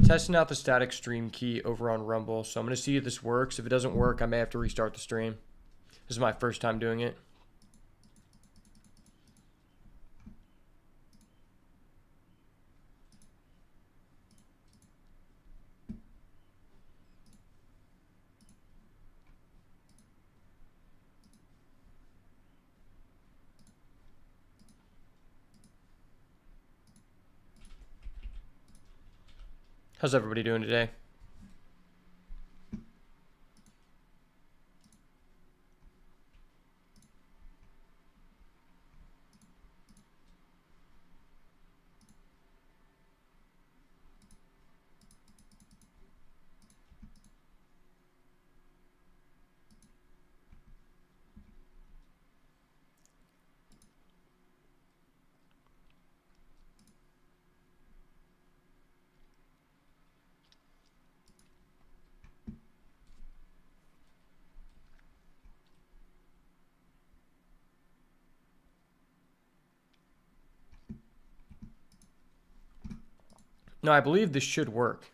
Testing out the static stream key over on Rumble. So I'm going to see if this works. If it doesn't work, I may have to restart the stream. This is my first time doing it. How's everybody doing today? No, I believe this should work.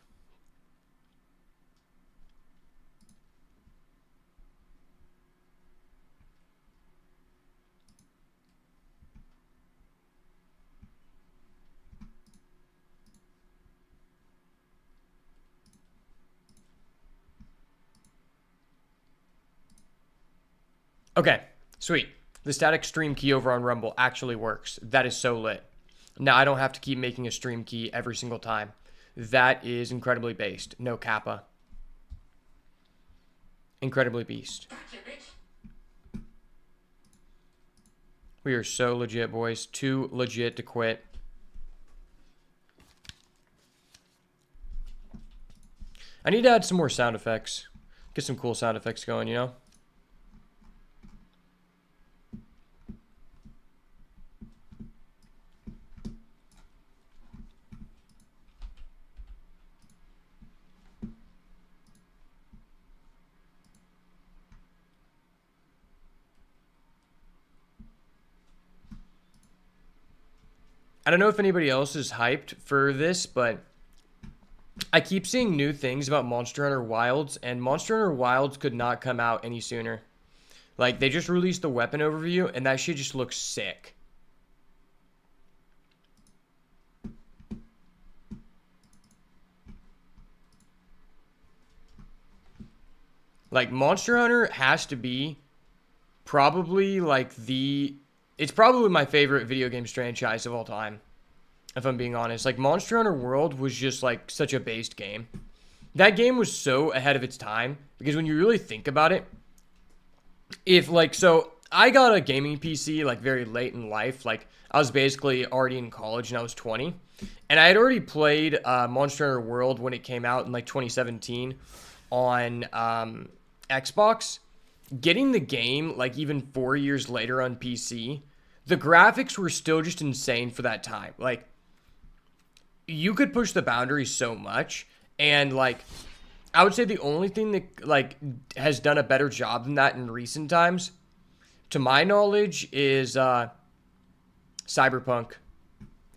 Okay, sweet. The static stream key over on Rumble actually works. That is so lit. Now I don't have to keep making a stream key every single time. That is incredibly based. No kappa. Incredibly beast. We are so legit, boys. Too legit to quit. I need to add some more sound effects. Get some cool sound effects going, you know? I don't know if anybody else is hyped for this, but I keep seeing new things about Monster Hunter Wilds, and Monster Hunter Wilds could not come out any sooner. Like, they just released the weapon overview, and that shit just looks sick. Like, Monster Hunter has to be probably, like, it's probably my favorite video games franchise of all time, if I'm being honest. Like, Monster Hunter World was just, like, such a based game. That game was so ahead of its time, because when you really think about it, so I got a gaming PC, like, very late in life. Like, I was basically already in college, and I was 20. And I had already played Monster Hunter World when it came out in, like, 2017 on Xbox. Getting the game, like, even 4 years later on PC, the graphics were still just insane for that time. Like, you could push the boundaries so much, and, like, I would say the only thing that, like, has done a better job than that in recent times, to my knowledge, is Cyberpunk.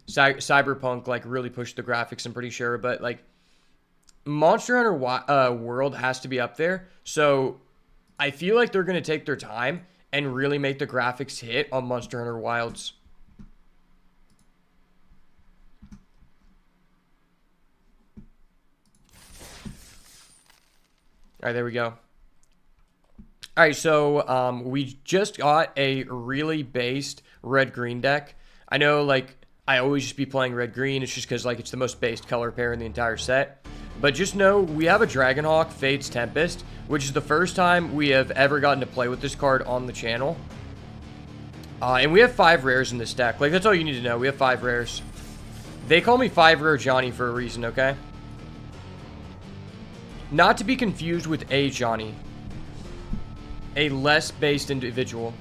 Cyberpunk, like, really pushed the graphics, I'm pretty sure, but, like, Monster Hunter World has to be up there, so I feel like they're going to take their time and really make the graphics hit on Monster Hunter Wilds. All right, there we go. All right, so we just got a really based red-green deck. I know, like, I always just be playing red-green. It's just because, like, it's the most based color pair in the entire set. But just know, we have a Dragonhawk Fate's Tempest, which is the first time we have ever gotten to play with this card on the channel. And we have 5 rares in this deck. Like, that's all you need to know. We have 5 rares. They call me 5 Rare Johnny for a reason, okay? Not to be confused with a Johnny. A less based individual.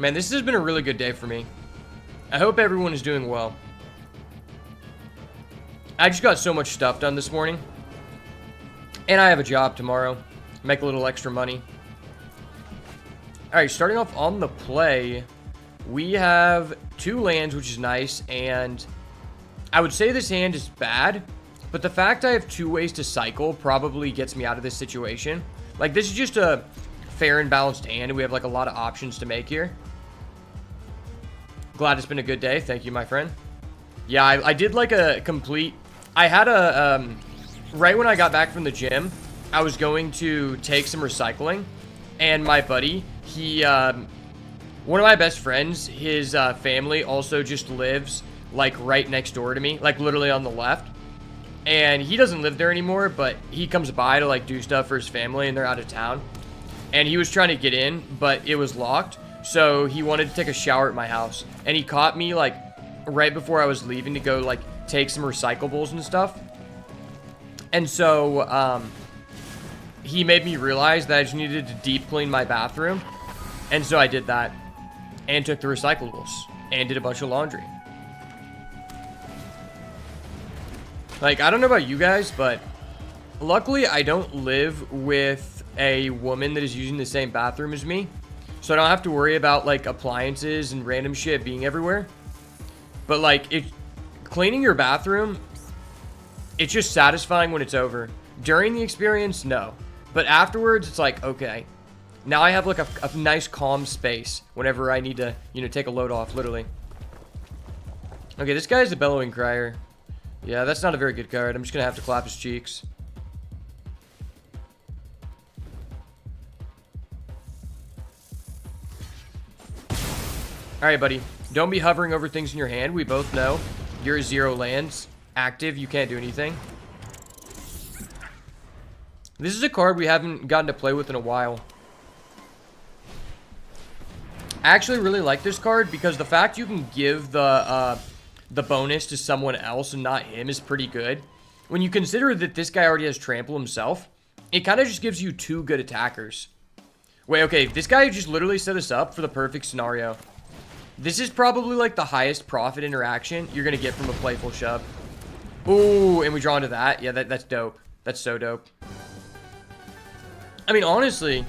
Man, this has been a really good day for me. I hope everyone is doing well. I just got so much stuff done this morning. And I have a job tomorrow. Make a little extra money. Alright, starting off on the play, We have 2 lands, which is nice, and I would say this hand is bad, but the fact I have 2 ways to cycle probably gets me out of this situation. Like, this is just a fair and balanced hand, and we have, like, a lot of options to make here. Glad it's been a good day. Thank you, my friend. Yeah, I did, like, a complete... I had a... right when I got back from the gym, I was going to take some recycling, and my buddy, he... one of my best friends, his family also just lives, like, right next door to me, like, literally on the left. And he doesn't live there anymore, but he comes by to, like, do stuff for his family, and they're out of town. And he was trying to get in, but it was locked, so he wanted to take a shower at my house. And he caught me, like, right before I was leaving to go, like, take some recyclables and stuff. And so, he made me realize that I just needed to deep clean my bathroom. And so I did that. And took the recyclables. And did a bunch of laundry. Like, I don't know about you guys, but luckily I don't live with a woman that is using the same bathroom as me. So I don't have to worry about, like, appliances and random shit being everywhere. But, like, cleaning your bathroom, it's just satisfying when it's over. During the experience, no. But afterwards, it's like, okay. Now I have, like, a nice calm space whenever I need to, you know, take a load off, literally. Okay, this guy's the Bellowing Crier. Yeah, that's not a very good card. I'm just going to have to clap his cheeks. Alright, buddy. Don't be hovering over things in your hand. We both know you're 0 lands. Active, you can't do anything. This is a card we haven't gotten to play with in a while. I actually really like this card because the fact you can give the bonus to someone else and not him is pretty good. When you consider that this guy already has trample himself, it kind of just gives you 2 good attackers. Wait, okay, this guy just literally set us up for the perfect scenario. This is probably like the highest profit interaction you're going to get from a playful shove. Ooh, and we draw into that. Yeah, that's dope. That's so dope. I mean, honestly,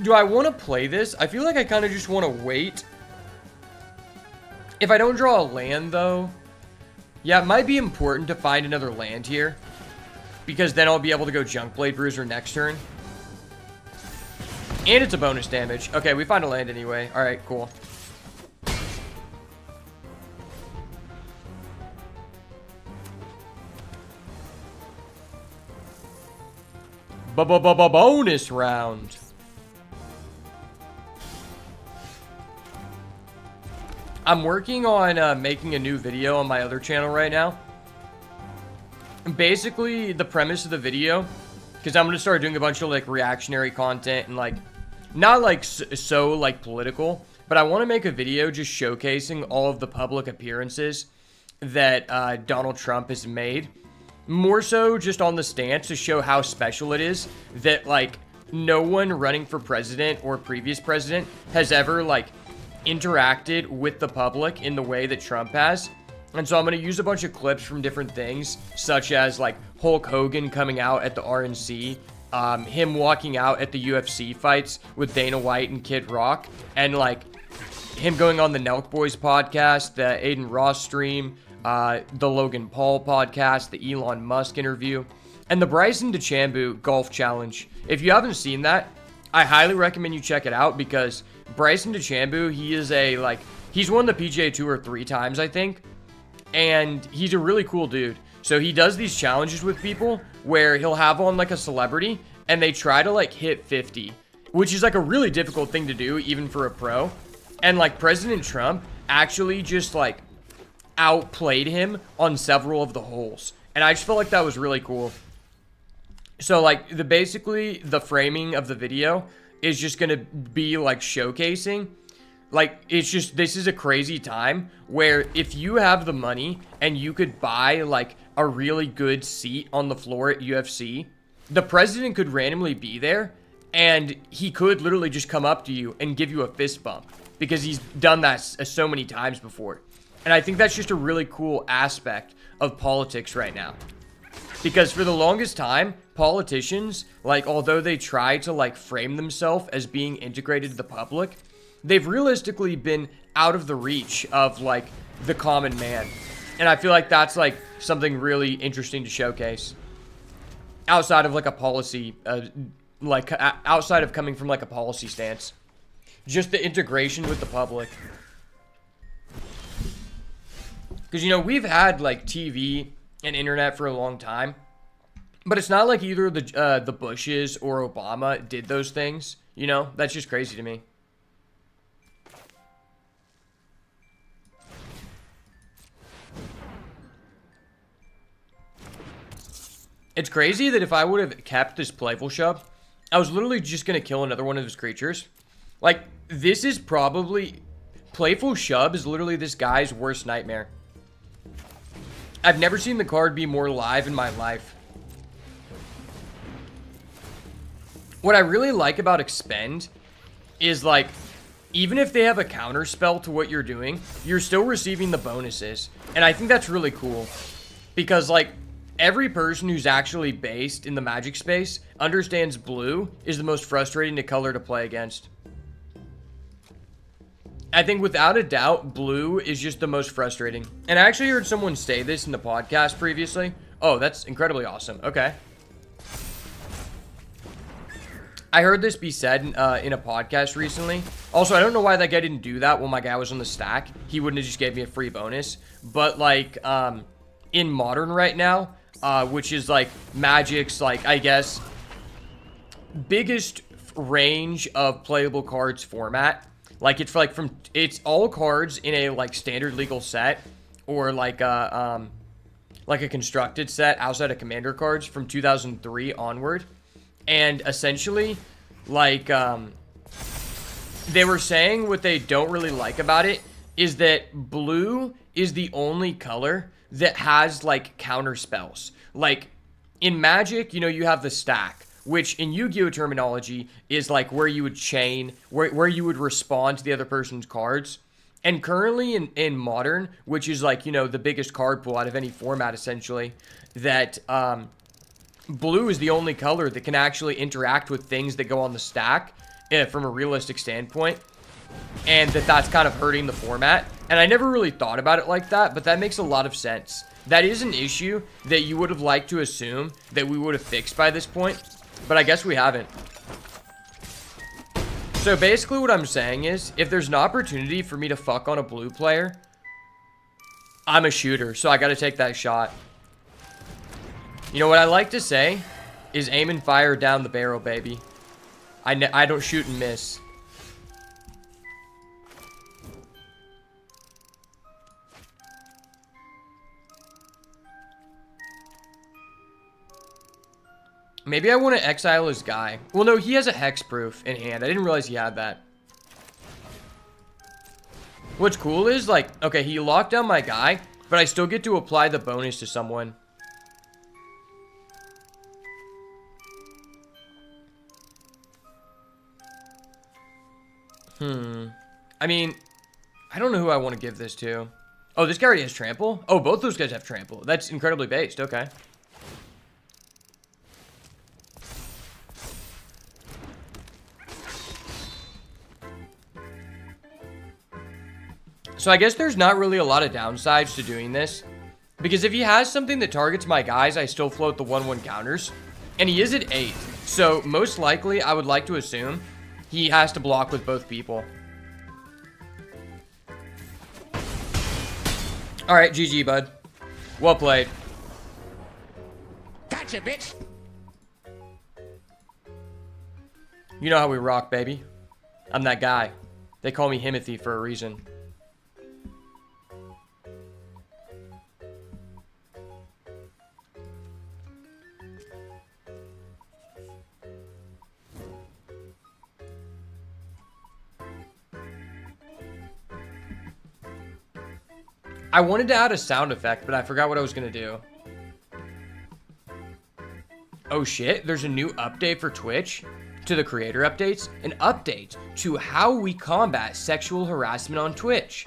do I want to play this? I feel like I kind of just want to wait. If I don't draw a land, though, yeah, it might be important to find another land here. Because then I'll be able to go Junkblade Bruiser next turn. And it's a bonus damage. Okay, we find a land anyway. Alright, cool. Bonus round. I'm working on making a new video on my other channel right now. Basically, the premise of the video, because I'm going to start doing a bunch of, like, reactionary content and, like, not, like, so, like, political, but I want to make a video just showcasing all of the public appearances that Donald Trump has made. More so just on the stance to show how special it is that, like, no one running for president or previous president has ever, like, interacted with the public in the way that Trump has. And so I'm going to use a bunch of clips from different things, such as, like, Hulk Hogan coming out at the RNC, him walking out at the UFC fights with Dana White and Kid Rock, and, like, him going on the Nelk Boys podcast, the Aiden Ross stream, the Logan Paul podcast, the Elon Musk interview, and the Bryson DeChambeau golf challenge. If you haven't seen that, I highly recommend you check it out, because Bryson DeChambeau, he is he's won the PGA Tour 3 times, I think, and he's a really cool dude. So he does these challenges with people where he'll have on, like, a celebrity, and they try to, like, hit 50, which is, like, a really difficult thing to do, even for a pro. And, like, President Trump actually just, like, outplayed him on several of the holes, and I just felt like that was really cool. So, like, basically the framing of the video is just gonna be, like, showcasing, like, it's just, this is a crazy time where if you have the money and you could buy, like, a really good seat on the floor at UFC, the president could randomly be there, and he could literally just come up to you and give you a fist bump, because he's done that so many times before. And I think that's just a really cool aspect of politics right now. Because for the longest time, politicians, like, although they try to, like, frame themselves as being integrated to the public, they've realistically been out of the reach of like the common man. And I feel like that's like something really interesting to showcase outside of like a policy, outside of coming from like a policy stance. Just the integration with the public. Because, you know, we've had like TV and internet for a long time, but it's not like either the Bushes or Obama did those things. You know, that's just crazy to me. It's crazy that if I would have kept this Playful Shub, I was literally just going to kill another one of his creatures. Like, this is probably... Playful Shub is literally this guy's worst nightmare. I've never seen the card be more live in my life. What I really like about Expend is, like, even if they have a counter spell to what you're doing, you're still receiving the bonuses. And I think that's really cool. Because, like, every person who's actually based in the Magic space understands blue is the most frustrating color to play against. I think without a doubt, blue is just the most frustrating. And I actually heard someone say this in the podcast previously. Oh, that's incredibly awesome. Okay. I heard this be said in a podcast recently. Also, I don't know why that guy didn't do that when my guy was on the stack. He wouldn't have just gave me a free bonus. But, like, in Modern right now, which is, like, Magic's, like, I guess, biggest range of playable cards format. Like, it's like it's all cards in a, like, standard legal set, or like a constructed set outside of Commander cards from 2003 onward. And essentially, like, they were saying what they don't really like about it is that blue is the only color that has, like, counter spells. Like, in Magic, you know, you have the stack, which in Yu-Gi-Oh terminology is like where you would chain, where you would respond to the other person's cards. And currently in Modern, which is like, you know, the biggest card pool out of any format essentially, that blue is the only color that can actually interact with things that go on the stack from a realistic standpoint. And that's kind of hurting the format. And I never really thought about it like that, but that makes a lot of sense. That is an issue that you would have liked to assume that we would have fixed by this point. But I guess we haven't. So basically what I'm saying is, if there's an opportunity for me to fuck on a blue player, I'm a shooter, so I gotta take that shot. You know what I like to say is aim and fire down the barrel, baby. I don't shoot and miss. Maybe I want to exile his guy. Well, no, he has a hexproof in hand. I didn't realize he had that. What's cool is, like, okay, he locked down my guy, but I still get to apply the bonus to someone. I mean, I don't know who I want to give this to. Oh, this guy already has trample? Oh, both those guys have trample. That's incredibly based. Okay. So I guess there's not really a lot of downsides to doing this. Because if he has something that targets my guys, I still float the 1/1 counters. And he is at 8. So most likely, I would like to assume he has to block with both people. Alright, GG, bud. Well played. Gotcha, bitch. You know how we rock, baby. I'm that guy. They call me Himothy for a reason. I wanted to add a sound effect, but I forgot what I was going to do. Oh shit, there's a new update for Twitch to the creator updates. An update to how we combat sexual harassment on Twitch.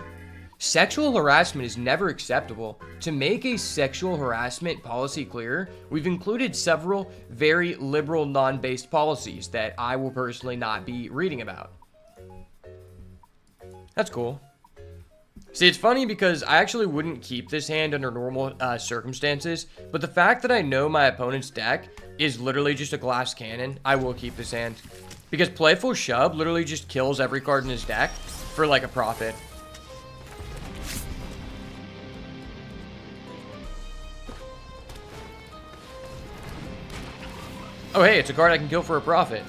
Sexual harassment is never acceptable. To make a sexual harassment policy clearer, we've included several very liberal non-based policies that I will personally not be reading about. That's cool. See, it's funny because I actually wouldn't keep this hand under normal circumstances, but the fact that I know my opponent's deck is literally just a glass cannon, I will keep this hand. Because Playful Shove literally just kills every card in his deck for like a profit. Oh hey, it's a card I can kill for a profit.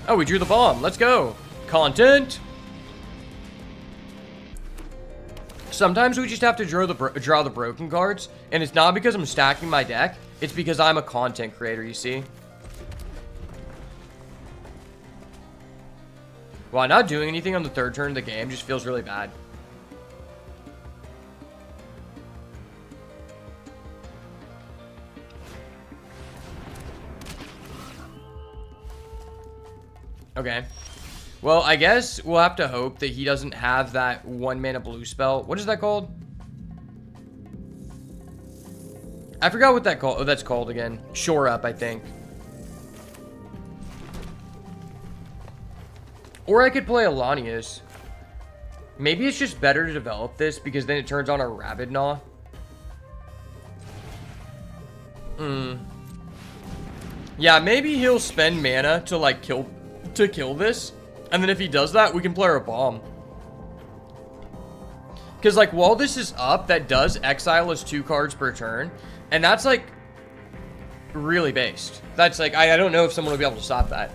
Oh, we drew the bomb. Let's go. Content. Sometimes we just have to draw the broken cards, and it's not because I'm stacking my deck. It's because I'm a content creator, you see. Wow, not doing anything on the third turn of the game just feels really bad. Okay. Well, I guess we'll have to hope that he doesn't have that 1-mana blue spell. What is that called? I forgot what that's called again. Shore Up, I think. Or I could play Alanius. Maybe it's just better to develop this because then it turns on a Rabid Gnaw. Yeah, maybe he'll spend mana to like kill this, and then if he does that, we can play our bomb. Because like while this is up, that does exile us 2 cards per turn, and that's like really based. That's like I don't know if someone will be able to stop that.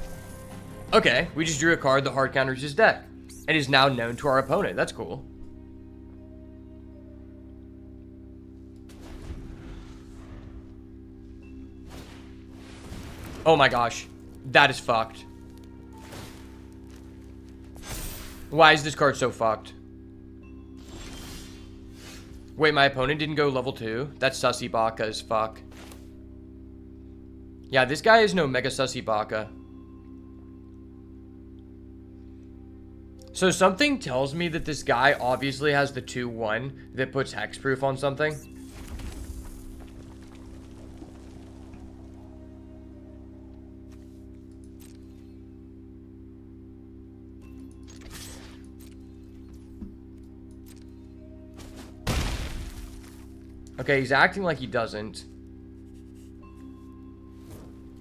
Okay, we just drew a card that hard counters his deck, and is now known to our opponent. That's cool. Oh my gosh, that is fucked. Why is this card so fucked? Wait, my opponent didn't go level 2? That's Sussy Baka as fuck. Yeah, this guy is no Mega Sussy Baka. So something tells me that this guy obviously has the 2-1 that puts hexproof on something. Okay, he's acting like he doesn't.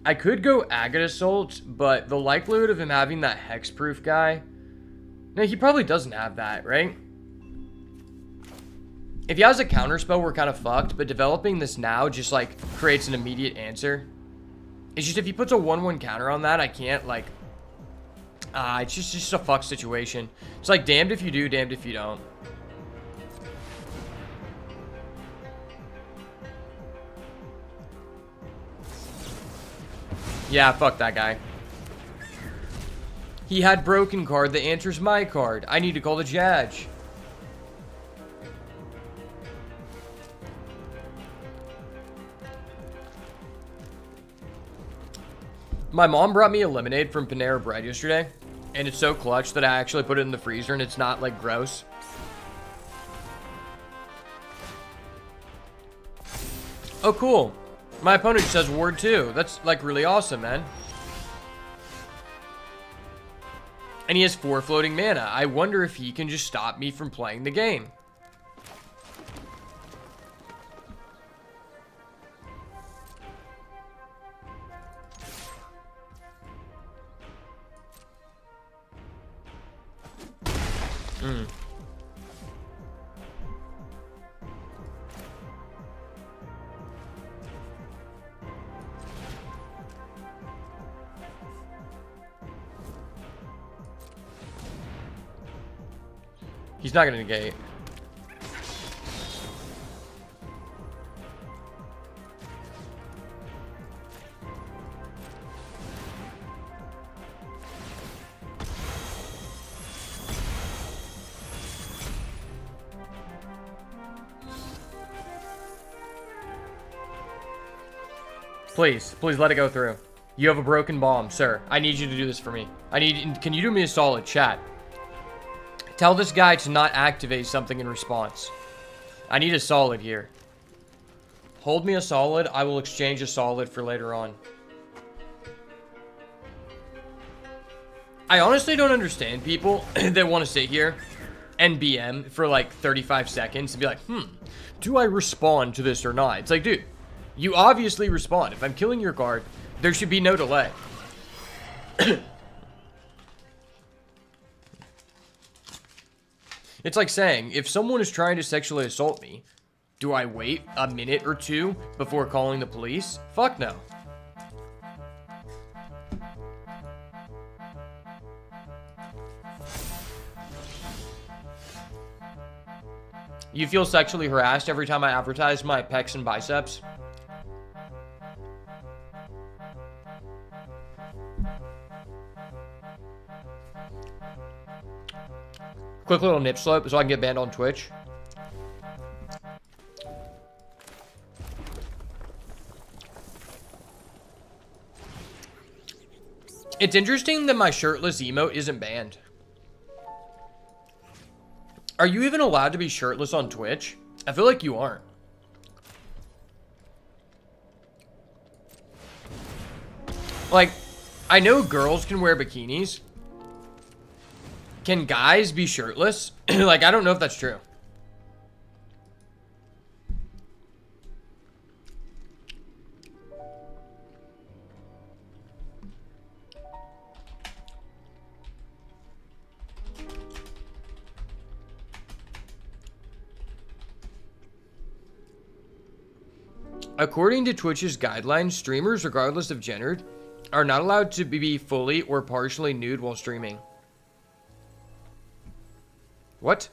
I could go Agate Assault, but the likelihood of him having that hexproof guy... No, he probably doesn't have that, right? If he has a counterspell, we're kind of fucked, but developing this now just, like, creates an immediate answer. It's just if he puts a 1-1 counter on that, I can't, like... it's just a fucked situation. It's like, damned if you do, damned if you don't. Yeah, fuck that guy. He had broken card that answers my card. I need to call the judge. My mom brought me a lemonade from Panera Bread yesterday, and it's so clutch that I actually put it in the freezer and it's not like gross. Oh, cool. My opponent says ward 2. That's like really awesome, man. And he has 4 floating mana. I wonder if he can just stop me from playing the game. He's not gonna negate. Please, please let it go through. You have a broken bomb, sir. I need you to do this for me. Can you do me a solid, chat? Tell this guy to not activate something in response. I need a solid here. Hold me a solid. I will exchange a solid for later on. I honestly don't understand people that want to sit here and BM for like 35 seconds and be like, do I respond to this or not? It's like, dude, you obviously respond. If I'm killing your guard, there should be no delay. It's like saying, if someone is trying to sexually assault me, do I wait a minute or two before calling the police? Fuck no. You feel sexually harassed every time I advertise my pecs and biceps? Quick little nip slope so I can get banned on Twitch. It's interesting that my shirtless emote isn't banned. Are you even allowed to be shirtless on Twitch? I feel like you aren't. Like, I know girls can wear bikinis. Can guys be shirtless? Like, I don't know if that's true. According to Twitch's guidelines, streamers, regardless of gender, are not allowed to be fully or partially nude while streaming. What?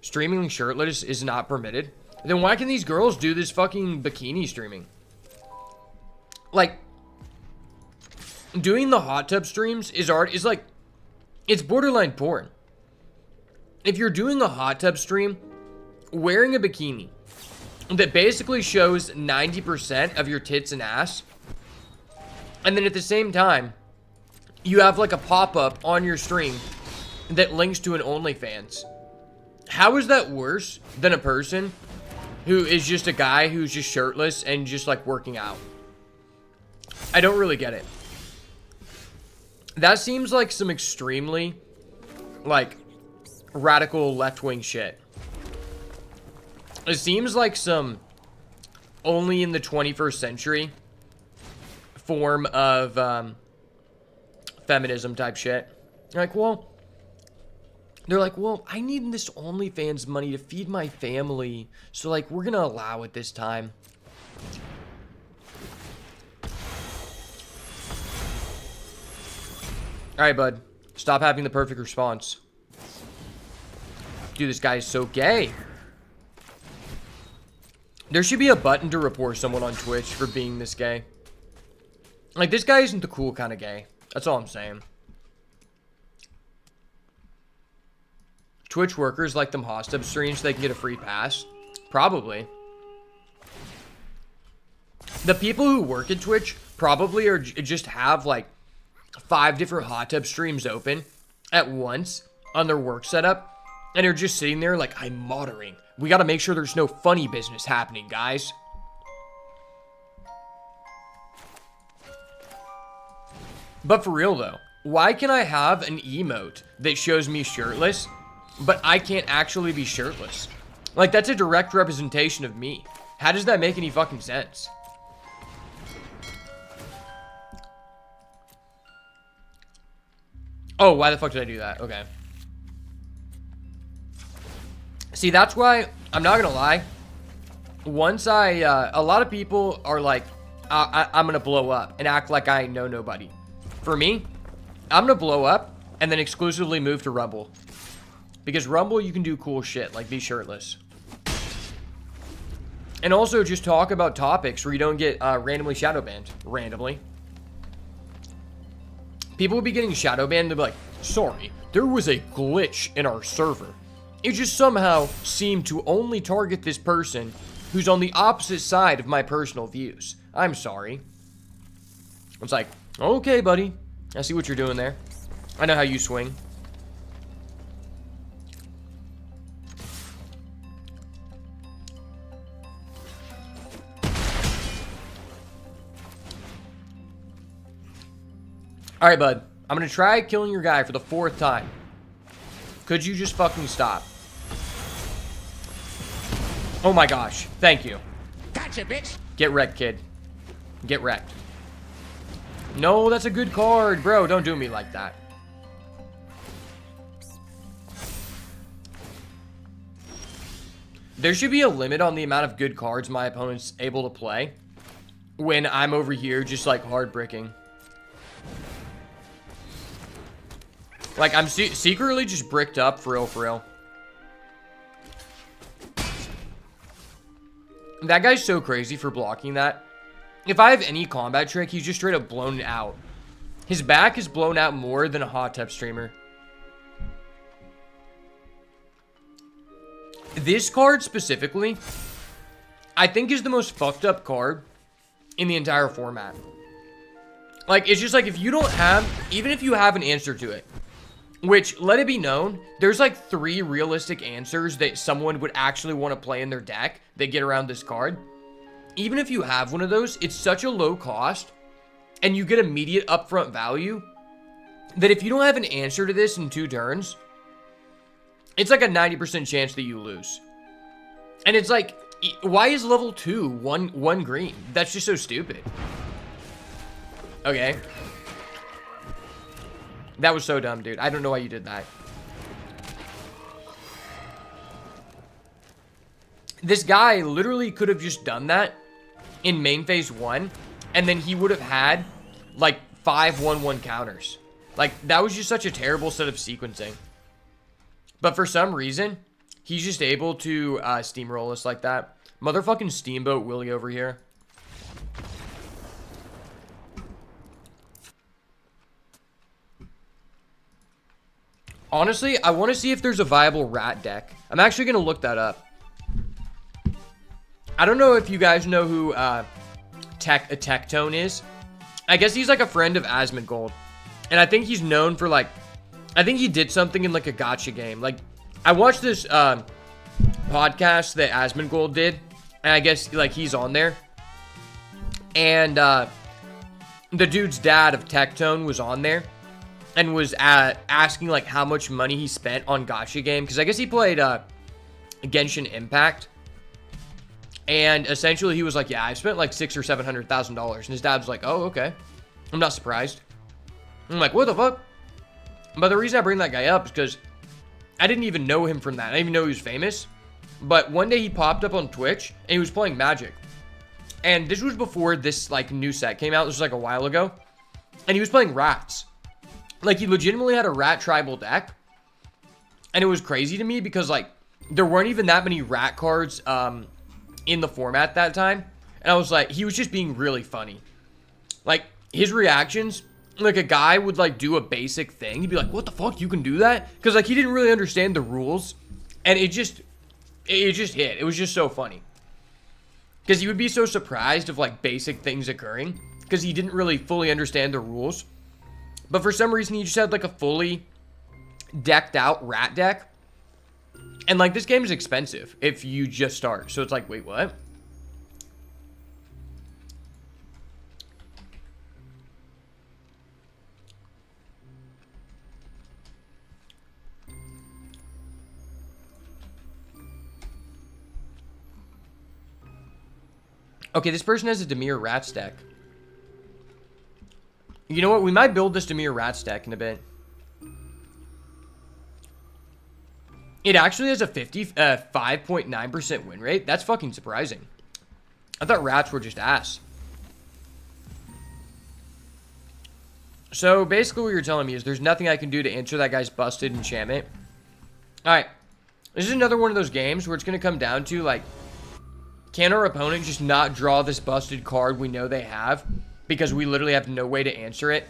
Streaming shirtless is not permitted? Then why can these girls do this fucking bikini streaming? Like, doing the hot tub streams is like, it's borderline porn. If you're doing a hot tub stream, wearing a bikini that basically shows 90% of your tits and ass, and then at the same time, you have like a pop-up on your stream that links to an OnlyFans. How is that worse than a person who is just a guy who's just shirtless and just like working out? I don't really get it. That seems like some extremely like radical left-wing shit. It seems like some only in the 21st century form of feminism type shit. Like, well, they're like, well, I need this OnlyFans money to feed my family, so like we're gonna allow it this time. All right, bud, stop having the perfect response. Dude, this guy is so gay. There should be a button to report someone on Twitch for being this gay. Like, this guy isn't the cool kind of gay. That's all I'm saying. Twitch workers like them hot tub streams so they can get a free pass? Probably. The people who work at Twitch probably are just have like 5 different hot tub streams open at once on their work setup. And they're just sitting there like, I'm monitoring. We got to make sure there's no funny business happening, guys. But for real, though, why can I have an emote that shows me shirtless, but I can't actually be shirtless? Like, that's a direct representation of me. How does that make any fucking sense? Oh, why the fuck did I do that? Okay. See, that's why, I'm not gonna lie, once a lot of people are like, I'm gonna blow up and act like I know nobody. For me, I'm gonna blow up and then exclusively move to Rumble. Because Rumble, you can do cool shit, like be shirtless. And also just talk about topics where you don't get randomly shadow banned. Randomly. People will be getting shadow banned and they'll be like, sorry, there was a glitch in our server. It just somehow seemed to only target this person who's on the opposite side of my personal views. I'm sorry. It's like, okay, buddy. I see what you're doing there. I know how you swing. All right, bud. I'm gonna try killing your guy for the 4th time. Could you just fucking stop? Oh my gosh. Thank you. Gotcha, bitch. Get wrecked, kid. Get wrecked. No, that's a good card. Bro, don't do me like that. There should be a limit on the amount of good cards my opponent's able to play when I'm over here just like hard bricking. Like I'm secretly just bricked up for real, for real. That guy's so crazy for blocking that. If I have any combat trick, he's just straight up blown out. His back is blown out more than a hot tub streamer. This card specifically, I think is the most fucked up card in the entire format. Like, it's just like if you don't have, even if you have an answer to it, which, let it be known, there's like 3 realistic answers that someone would actually want to play in their deck that get around this card. Even if you have one of those, it's such a low cost and you get immediate upfront value that if you don't have an answer to this in 2 turns, it's like a 90% chance that you lose. And it's like, why is level 2 one green? That's just so stupid. Okay. That was so dumb, dude. I don't know why you did that. This guy literally could have just done that in main phase 1, and then he would have had like 5 1-1 counters. Like, that was just such a terrible set of sequencing. But for some reason, he's just able to steamroll us like that. Motherfucking Steamboat Willie over here. Honestly, I want to see if there's a viable rat deck. I'm actually going to look that up. I don't know if you guys know who Tectone is. I guess he's like a friend of Asmongold. And I think he's known for like, I think he did something in like a gacha game. Like, I watched this podcast that Asmongold did. And I guess like he's on there. And the dude's dad of Tectone was on there. And was asking like how much money he spent on gacha game. Because I guess he played Genshin Impact. And essentially he was like, yeah, I spent like $600,000 or $700,000. And his dad's like, oh, okay. I'm not surprised. I'm like, what the fuck? But the reason I bring that guy up is because I didn't even know him from that. I didn't even know he was famous. But one day he popped up on Twitch and he was playing Magic. And this was before this like new set came out. This was like a while ago. And he was playing rats. Like, he legitimately had a rat tribal deck. And it was crazy to me because, like, there weren't even that many rat cards in the format that time. And I was like, he was just being really funny. Like, his reactions, like, a guy would, like, do a basic thing. He'd be like, what the fuck? You can do that? Because, like, he didn't really understand the rules. And it just hit. It was just so funny. Because he would be so surprised of, like, basic things occurring. Because he didn't really fully understand the rules. But for some reason, he just had, like, a fully decked out rat deck. And, like, this game is expensive if you just start. So it's like, wait, what? Okay, this person has a Dimir Rats deck. You know what? We might build this Dimir Rats deck in a bit. It actually has a 5.9% win rate. That's fucking surprising. I thought rats were just ass. So basically what you're telling me is there's nothing I can do to answer that guy's busted enchantment. Alright. This is another one of those games where it's going to come down to, like, can our opponent just not draw this busted card we know they have? Because we literally have no way to answer it.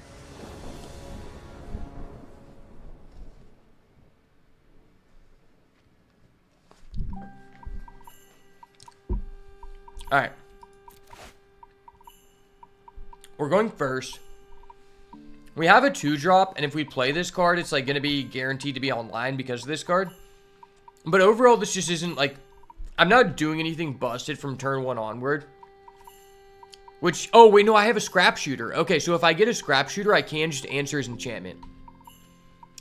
Alright. We're going first. We have a 2-drop, and if we play this card, it's like going to be guaranteed to be online because of this card. But overall, this just isn't like... I'm not doing anything busted from turn 1 onward. Which, oh, wait, no, I have a scrap shooter. Okay, so if I get a scrap shooter, I can just answer his enchantment.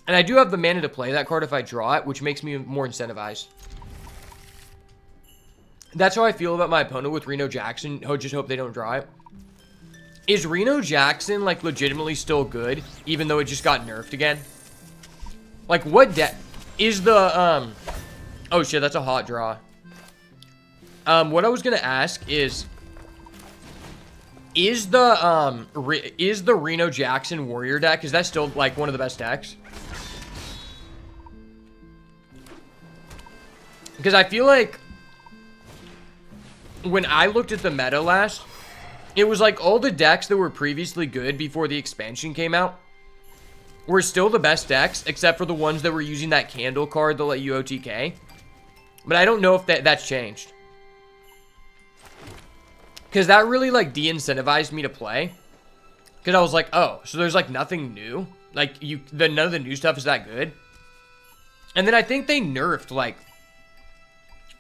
And I do have the mana to play that card if I draw it, which makes me more incentivized. That's how I feel about my opponent with Reno Jackson. Just hope they don't draw it. Is Reno Jackson, like, legitimately still good, even though it just got nerfed again? Like, what deck is the, oh, shit, that's a hot draw. What I was gonna ask is the Reno Jackson Warrior deck, is that still, like, one of the best decks? Because I feel like when I looked at the meta last, it was like all the decks that were previously good before the expansion came out were still the best decks, except for the ones that were using that candle card that let you OTK. But I don't know if that's changed. Because that really, like, de-incentivized me to play. Because I was like, oh, so there's, like, nothing new? Like, none of the new stuff is that good? And then I think they nerfed, like,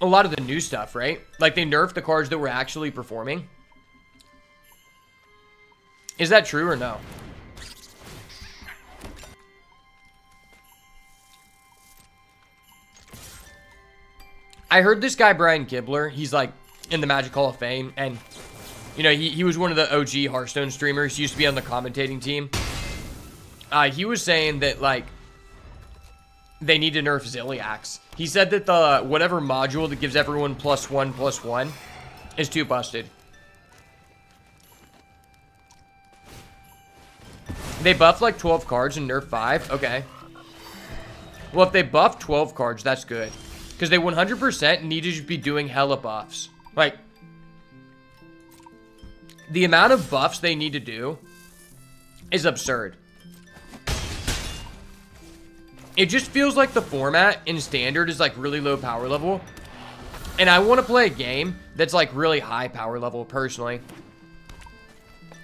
a lot of the new stuff, right? Like, they nerfed the cards that were actually performing. Is that true or no? I heard this guy, Brian Kibler, he's, like, in the Magic Hall of Fame, and, you know, he was one of the OG Hearthstone streamers. He used to be on the commentating team. He was saying that, like, they need to nerf Ziliax. He said that the whatever module that gives everyone +1/+1 is too busted. They buffed like 12 cards and nerf 5? Okay. Well, if they buff 12 cards, that's good. Because they 100% need to just be doing hella buffs. Like, the amount of buffs they need to do is absurd. It just feels like the format in Standard is, like, really low power level. And I want to play a game that's, like, really high power level, personally.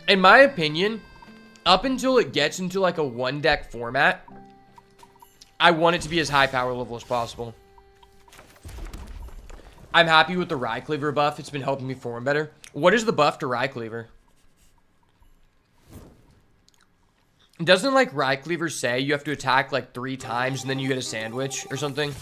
In my opinion, up until it gets into, like, a one-deck format, I want it to be as high power level as possible. I'm happy with the Rhycleaver buff. It's been helping me form better. What is the buff to Rhycleaver? Doesn't, like, Rhycleaver say you have to attack, like, 3 times and then you get a sandwich or something?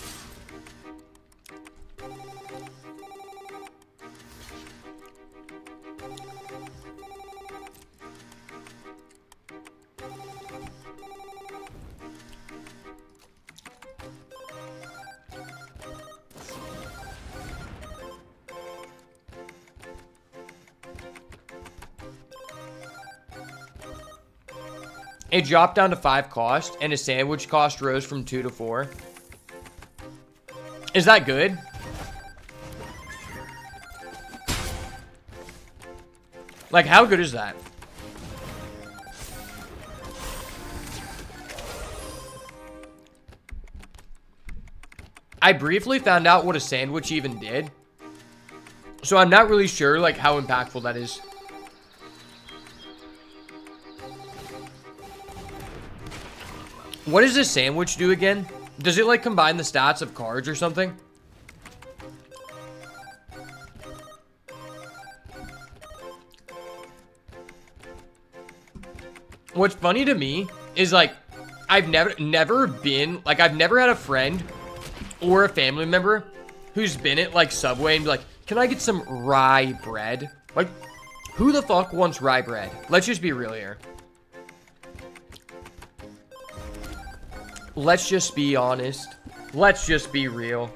It dropped down to 5 cost, and a sandwich cost rose from 2 to 4. Is that good? Like, how good is that? I briefly found out what a sandwich even did. So I'm not really sure, like, how impactful that is. What does this sandwich do again? Does it, like, combine the stats of cards or something? What's funny to me is, like, I've never had a friend or a family member who's been at, like, Subway and be like, can I get some rye bread? Like, who the fuck wants rye bread? Let's just be real here. Let's just be honest. Let's just be real.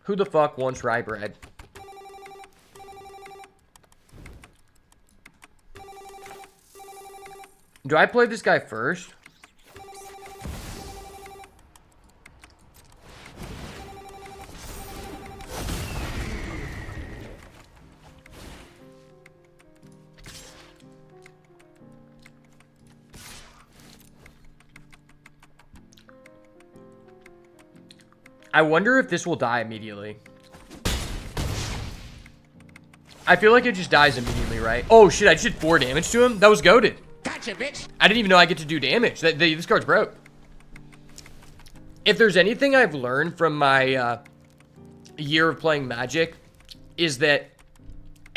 Who the fuck wants rye bread? Do I play this guy first? I wonder if this will die immediately. I feel like it just dies immediately, right? Oh shit, I just did 4 damage to him? That was goated. Gotcha, bitch. I didn't even know I get to do damage. This card's broke. If there's anything I've learned from my year of playing Magic, is that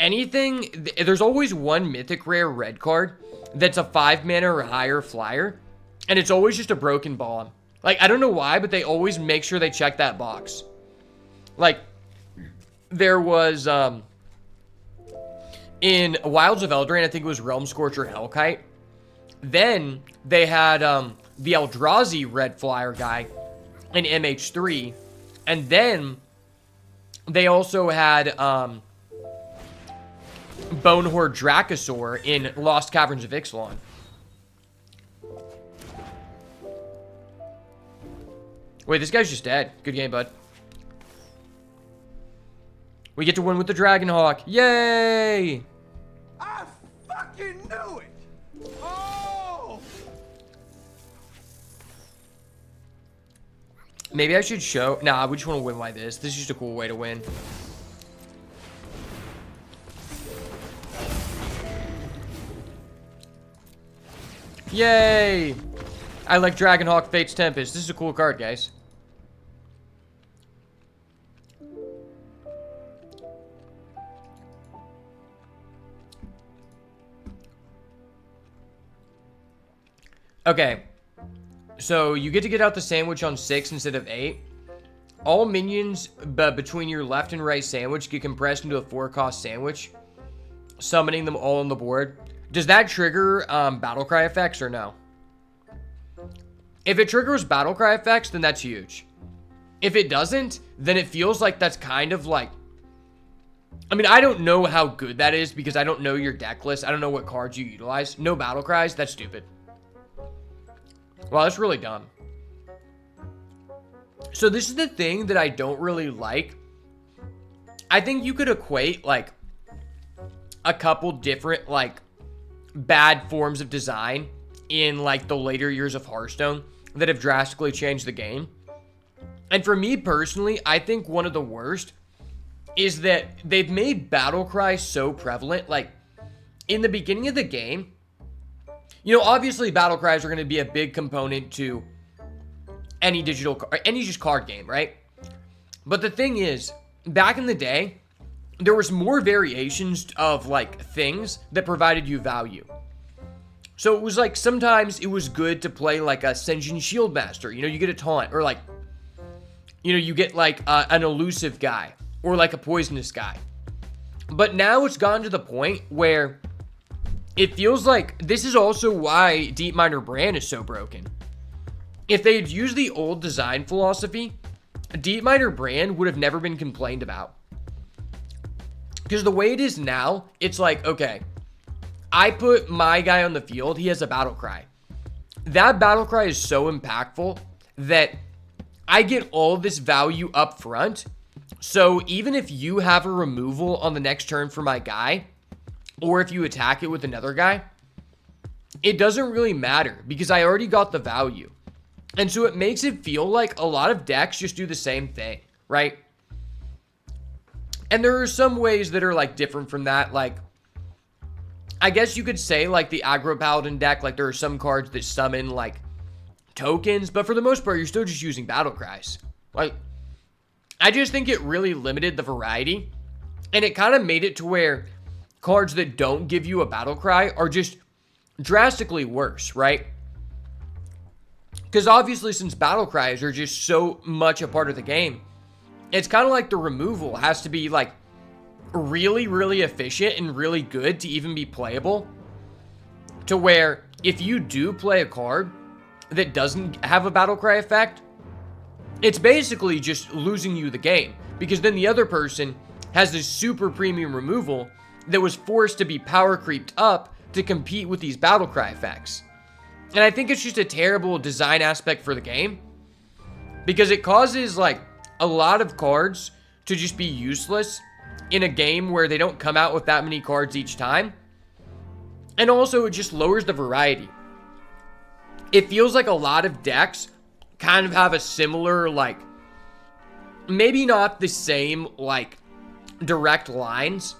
there's always one mythic rare red card that's a 5 mana or higher flyer, and it's always just a broken bomb. Like, I don't know why, but they always make sure they check that box. Like, there was, in Wilds of Eldraine, I think it was Realm Scorcher Hellkite. Then they had the Eldrazi red flyer guy in MH3. And then they also had Bonehorde Dracosaur in Lost Caverns of Ixalan. Wait, this guy's just dead. Good game, bud. We get to win with the Dragonhawk. Yay! I fucking knew it! Oh! Maybe I should show... Nah, we just want to win like this. This is just a cool way to win. Yay! I like Dragonhawk Fate's Tempest. This is a cool card, guys. Okay. So, you get to get out the sandwich on 6 instead of 8. All minions between your left and right sandwich get compressed into a 4-cost sandwich, summoning them all on the board. Does that trigger Battlecry effects or no? If it triggers Battlecry effects, then that's huge. If it doesn't, then it feels like that's kind of like... I mean, I don't know how good that is because I don't know your deck list. I don't know what cards you utilize. No Battlecries? That's stupid. Wow, that's really dumb. So this is the thing that I don't really like. I think you could equate, like, a couple different, like, bad forms of design in, like, the later years of Hearthstone that have drastically changed the game. And for me personally, I think one of the worst is that they've made Battlecry so prevalent. Like, in the beginning of the game, you know, obviously Battlecries are going to be a big component to any digital, or any just card game, right? But the thing is, back in the day, there was more variations of, like, things that provided you value. So it was like, sometimes it was good to play, like, a Sen'jin Shieldmaster. You know, you get a taunt, or, like, you know, you get, like, an elusive guy, or, like, a poisonous guy. But now it's gone to the point where it feels like this is also why Deepminer Brann is so broken. If they had used the old design philosophy, Deepminer Brann would have never been complained about. Because the way it is now, it's like, okay, I put my guy on the field, he has a Battlecry. That Battlecry is so impactful that I get all this value up front. So even if you have a removal on the next turn for my guy, or if you attack it with another guy, it doesn't really matter because I already got the value. And so it makes it feel like a lot of decks just do the same thing, right? And there are some ways that are, like, different from that. Like, I guess you could say, like, the Aggro Paladin deck, like, there are some cards that summon, like, tokens, but for the most part, you're still just using Battlecries. Like, I just think it really limited the variety, and it kind of made it to where cards that don't give you a Battlecry are just drastically worse, right? Because obviously, since Battlecries are just so much a part of the game, it's kind of like the removal has to be, like, really, really efficient and really good to even be playable. To where, if you do play a card that doesn't have a Battlecry effect, it's basically just losing you the game. Because then the other person has this super premium removal that was forced to be power creeped up to compete with these Battlecry effects. And I think it's just a terrible design aspect for the game, because it causes, like, a lot of cards to just be useless in a game where they don't come out with that many cards each time. And also, it just lowers the variety. It feels like a lot of decks kind of have a similar, like, maybe not the same, like, direct lines,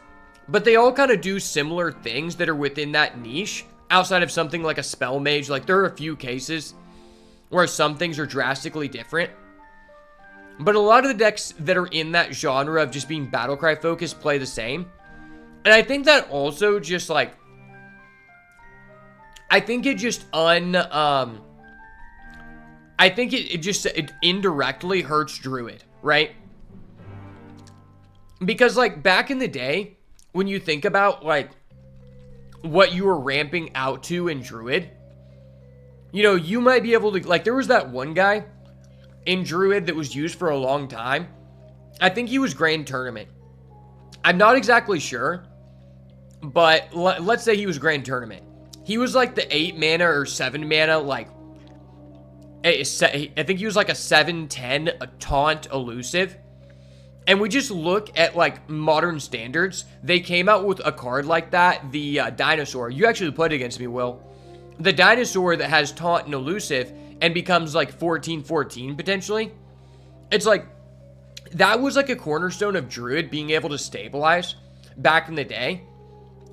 but they all kind of do similar things that are within that niche. Outside of something like a Spell Mage, like, there are a few cases where some things are drastically different. But a lot of the decks that are in that genre of just being Battlecry focused play the same. And I think that also just like, I think it just I think it indirectly hurts Druid, right? Because like back in the day, when you think about like what you were ramping out to in Druid, you know, you might be able to, like, there was that one guy in Druid that was used for a long time. I think he was Grand Tournament. I'm not exactly sure, but let's say he was Grand Tournament. He was like the 8 mana or 7 mana, like, I think he was like a 7/10, a taunt elusive. And we just look at like modern standards. They came out with a card like that, the dinosaur. You actually played against me, Will. The dinosaur that has taunt and elusive and becomes like 14/14 potentially. It's like, that was like a cornerstone of Druid being able to stabilize back in the day.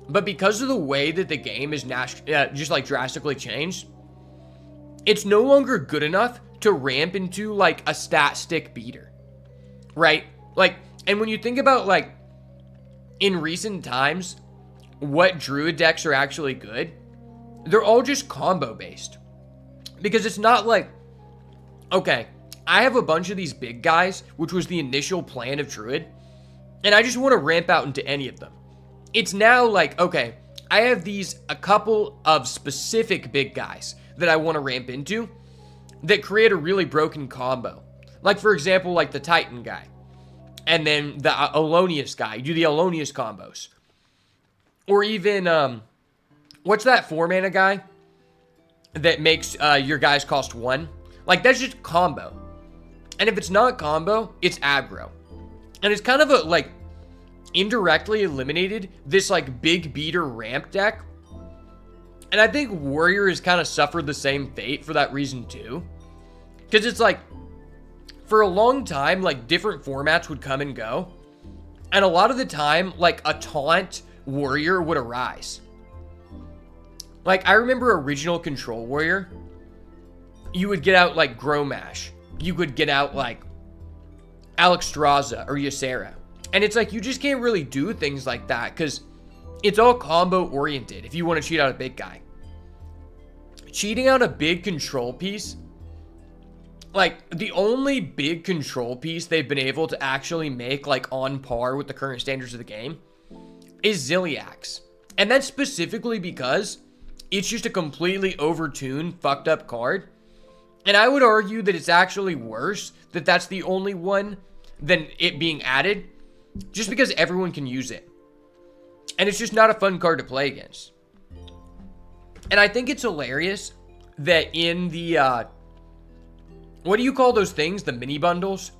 But because of the way that the game is just like drastically changed, it's no longer good enough to ramp into like a stat stick beater, right? Like, and when you think about like in recent times, what Druid decks are actually good, they're all just combo based. Because it's not like, okay, I have a bunch of these big guys, which was the initial plan of Druid, and I just want to ramp out into any of them. It's now like, okay, I have a couple of specific big guys that I want to ramp into that create a really broken combo. Like, for example, like the Titan guy. And then the Alonius guy. You do the Alonius combos. Or even, what's that 4-mana guy that makes your guys cost 1? Like, that's just combo. And if it's not combo, it's aggro. And it's kind of a, like, indirectly eliminated this, like, big beater ramp deck. And I think Warrior has kind of suffered the same fate for that reason, too. Because it's like, for a long time, like, different formats would come and go. And a lot of the time, like, a taunt warrior would arise. Like, I remember original Control Warrior. You would get out, like, Gromash. You could get out, like, Alexstrasza or Ysera. And it's like, you just can't really do things like that, because it's all combo-oriented if you want to cheat out a big guy. Cheating out a big control piece, like, the only big control piece they've been able to actually make, like, on par with the current standards of the game is Ziliax. And that's specifically because it's just a completely overtuned, fucked up card. And I would argue that it's actually worse that that's the only one than it being added, just because everyone can use it. And it's just not a fun card to play against. And I think it's hilarious that in the, what do you call those things? The mini bundles?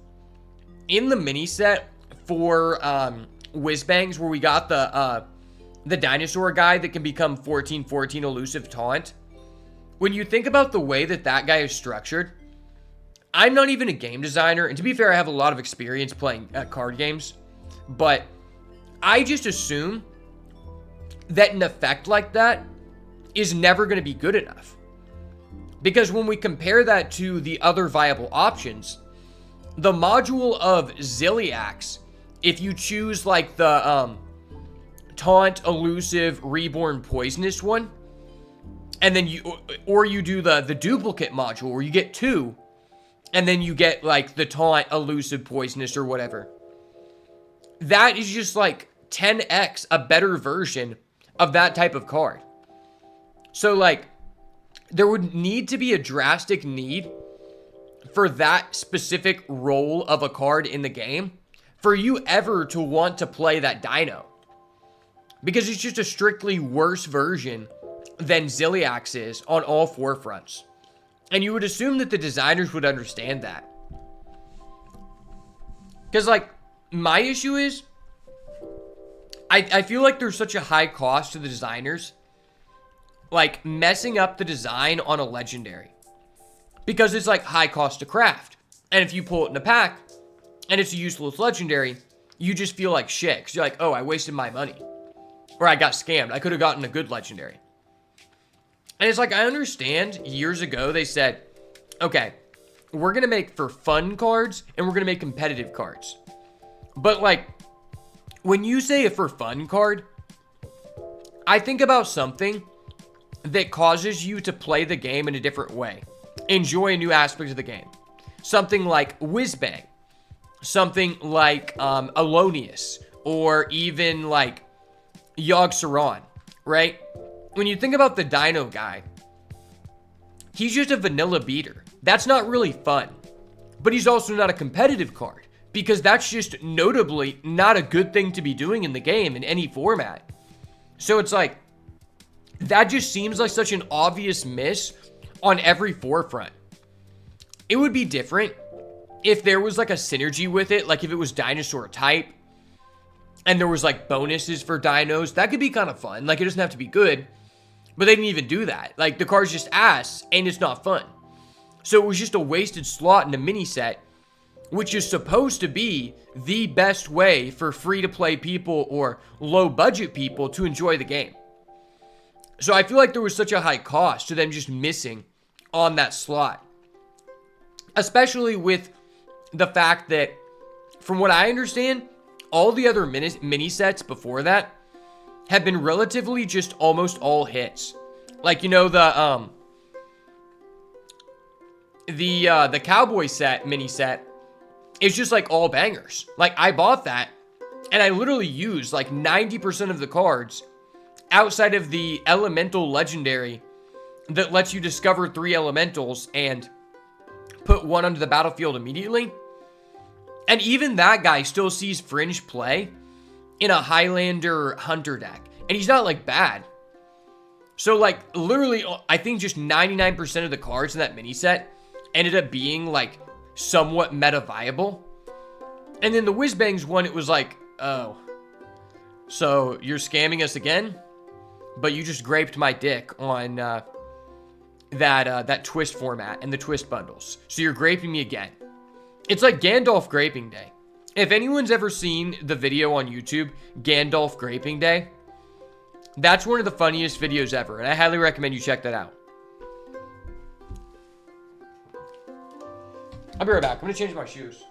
In the mini set for Whizbangs, where we got the dinosaur guy that can become 14/14 elusive taunt. When you think about the way that that guy is structured, I'm not even a game designer. And to be fair, I have a lot of experience playing card games. But I just assume that an effect like that is never going to be good enough. Because when we compare that to the other viable options, the module of Ziliax, if you choose like the taunt, elusive, reborn, poisonous one, and then you do the duplicate module where you get 2, and then you get like the taunt, elusive, poisonous, or whatever. That is just like 10x a better version of that type of card. So like, there would need to be a drastic need for that specific role of a card in the game for you ever to want to play that dino. Because it's just a strictly worse version than Ziliax is on all 4 fronts. And you would assume that the designers would understand that. Because like, my issue is, I feel like there's such a high cost to the designers, like, messing up the design on a legendary. Because it's, like, high cost to craft. And if you pull it in a pack, and it's a useless legendary, you just feel like shit. Because you're like, oh, I wasted my money. Or I got scammed. I could have gotten a good legendary. And it's like, I understand years ago they said, okay, we're going to make for fun cards, and we're going to make competitive cards. But, like, when you say a for fun card, I think about something that causes you to play the game in a different way, enjoy a new aspect of the game. Something like Whizbang, something like Alonius, or even like Yogg Saron, right? When you think about the Dino guy, he's just a vanilla beater. That's not really fun. But he's also not a competitive card, because that's just notably not a good thing to be doing in the game in any format. So it's like, that just seems like such an obvious miss on every forefront. It would be different if there was like a synergy with it, like if it was dinosaur type and there was like bonuses for dinos. That could be kind of fun. Like, it doesn't have to be good, but they didn't even do that. Like, the card's just ass and it's not fun. So it was just a wasted slot in a mini set, which is supposed to be the best way for free-to-play people or low-budget people to enjoy the game. So I feel like there was such a high cost to them just missing on that slot. Especially with the fact that, from what I understand, all the other mini sets before that have been relatively just almost all hits. Like, you know, the Cowboy set, mini set, is just like all bangers. Like, I bought that and I literally used like 90% of the cards outside of the elemental legendary that lets you discover 3 elementals and put one onto the battlefield immediately. And even that guy still sees fringe play in a Highlander Hunter deck. And he's not like bad. So like literally, I think just 99% of the cards in that mini set ended up being like somewhat meta viable. And then the Whizbangs one, it was like, oh, so you're scamming us again? But you just graped my dick on that twist format and the twist bundles. So you're graping me again. It's like Gandalf Graping Day. If anyone's ever seen the video on YouTube, Gandalf Graping Day, that's one of the funniest videos ever, and I highly recommend you check that out. I'll be right back. I'm going to change my shoes.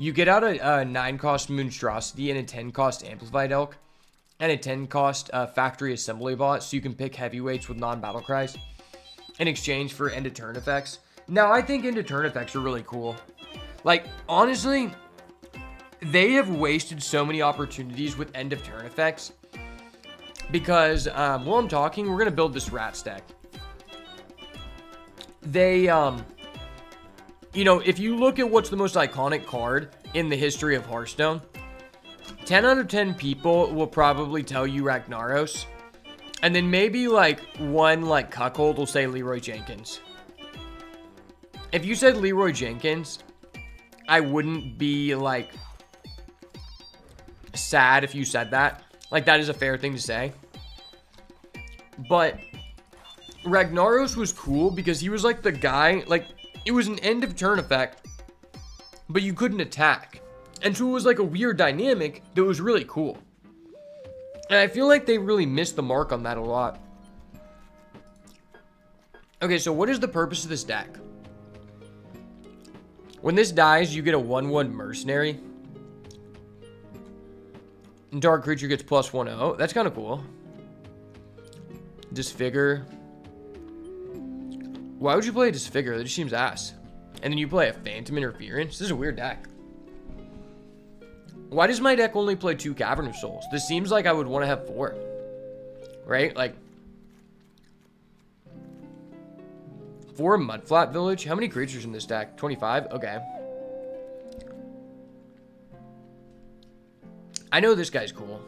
You get out a 9-cost Monstrosity and a 10-cost Amplified Elk and a 10-cost Factory Assembly Bot, so you can pick heavyweights with non-battle cries in exchange for end-of-turn effects. Now, I think end-of-turn effects are really cool. Like, honestly, they have wasted so many opportunities with end-of-turn effects because, while I'm talking, we're going to build this rat stack. They, you know, if you look at what's the most iconic card in the history of Hearthstone, 10 out of 10 people will probably tell you Ragnaros. And then maybe like one like cuckold will say Leroy Jenkins. If you said Leroy Jenkins, I wouldn't be like sad if you said that. Like that is a fair thing to say. But Ragnaros was cool because he was like the guy, like it was an end of turn effect, but you couldn't attack. And so it was like a weird dynamic that was really cool. And I feel like they really missed the mark on that a lot. Okay, so what is the purpose of this deck? When this dies, you get a 1/1 mercenary. And dark creature gets +1/0. That's kind of cool. Disfigure. Why would you play a Disfigure? That just seems ass. And then you play a Phantom Interference. This is a weird deck. Why does my deck only play 2 Cavern of Souls? This seems like I would want to have 4. Right? Like 4 Mudflat Village? How many creatures in this deck? 25? Okay. I know this guy's cool.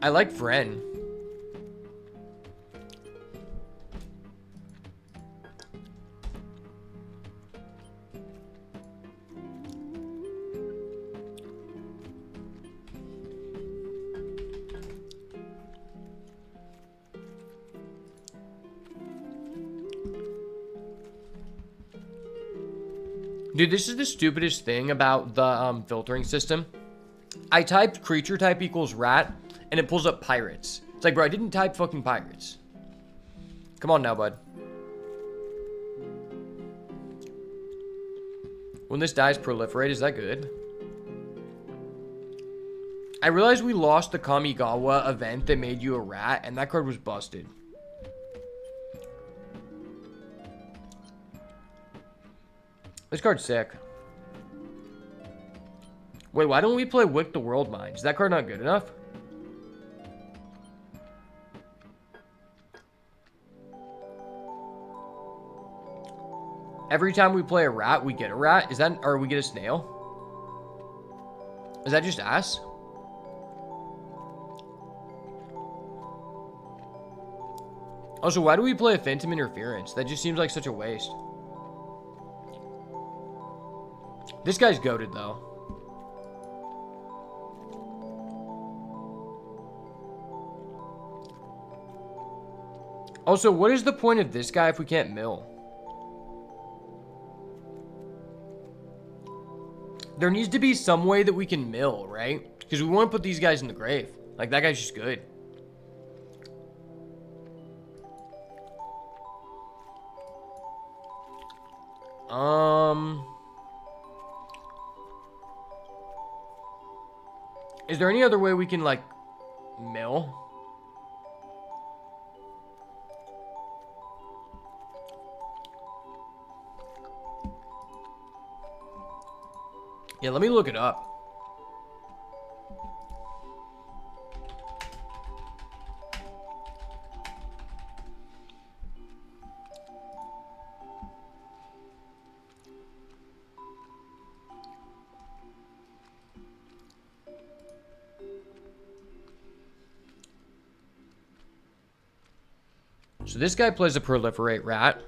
I like Vren. Dude, this is the stupidest thing about the filtering system. I typed creature type equals rat, and it pulls up pirates. It's like, bro, I didn't type fucking pirates. Come on now, bud. When this dies, proliferate. Is that good? I realized we lost the Kamigawa event that made you a rat, and that card was busted. This card's sick. Wait, why don't we play Wick the World Mind? Is that card not good enough? Every time we play a rat, we get a rat? Is that, or we get a snail? Is that just ass? Also, why do we play a Phantom Interference? That just seems like such a waste. This guy's goated though. Also, what is the point of this guy if we can't mill? There needs to be some way that we can mill, right? Because we want to put these guys in the grave. Like, that guy's just good. Is there any other way we can, like, mill? Yeah, let me look it up. So this guy plays a proliferate rat.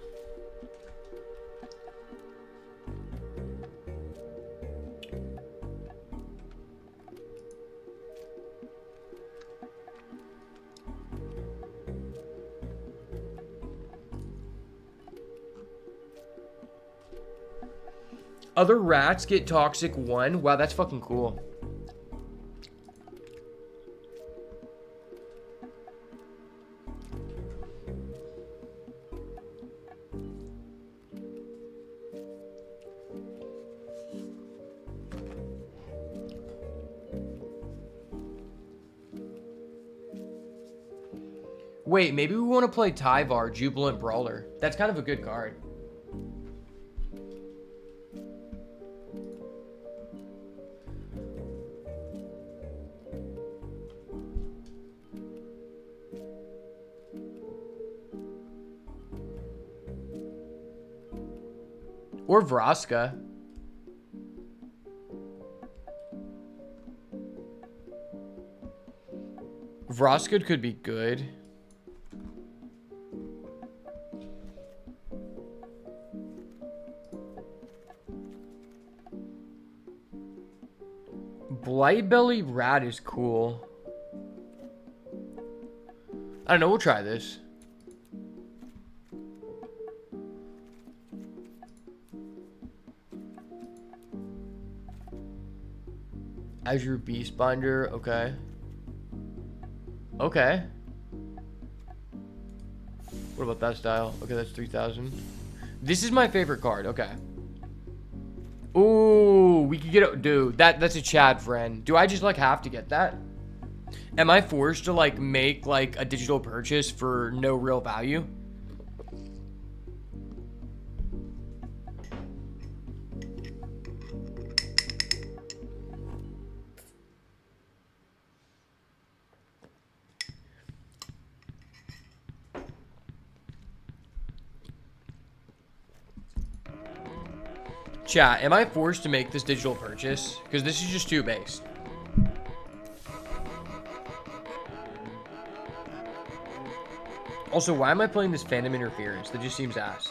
Other rats get toxic 1. Wow, that's fucking cool. Wait, maybe we want to play Tyvar, Jubilant Brawler. That's kind of a good card. Or Vraska. Vraska could be good. Blightbelly Rat is cool. I don't know, we'll try this. Azure Beastbinder, okay. Okay. What about that style? Okay, that's 3,000. This is my favorite card, okay. Ooh, we could get it. Dude, that's a Chad friend. Do I just like have to get that? Am I forced to like make like a digital purchase for no real value? Chat, am I forced to make this digital purchase? Because this is just too based. Also, why am I playing this Phantom Interference? That just seems ass.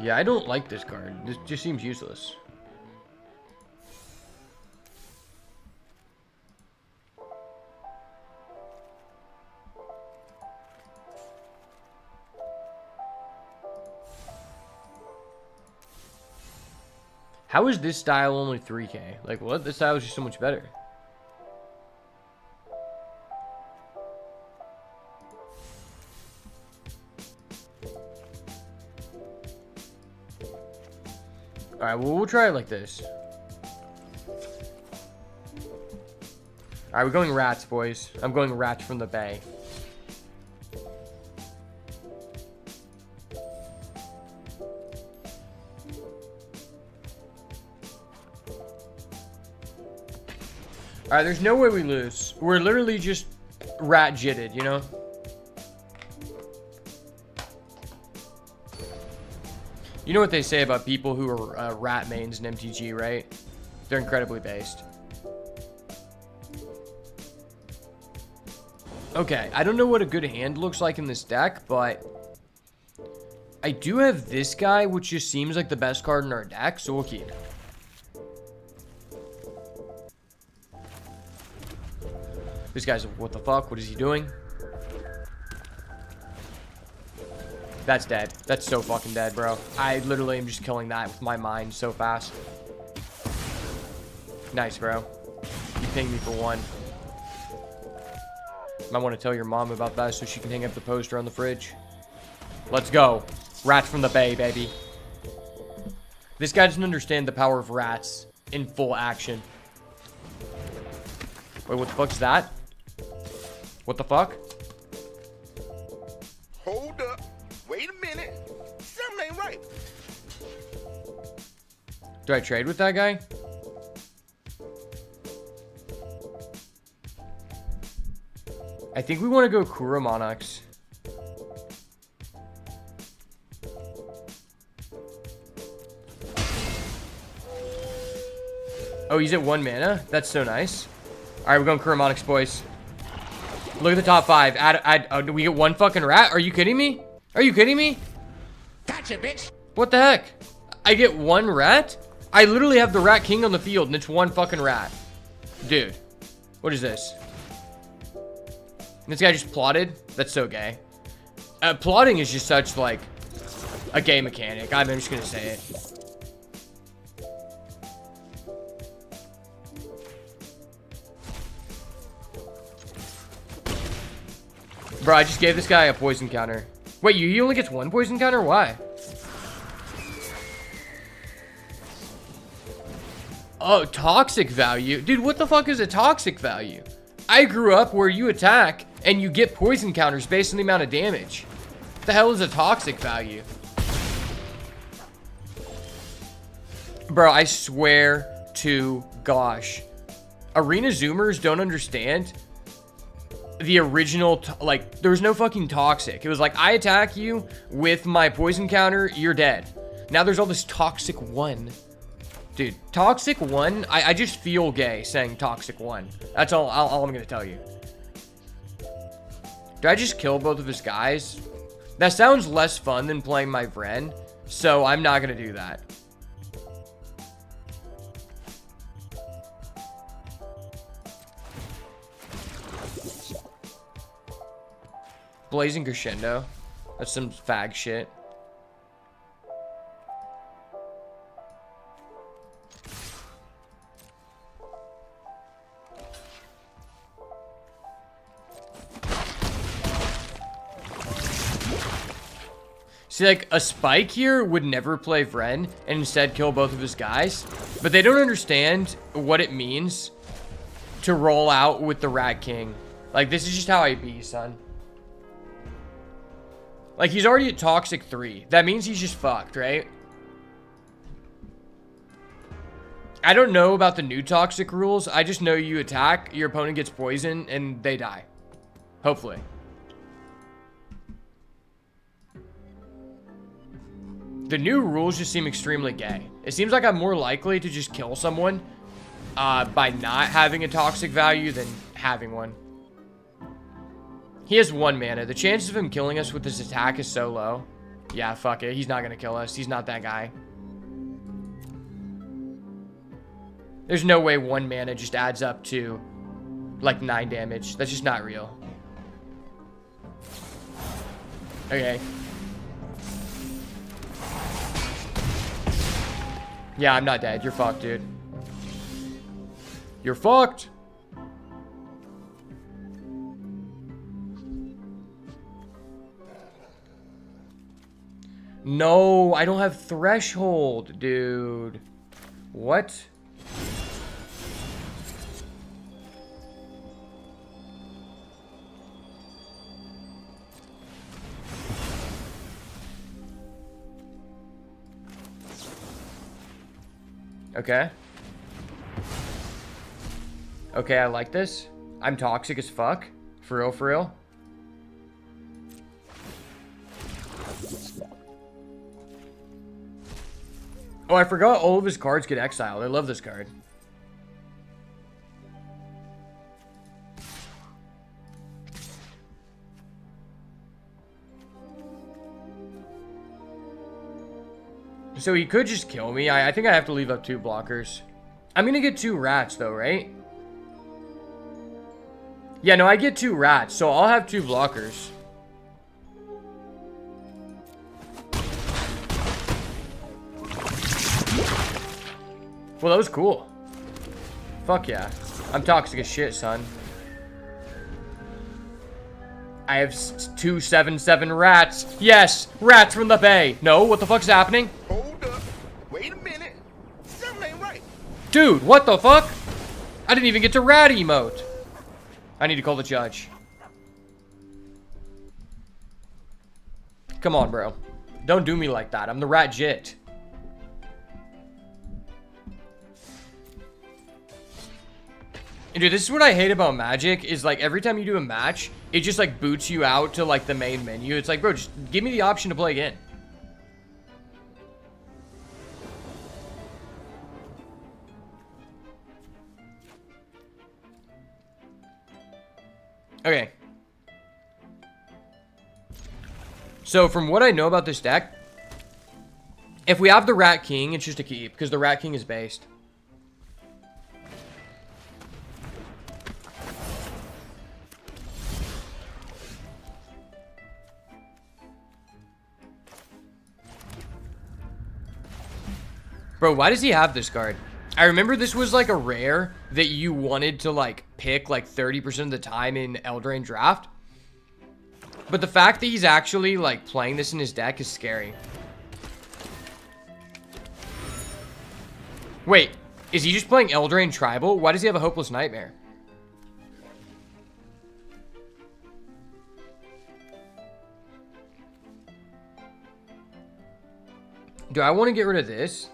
Yeah, I don't like this card. This just seems useless. How is this style only 3K? Like, what? This style is just so much better. Alright, well, we'll try it like this. Alright, we're going rats, boys. I'm going rats from the bay. Alright, there's no way we lose. We're literally just rat jitted, you know? You know what they say about people who are rat mains in MTG, right? They're incredibly based. Okay, I don't know what a good hand looks like in this deck, but I do have this guy, which just seems like the best card in our deck, so we'll keep. This guy's, what the fuck? What is he doing? That's dead. That's so fucking dead, bro. I literally am just killing that with my mind so fast. Nice, bro. You pinged me for one. Might want to tell your mom about that so she can hang up the poster on the fridge. Let's go. Rats from the bay, baby. This guy doesn't understand the power of rats in full action. Wait, what the fuck's that? What the fuck? Hold up. Wait a minute. Something ain't right. Do I trade with that guy? I think we want to go Kura Monarchs. Oh, he's at 1 mana? That's so nice. Alright, we're going Kura Monarchs, boys. Look at the top 5. Do we get 1 fucking rat? Are you kidding me? Are you kidding me? Gotcha, bitch. What the heck? I get 1 rat? I literally have the Rat King on the field and it's 1 fucking rat. Dude. What is this? This guy just plotted? That's so gay. Plotting is just such, like, a gay mechanic. I'm just gonna say it. Bro, I just gave this guy a poison counter. Wait, he only gets 1 poison counter? Why? Oh, toxic value? Dude, what the fuck is a toxic value? I grew up where you attack and you get poison counters based on the amount of damage. What the hell is a toxic value? Bro, I swear to gosh. Arena Zoomers don't understand the original, like, there was no fucking toxic. It was like, I attack you with my poison counter, you're dead. Now there's all this toxic 1. Dude, toxic 1, I just feel gay saying toxic 1. That's all I'm gonna tell you. Do I just kill both of his guys? That sounds less fun than playing my Vren, so I'm not gonna do that. Blazing Crescendo. That's some fag shit. See, like, a Spike here would never play Vren and instead kill both of his guys. But they don't understand what it means to roll out with the Rat King. Like, this is just how I be, son. Like, he's already at Toxic 3. That means he's just fucked, right? I don't know about the new Toxic rules. I just know you attack, your opponent gets poisoned, and they die. Hopefully. The new rules just seem extremely gay. It seems like I'm more likely to just kill someone by not having a toxic value than having one. He has 1 mana. The chances of him killing us with his attack is so low. Yeah, fuck it. He's not going to kill us. He's not that guy. There's no way 1 mana just adds up to like 9 damage. That's just not real. Okay. Yeah, I'm not dead. You're fucked, dude. You're fucked. No, I don't have Threshold, dude. What? Okay. Okay, I like this. I'm toxic as fuck. For real, for real. Oh, I forgot all of his cards get exiled. I love this card. So he could just kill me. I think I have to leave up 2 blockers. I'm gonna get 2 rats though, right? Yeah, no, I get 2 rats, so I'll have 2 blockers. Well, that was cool. Fuck yeah. I'm toxic as shit, son. I have 2/7/7 rats. Yes, rats from the bay. No, what the fuck's happening? Hold up. Wait a minute. Something ain't right. Dude, what the fuck? I didn't even get to rat emote. I need to call the judge. Come on, bro. Don't do me like that. I'm the rat jit. And dude, this is what I hate about Magic, is like every time you do a match, it just like boots you out to like the main menu. It's like, bro, just give me the option to play again. Okay. So from what I know about this deck, if we have the Rat King, it's just a keep, because the Rat King is based. Bro, why does he have this card? I remember this was like a rare that you wanted to like pick like 30% of the time in Eldraine Draft. But the fact that he's actually like playing this in his deck is scary. Wait, is he just playing Eldraine Tribal? Why does he have a Hopeless Nightmare? Do I want to get rid of this?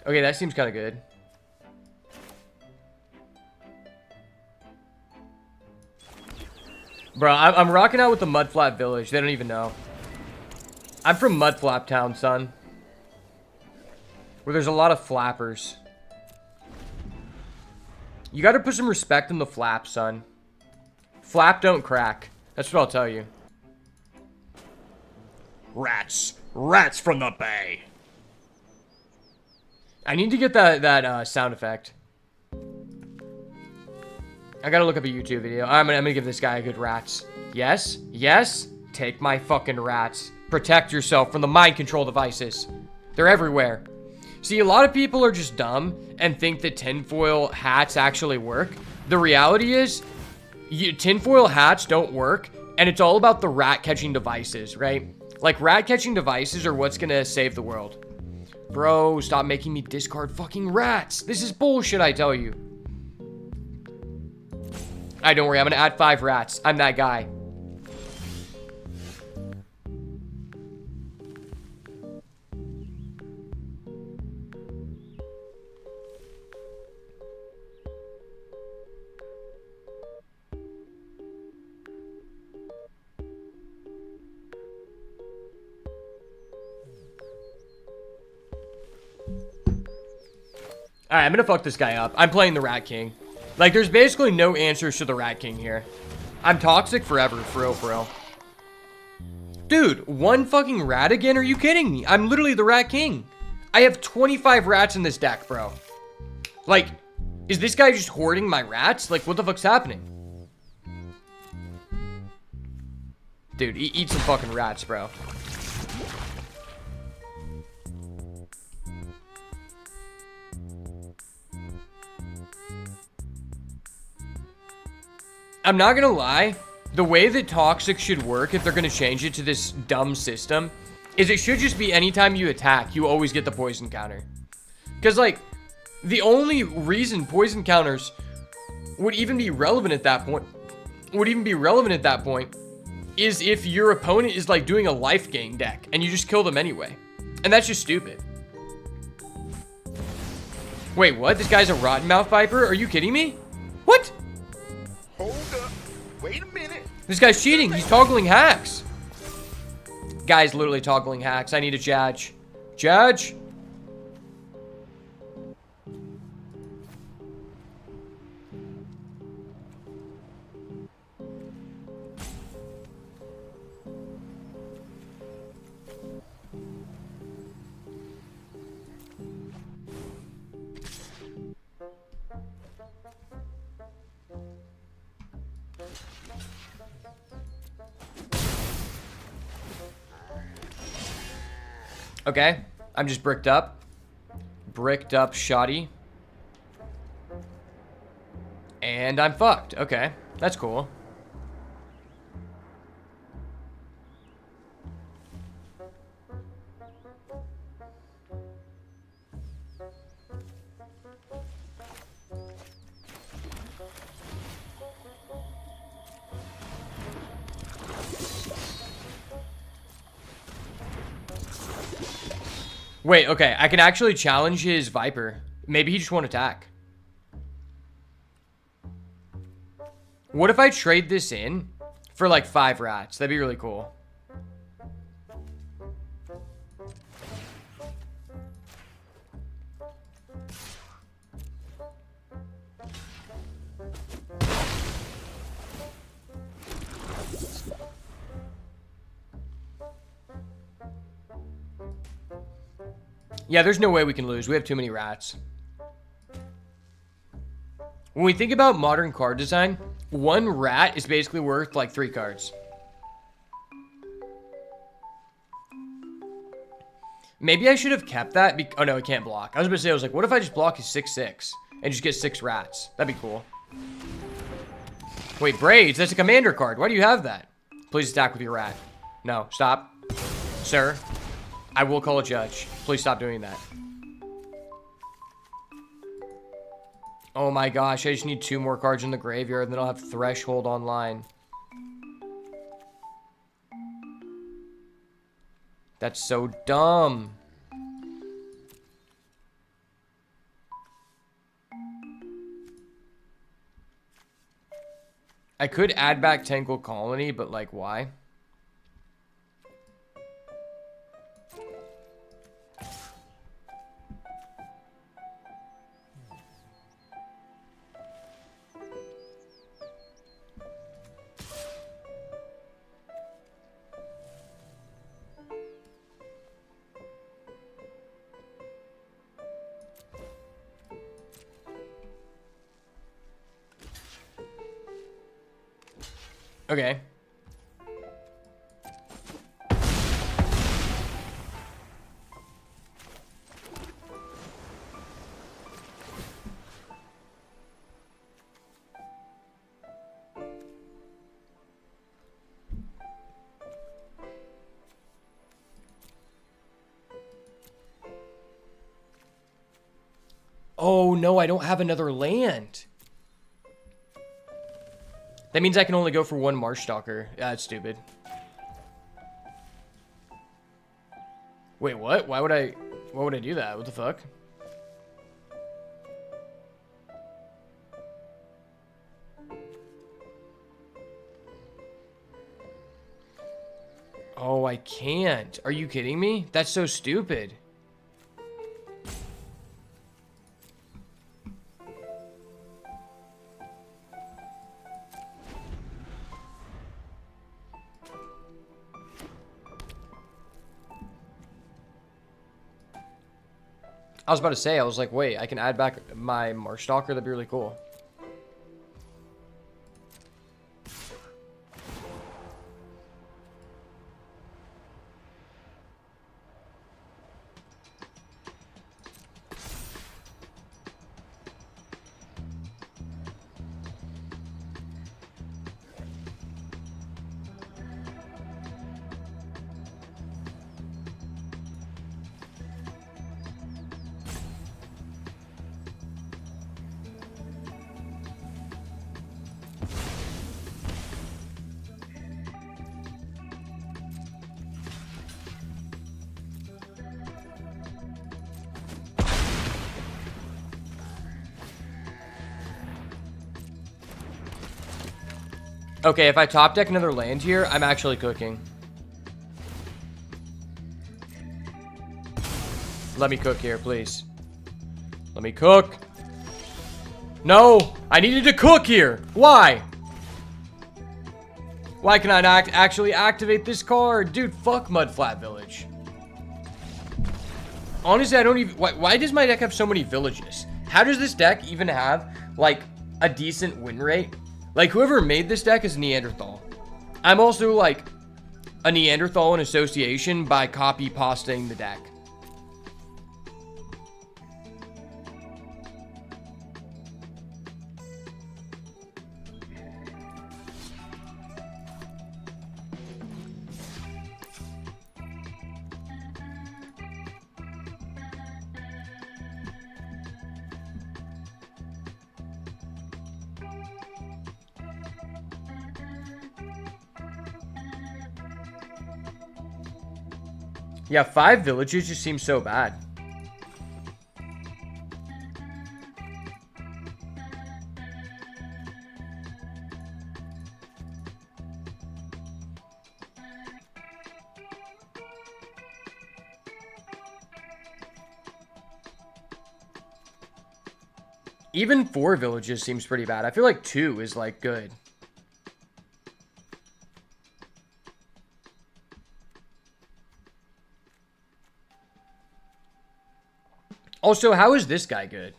Okay, that seems kind of good. Bro, I'm rocking out with the Mudflap Village. They don't even know. I'm from Mudflap Town, son. Where there's a lot of flappers. You gotta put some respect in the flap, son. Flap don't crack. That's what I'll tell you. Rats. Rats from the bay. I need to get that sound effect. I gotta look up a YouTube video. I'm gonna give this guy a good rats. Yes? Yes? Take my fucking rats. Protect yourself from the mind control devices. They're everywhere. See, a lot of people are just dumb and think that tinfoil hats actually work. The reality is, tinfoil hats don't work, and it's all about the rat catching devices, right? Like, rat catching devices are what's gonna save the world. Bro, stop making me discard fucking rats. This is bullshit, I tell you. Alright, don't worry, I'm gonna add 5 rats. I'm that guy. Alright, I'm gonna fuck this guy up. I'm playing the Rat King. Like, there's basically no answers to the Rat King here. I'm toxic forever, for real, for real. Dude, 1 fucking rat again? Are you kidding me? I'm literally the Rat King. I have 25 rats in this deck, bro. Like, is this guy just hoarding my rats? Like, what the fuck's happening? Dude, eat some fucking rats, bro. I'm not gonna lie, the way that Toxic should work, if they're gonna change it to this dumb system, is it should just be anytime you attack, you always get the poison counter. Because, like, the only reason poison counters would even be relevant at that point, is if your opponent is, like, doing a life gain deck, and you just kill them anyway. And that's just stupid. Wait, what? This guy's a Rottenmouth Viper? Are you kidding me? What? Hold up. Wait a minute. This guy's cheating. He's toggling hacks. Guy's literally toggling hacks. I need a judge. Judge? Okay, I'm just bricked up. Bricked up shoddy. And I'm fucked. Okay, that's cool. Wait, okay, I can actually challenge his Viper. Maybe he just won't attack. What if I trade this in for like 5 rats? That'd be really cool. Yeah, there's no way we can lose. We have too many rats. When we think about modern card design, 1 rat is basically worth like 3 cards. Maybe I should have kept that. Oh no, it can't block. I was gonna say, I was like, what if I just block his 6/6 and just get 6 rats? That'd be cool. Wait, Braids, that's a commander card. Why do you have that? Please attack with your rat. No, stop. Sir, I will call a judge. Please stop doing that. Oh my gosh, I just need 2 more cards in the graveyard, and then I'll have Threshold online. That's so dumb. I could add back Tangle Colony, but like, why? Okay. Oh, no, I don't have another land. That means I can only go for one Marshstalker. Yeah, that's stupid. Wait, what? Why would I do that? What the fuck? Oh, I can't. Are you kidding me? That's so stupid. I was about to say, I was like, wait, I can add back my Marshstalker? That'd be really cool. Okay, if I top deck another land here, I'm actually cooking. Let me cook here, please. Let me cook. No! I needed to cook here! Why? Why can I not actually activate this card? Dude, fuck Mudflat Village. Honestly, I don't even... Why does my deck have so many villages? How does this deck even have, like, a decent win rate? Like, whoever made this deck is Neanderthal. I'm also, like, a Neanderthal in association by copy-pasting the deck. Yeah, 5 villages just seems so bad. Even 4 villages seems pretty bad. I feel like 2 is, like, good. Also, how is this guy good?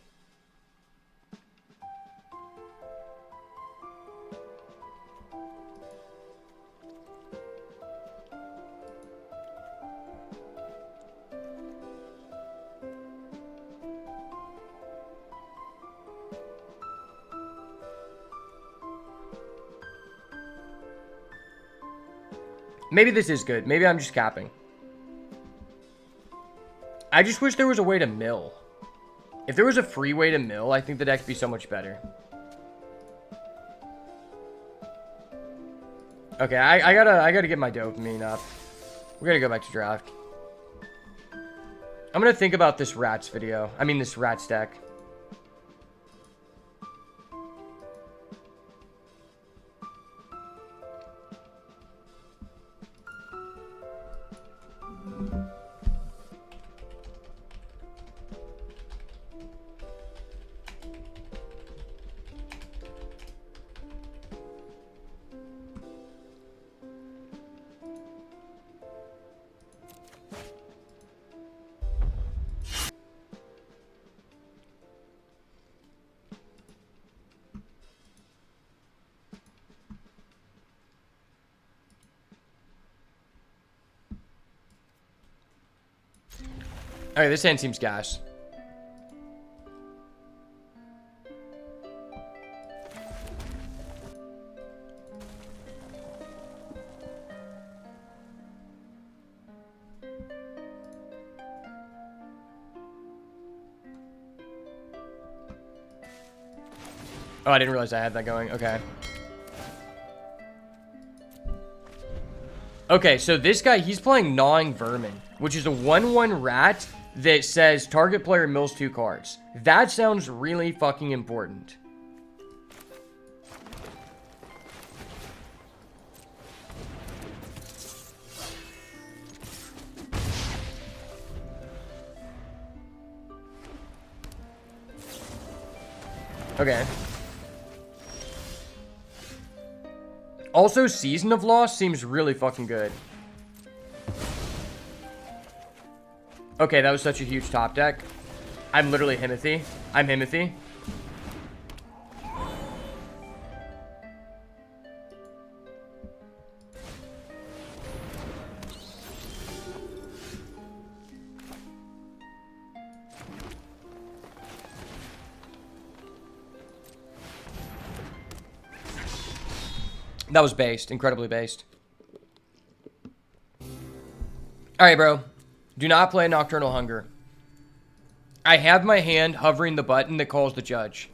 Maybe this is good. Maybe I'm just capping. I just wish there was a way to mill. If there was a free way to mill, I think the deck would be so much better. Okay, I gotta get my dopamine up. We gotta go back to draft. I'm gonna think about this rats video. I mean, this rats deck. Alright, this hand seems gas. Oh, I didn't realize I had that going. Okay. Okay, so this guy, he's playing Gnawing Vermin, which is a 1/1 rat that says target player mills 2 cards. That sounds really fucking important. Okay. Also, Season of Loss seems really fucking good. Okay, that was such a huge top deck. I'm literally Himothy. I'm Himothy. That was based. Incredibly based. Alright, bro. Do not play Nocturnal Hunger. I have my hand hovering the button that calls the judge.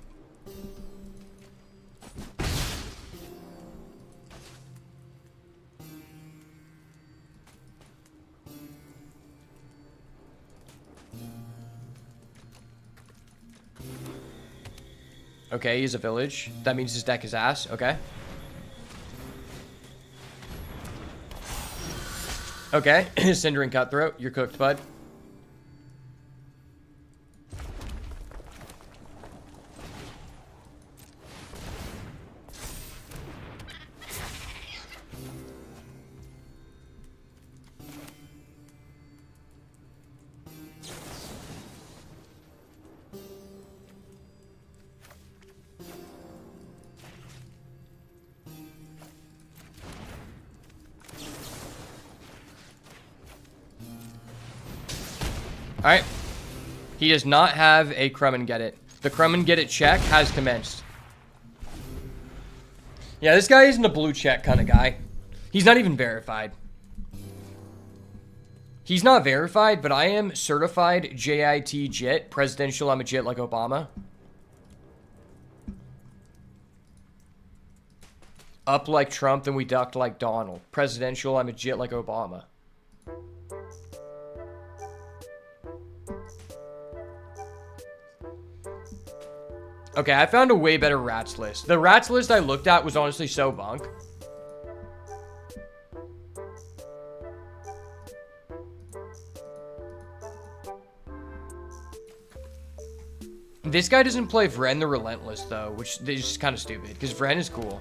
Okay, he's a village. That means his deck is ass. Okay. Okay, Cinder and Cutthroat, you're cooked, bud. Alright. He does not have a Crumb and Get It. The Crumb and Get It check has commenced. Yeah, this guy isn't a blue check kind of guy. He's not even verified. He's not verified, but I am certified JIT JIT. Presidential, I'm a JIT like Obama. Up like Trump, then we ducked like Donald. Presidential, I'm a JIT like Obama. Okay, I found a way better rats list. The rats list I looked at was honestly so bunk. This guy doesn't play Vren the Relentless, though, which is just kind of stupid, because Vren is cool.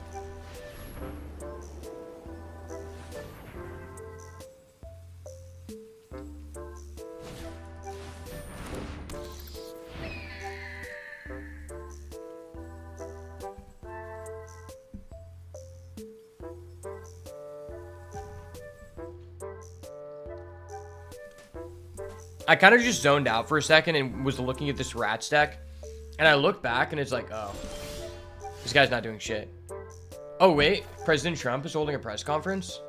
I kind of just zoned out for a second and was looking at this rats deck. And I looked back and it's like, oh, this guy's not doing shit. Oh, wait. President Trump is holding a press conference?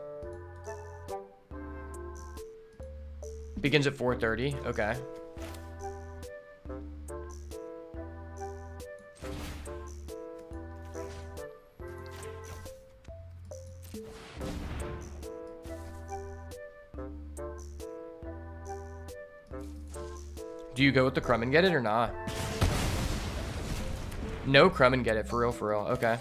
Begins at 4:30. Okay. Do you go with the Crumb and Get It or not? No Crumb and Get It, for real, for real. Okay.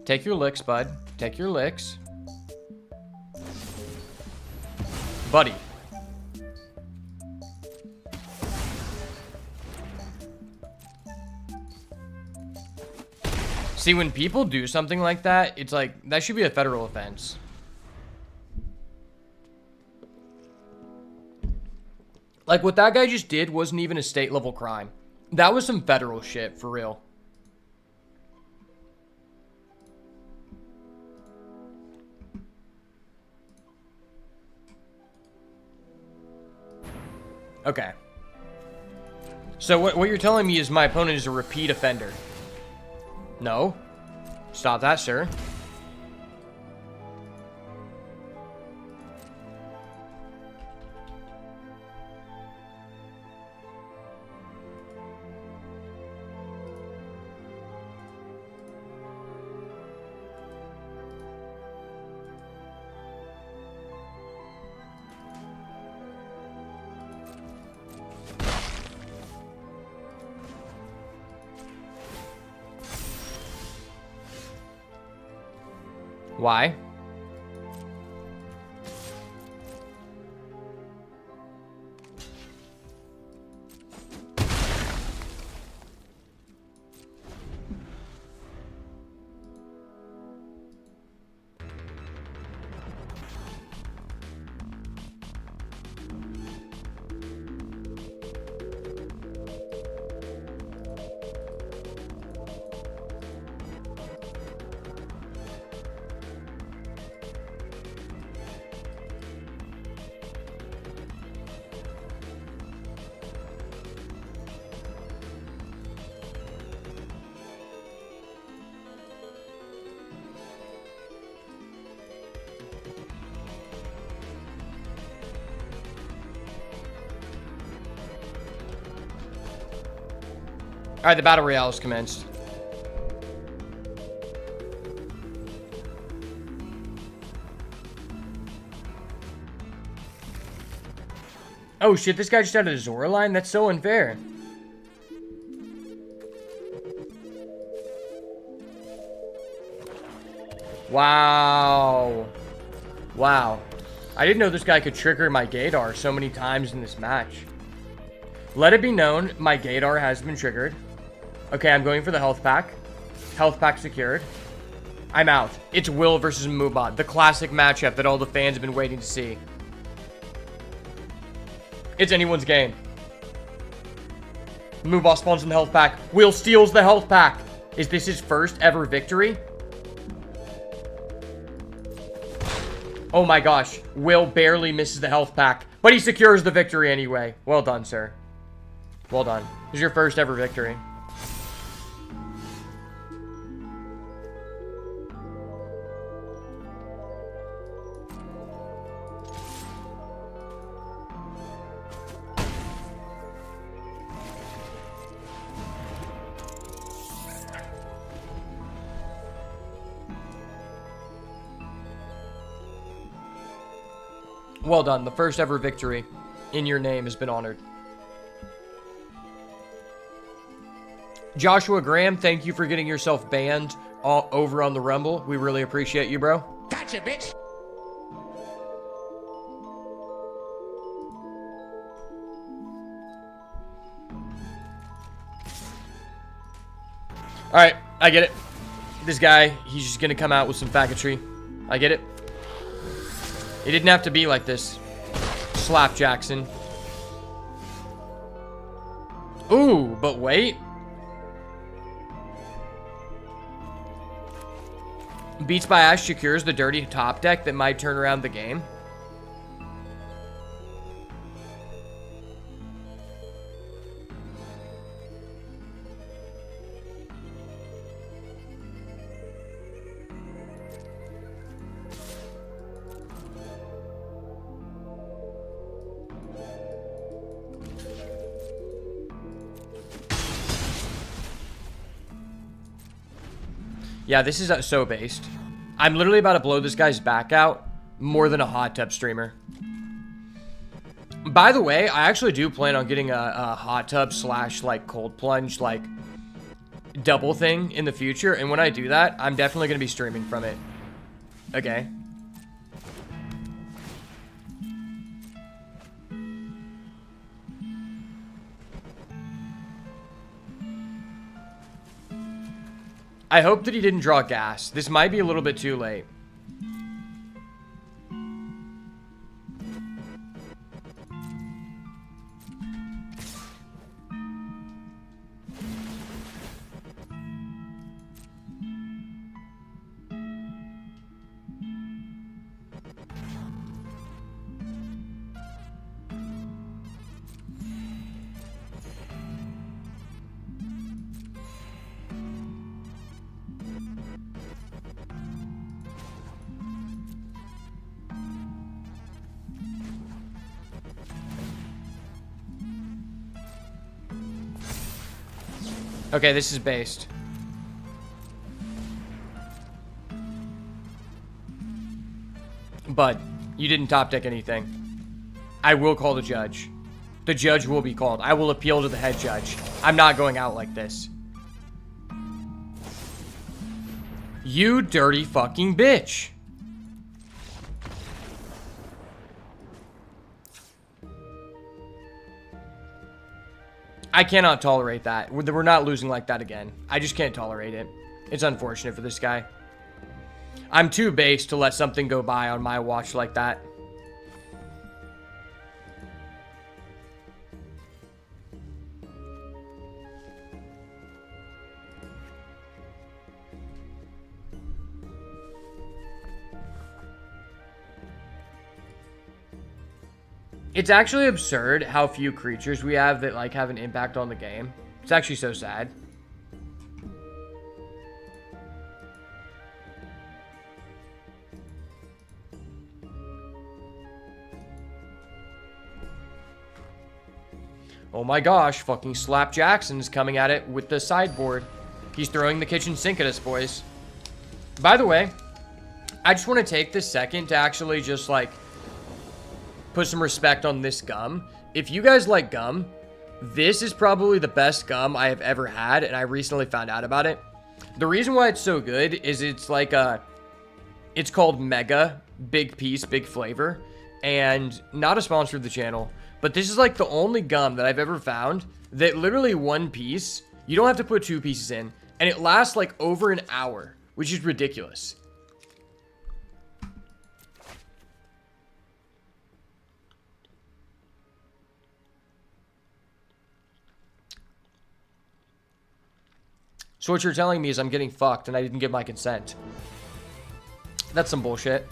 Take your licks, bud. Take your licks. Buddy. See, when people do something like that, it's like, that should be a federal offense. Like, what that guy just did wasn't even a state-level crime. That was some federal shit, for real. Okay. So what you're telling me is my opponent is a repeat offender. No. Stop that, sir. Why? Alright, the battle royale has commenced. Oh shit, this guy just added a Zora line? That's so unfair. Wow. Wow. I didn't know this guy could trigger my Gator so many times in this match. Let it be known, my Gator has been triggered. Okay, I'm going for the health pack. Health pack secured. I'm out. It's Will versus Mubot, the classic matchup that all the fans have been waiting to see. It's anyone's game. Mubot spawns in the health pack. Will steals the health pack. Is this his first ever victory? Oh my gosh. Will barely misses the health pack, but he secures the victory anyway. Well done, sir. Well done. This is your first ever victory. Well done. The first ever victory in your name has been honored. Joshua Graham, thank you for getting yourself banned all over on the Rumble. We really appreciate you, bro. Gotcha, bitch. Alright, I get it. This guy, he's just gonna come out with some faggotry. I get it. It didn't have to be like this. Slap Jackson. Ooh, but wait. Beats by Ash secures the dirty top deck that might turn around the game. Yeah, this is so based. I'm literally about to blow this guy's back out more than a hot tub streamer. By the way, I actually do plan on getting a hot tub slash like cold plunge like double thing in the future. And when I do that, I'm definitely going to be streaming from it. Okay. I hope that he didn't draw gas. This might be a little bit too late. Okay, this is based. But you didn't top deck anything. I will call the judge. The judge will be called. I will appeal to the head judge. I'm not going out like this. You dirty fucking bitch. I cannot tolerate that. We're not losing like that again. I just can't tolerate it. It's unfortunate for this guy. I'm too base to let something go by on my watch like that. It's actually absurd how few creatures we have that like have an impact on the game. It's actually so sad. Oh my gosh, fucking Slap Jackson's coming at it with the sideboard. He's throwing the kitchen sink at us, boys. By the way, I just want to take this second to actually just like put some respect on this gum. If you guys like gum, this is probably the best gum I have ever had, and I recently found out about it. The reason why it's so good is it's like it's called Mega Big Piece Big Flavor, and not a sponsor of the channel, but this is like the only gum that I've ever found that literally one piece, you don't have to put two pieces in, and it lasts like over an hour, which is ridiculous. So what you're telling me is I'm getting fucked and I didn't give my consent. That's some bullshit.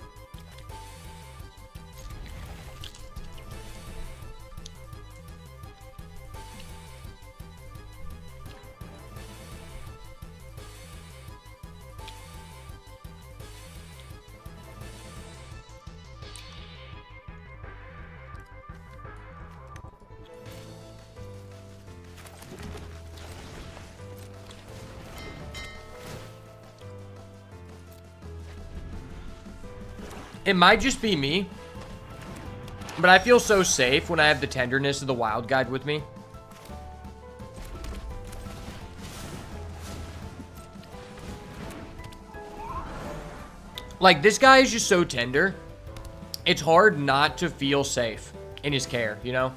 It might just be me, but I feel so safe when I have the tenderness of the wild guide with me. Like, this guy is just so tender. It's hard not to feel safe in his care, you know?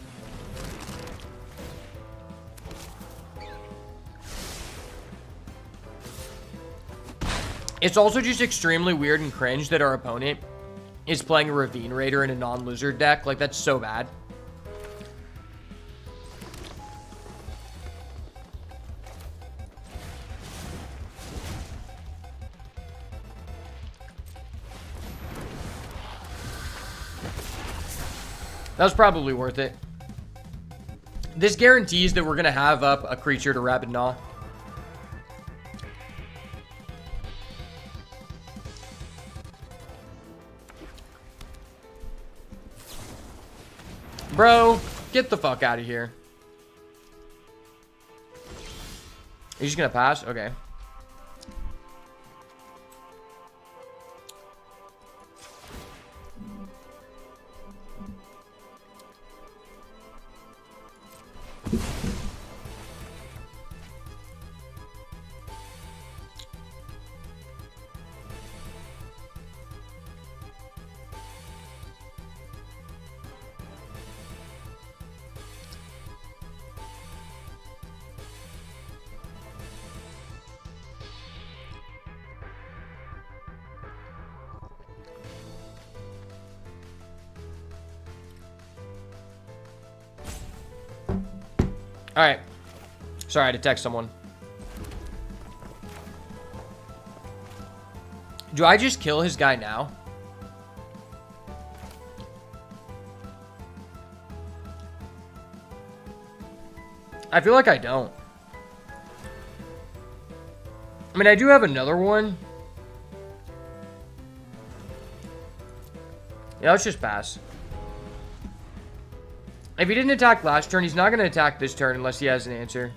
It's also just extremely weird and cringe that our opponent is playing a Ravine Raider in a non-lizard deck. Like, that's so bad. That was probably worth it. This guarantees that we're going to have up a creature to Rabid Gnaw. Bro, get the fuck out of here. Are you just gonna pass? Okay. Alright. Sorry, I had to text someone. Do I just kill his guy now? I feel like I don't. I mean, I do have another one. Yeah, let's just pass. If he didn't attack last turn, he's not going to attack this turn unless he has an answer.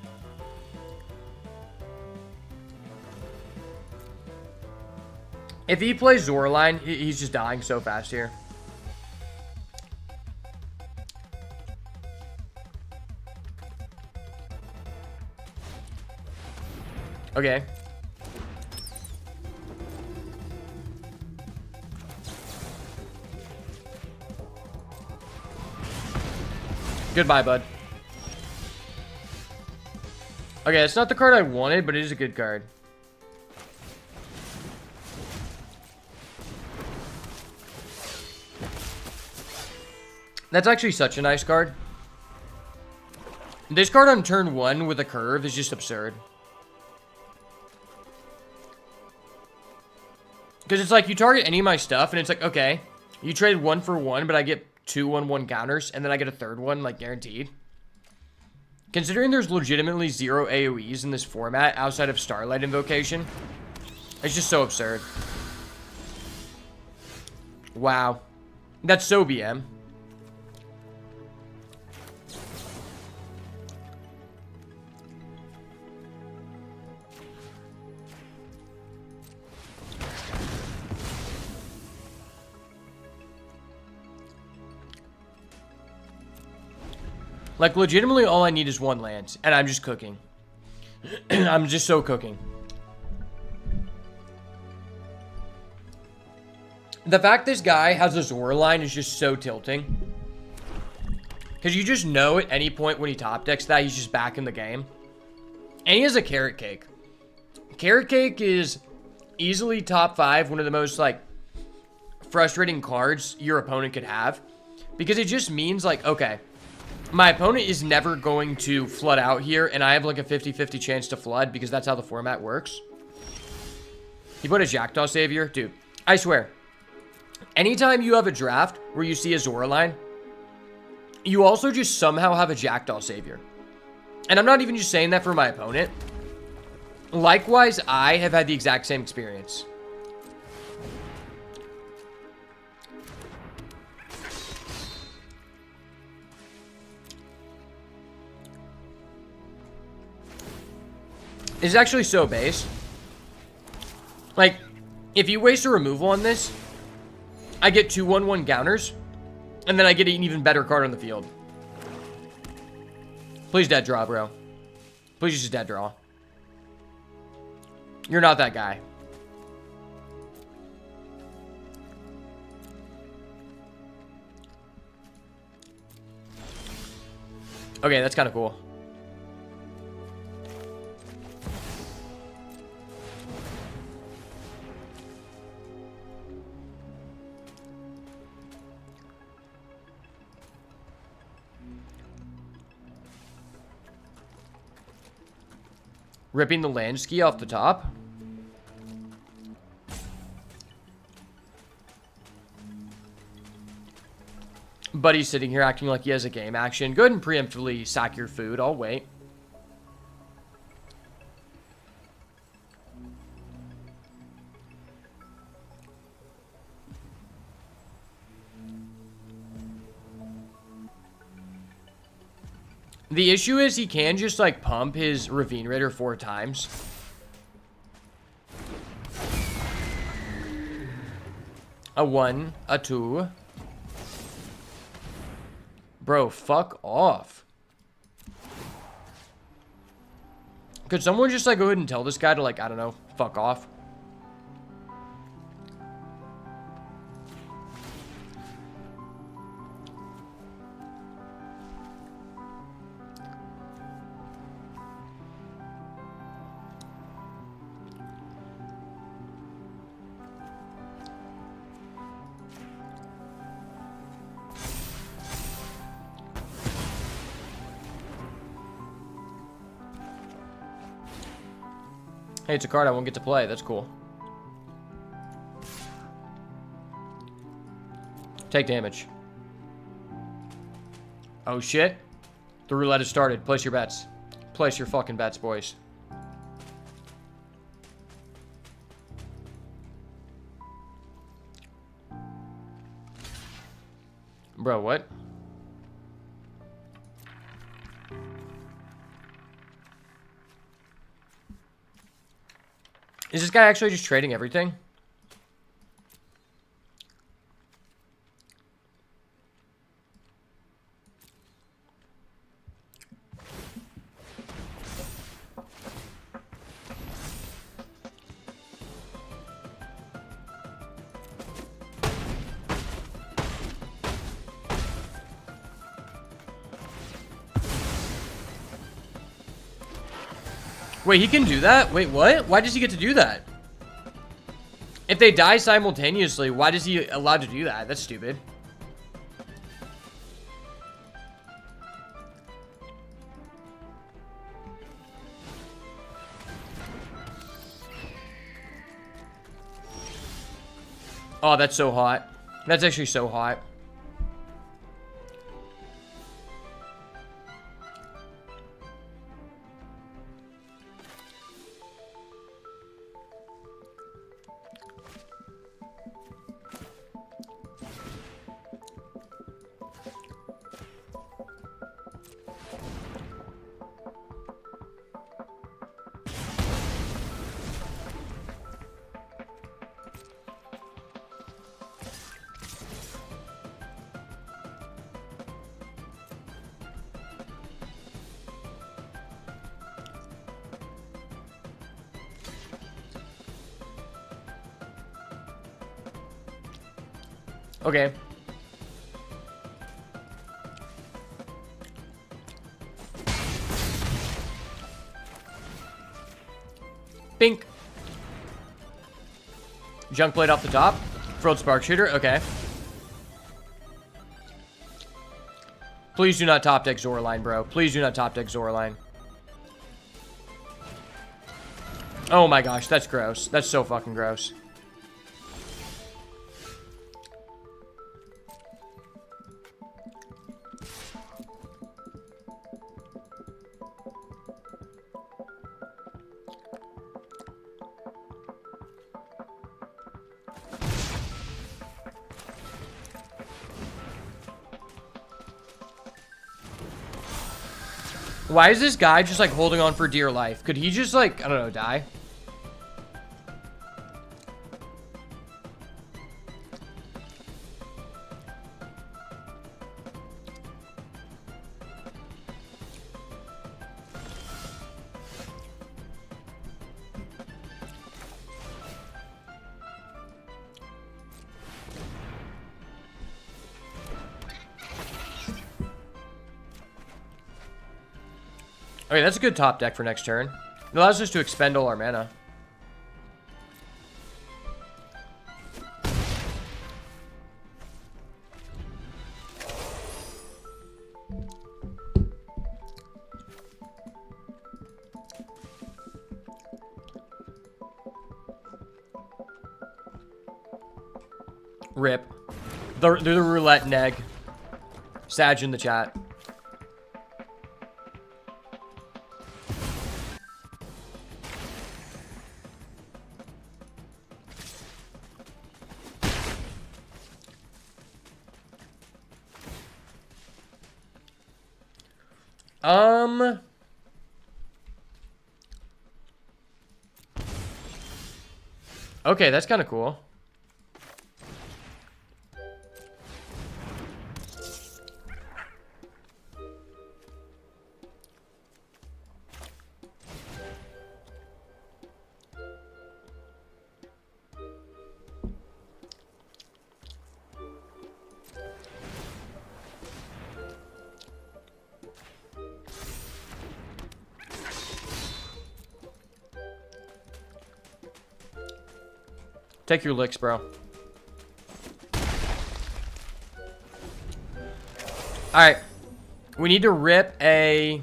If he plays Zoraline, he's just dying so fast here. Okay. Goodbye, bud. Okay, it's not the card I wanted, but it is a good card. That's actually such a nice card. This card on turn 1 with a curve is just absurd. Because it's like, you target any of my stuff, and it's like, okay, you trade 1 for 1, but I get 2 1/1 counters, and then I get a third one, like, guaranteed. Considering there's legitimately 0 AoEs in this format outside of Starlight Invocation, it's just so absurd. Wow. That's so BM. Like, legitimately, all I need is 1 land, and I'm just cooking. I'm just so cooking. The fact this guy has a Zoraline is just so tilting. Because you just know at any point when he top decks that, he's just back in the game. And he has a Carrot Cake. Carrot Cake is easily top 5, one of the most, like, frustrating cards your opponent could have. Because it just means, like, okay, my opponent is never going to flood out here, and I have like a 50-50 chance to flood because that's how the format works. He put a Jackdaw Savior. Dude, I swear, anytime you have a draft where you see a Zoraline, you also just somehow have a Jackdaw Savior. And I'm not even just saying that for my opponent. Likewise, I have had the exact same experience. It's actually so base. Like, if you waste a removal on this, I get 2 1/1 counters, and then I get an even better card on the field. Please dead draw, bro. Please just dead draw. You're not that guy. Okay, that's kind of cool. Ripping the land ski off the top. Buddy's sitting here acting like he has a game action. Go ahead and preemptively sack your food. I'll wait. The issue is he can just, like, pump his Ravine Raider 4 times. A 1, a 2. Bro, fuck off. Could someone just, like, go ahead and tell this guy to, like, I don't know, fuck off? Hey, it's a card I won't get to play. That's cool. Take damage. Oh, shit. The roulette has started. Place your bets. Place your fucking bets, boys. Bro, what? Is this guy actually just trading everything? Wait, he can do that? Wait, what? Why does he get to do that? If they die simultaneously, why is he allowed to do that? That's stupid. Oh, that's so hot. That's actually so hot. Okay. Bink. Junk blade off the top. Frilled spark shooter. Okay. Please do not top deck Zoraline, bro. Please do not top deck Zoraline. Oh my gosh, that's gross. That's so fucking gross. Why is this guy just like holding on for dear life? Could he just like, I don't know, die? Okay, that's a good top deck for next turn. It allows us to expend all our mana. Rip. The roulette neg. Sag in the chat. Okay, that's kind of cool. Take your licks, bro. Alright. We need to rip a...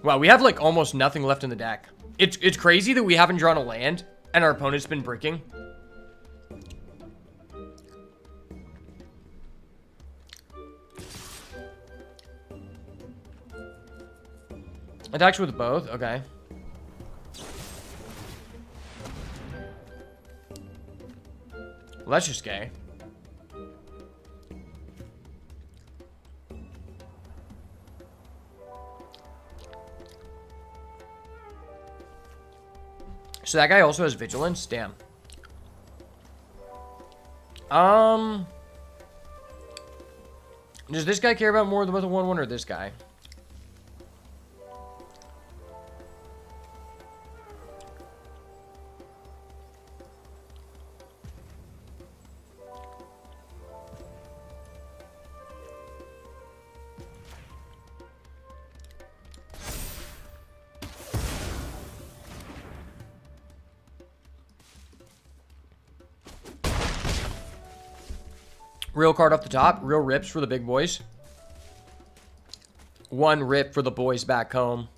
Wow, we have like almost nothing left in the deck. It's crazy that we haven't drawn a land and our opponent's been bricking. Attacks with both? Okay. Well, that's just gay. So that guy also has vigilance? Damn. Does this guy care about more with a 1/1 or this guy? Real card off the top. Real rips for the big boys. 1 rip for the boys back home.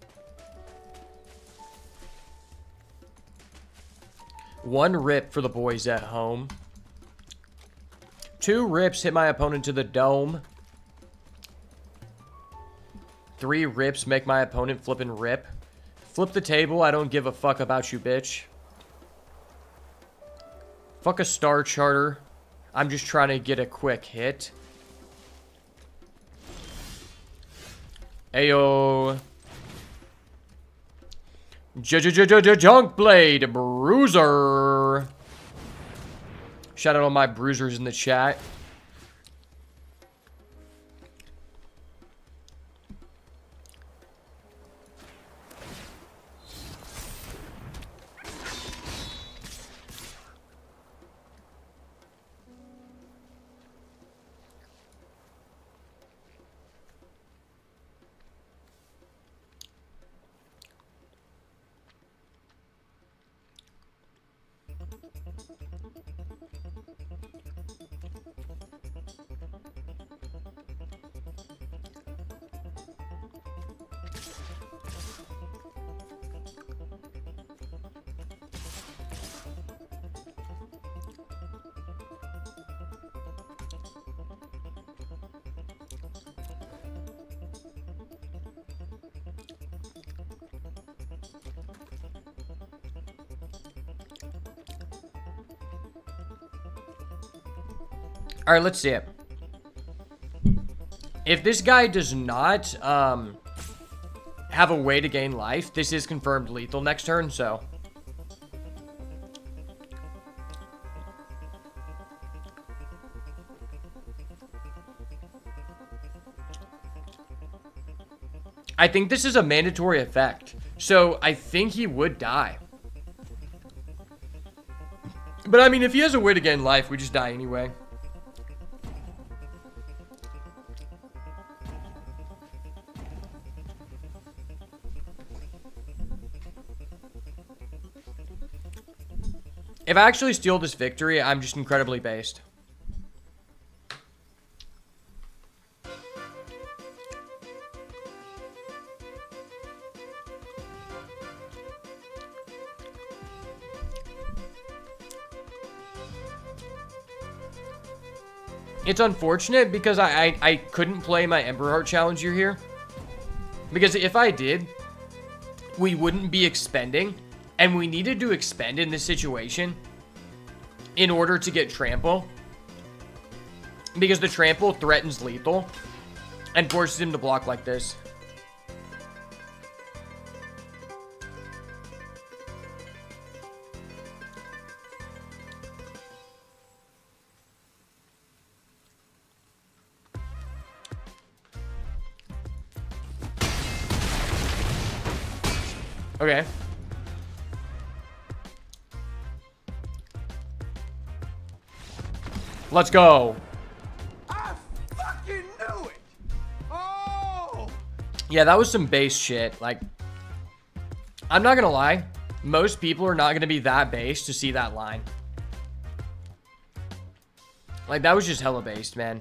1 rip for the boys at home. 2 rips hit my opponent to the dome. 3 rips make my opponent flip and rip. Flip the table. I don't give a fuck about you, bitch. Fuck a star charter. I'm just trying to get a quick hit. Ayo. Junk Blade Bruiser. Shout out all my bruisers in the chat. All right, let's see it. If this guy does not have a way to gain life, this is confirmed lethal next turn, so. I think this is a mandatory effect, so I think he would die. But I mean, if he has a way to gain life, we just die anyway. If I actually steal this victory, I'm just incredibly based. It's unfortunate because I couldn't play my Emperor Heart Challenger here. Because if I did, we wouldn't be expending. And we needed to expend in this situation in order to get trample. Because the trample threatens lethal and forces him to block like this. Okay. Let's go. I fucking knew it. Oh. Yeah, that was some base shit. Like, I'm not gonna lie. Most people are not gonna be that base to see that line. Like, that was just hella based, man.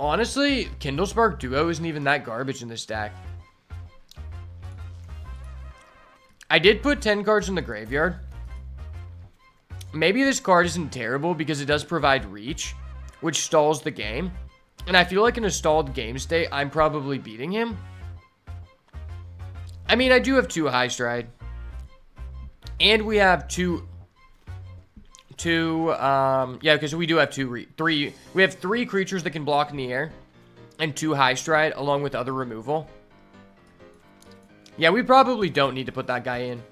Honestly, Kindlespark Duo isn't even that garbage in this deck. I did put 10 cards in the graveyard. Maybe this card isn't terrible because it does provide reach, which stalls the game. And I feel like in a stalled game state, I'm probably beating him. I mean, I do have 2 High Stride. And we have yeah, because we do have 3. We have 3 creatures that can block in the air. And 2 High Stride, along with other removal. Yeah, we probably don't need to put that guy in.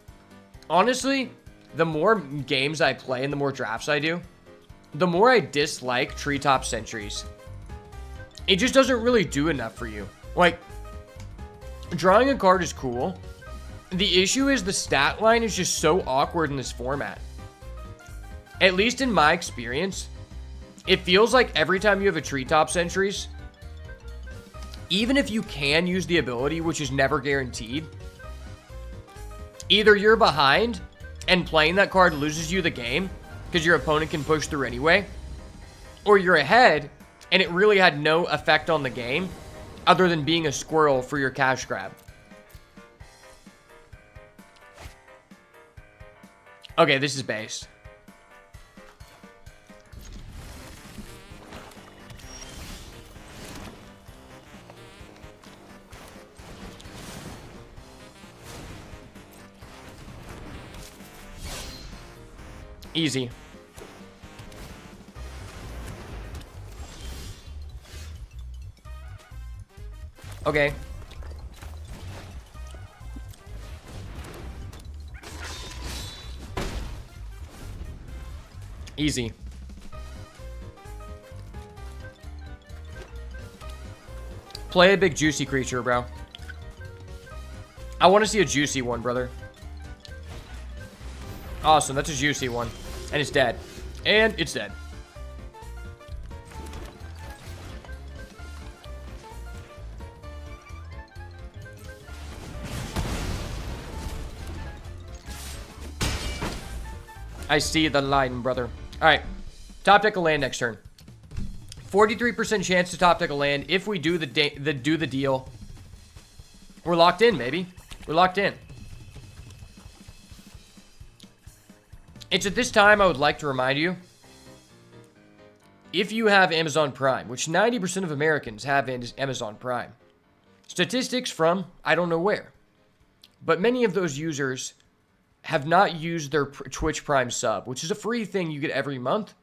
Honestly, the more games I play and the more drafts I do, the more I dislike Treetop Sentries. It just doesn't really do enough for you. Like, drawing a card is cool. The issue is the stat line is just so awkward in this format. At least in my experience, it feels like every time you have a Treetop Sentries, even if you can use the ability, which is never guaranteed, either you're behind and playing that card loses you the game because your opponent can push through anyway, or you're ahead and it really had no effect on the game other than being a squirrel for your cash grab. Okay, this is based. Easy. Okay. Easy. Play a big juicy creature, bro. I want to see a juicy one, brother. Awesome, that's a juicy one. And it's dead. And it's dead. I see the line, brother. Alright. Top deck a land next turn. 43% chance to top deck a land. If we do the deal, we're locked in, baby. We're locked in. It's at this time I would like to remind you, if you have Amazon Prime, which 90% of Americans have Amazon Prime, statistics from I don't know where, but many of those users have not used their Twitch Prime sub, which is a free thing you get every month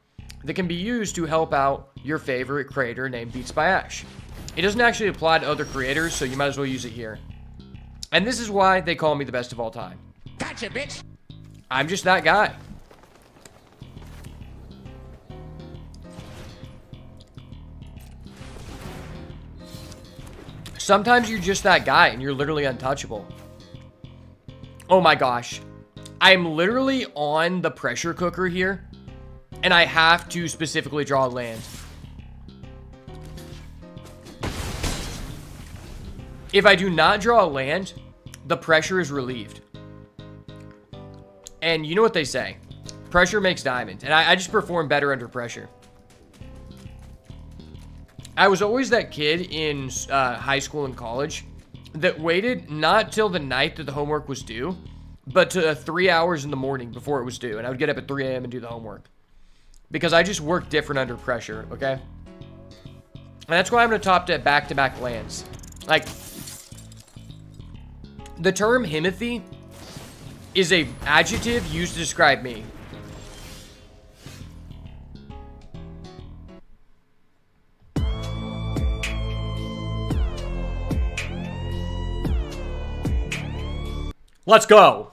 that can be used to help out your favorite creator named Beats by Ash. It doesn't actually apply to other creators, so you might as well use it here. And this is why they call me the best of all time. Gotcha, bitch. I'm just that guy. Sometimes you're just that guy and you're literally untouchable. Oh my gosh. I'm literally on the pressure cooker here and I have to specifically draw a land. If I do not draw a land, the pressure is relieved. And you know what they say? Pressure makes diamond. And I just perform better under pressure. I was always that kid in high school and college that waited not till the night that the homework was due, but to 3 hours in the morning before it was due. And I would get up at 3 a.m. and do the homework. Because I just work different under pressure, okay? And that's why I'm going to top deck back-to-back lands. Like, the term Himothy is a adjective used to describe me. Let's go.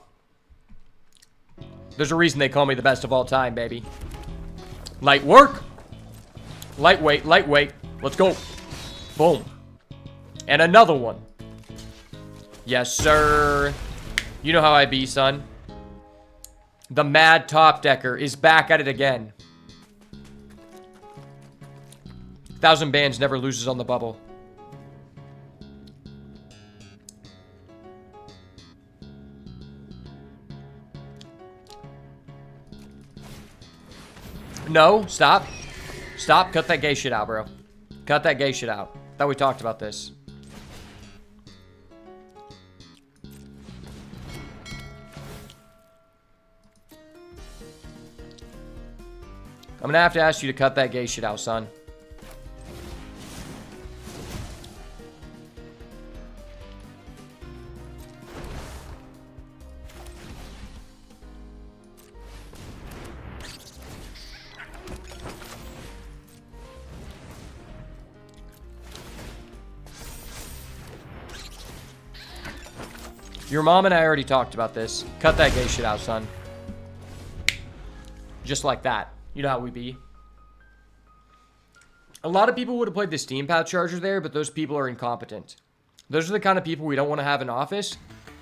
There's a reason they call me the best of all time, baby. Light work. Lightweight, lightweight. Let's go. Boom. And another one. Yes, sir. You know how I be, son. The mad top decker is back at it again. 1,000 Bands never loses on the bubble. No, stop. Stop, cut that gay shit out, bro. Cut that gay shit out. Thought we talked about this. I'm gonna have to ask you to cut that gay shit out, son. Your mom and I already talked about this. Cut that gay shit out, son. Just like that. You know how we be. A lot of people would have played the Steam Path Charger there, but those people are incompetent. Those are the kind of people we don't want to have in office,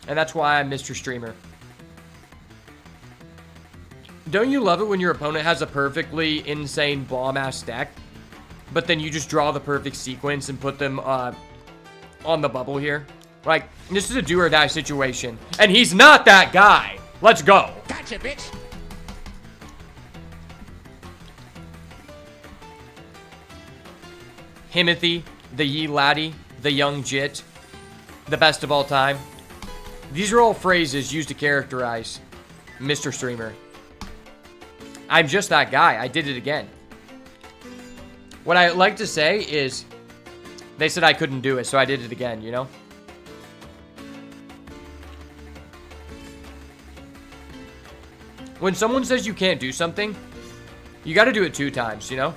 and that's why I'm Mr. Streamer. Don't you love it when your opponent has a perfectly insane bomb-ass deck, but then you just draw the perfect sequence and put them on the bubble here? Like, this is a do-or-die situation, and he's not that guy. Let's go. Gotcha, bitch. Himothy, the Ye Laddie, the Young Jit, the best of all time. These are all phrases used to characterize Mr. Streamer. I'm just that guy. I did it again. What I like to say is, they said I couldn't do it, so I did it again, you know? When someone says you can't do something, you got to do it 2 times, you know?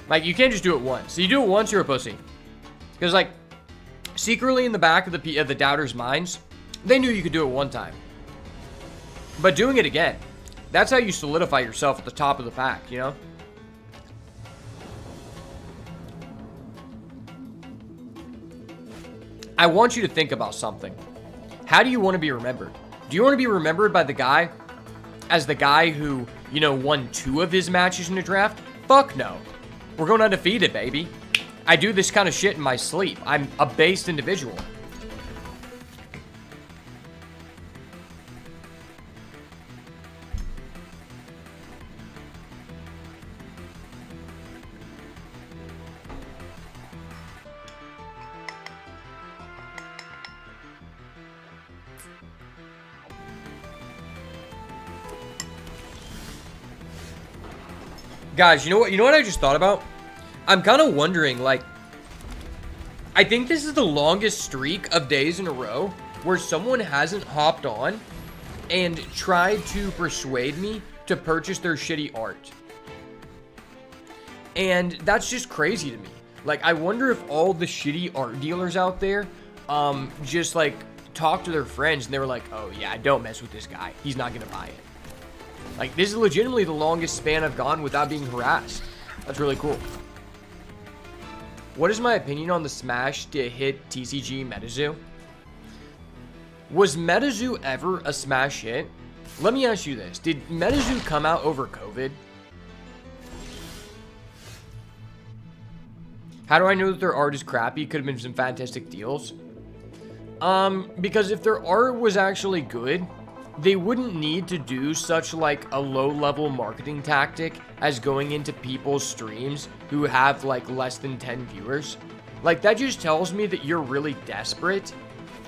Like, you can't just do it once. So you do it once, you're a pussy. Because, like, secretly in the back of the doubters' minds, they knew you could do it 1 time. But doing it again, that's how you solidify yourself at the top of the pack, you know? I want you to think about something. How do you want to be remembered? Do you want to be remembered by the guy as the guy who, you know, won 2 of his matches in the draft? Fuck no. We're going undefeated, baby. I do this kind of shit in my sleep. I'm a based individual. Guys, you know what I just thought about? I'm kind of wondering, like, I think this is the longest streak of days in a row where someone hasn't hopped on and tried to persuade me to purchase their shitty art. And that's just crazy to me. Like, I wonder if all the shitty art dealers out there just, like, talk to their friends and they were like, oh, yeah, don't mess with this guy. He's not going to buy it. Like, this is legitimately the longest span I've gone without being harassed. That's really cool. What is my opinion on the smash to hit TCG MetaZoo? Was MetaZoo ever a smash hit? Let me ask you this. Did MetaZoo come out over COVID? How do I know that their art is crappy? Could have been some fantastic deals. Because if their art was actually good, they wouldn't need to do such like a low-level marketing tactic as going into people's streams who have like less than 10 viewers. Like, that just tells me that you're really desperate,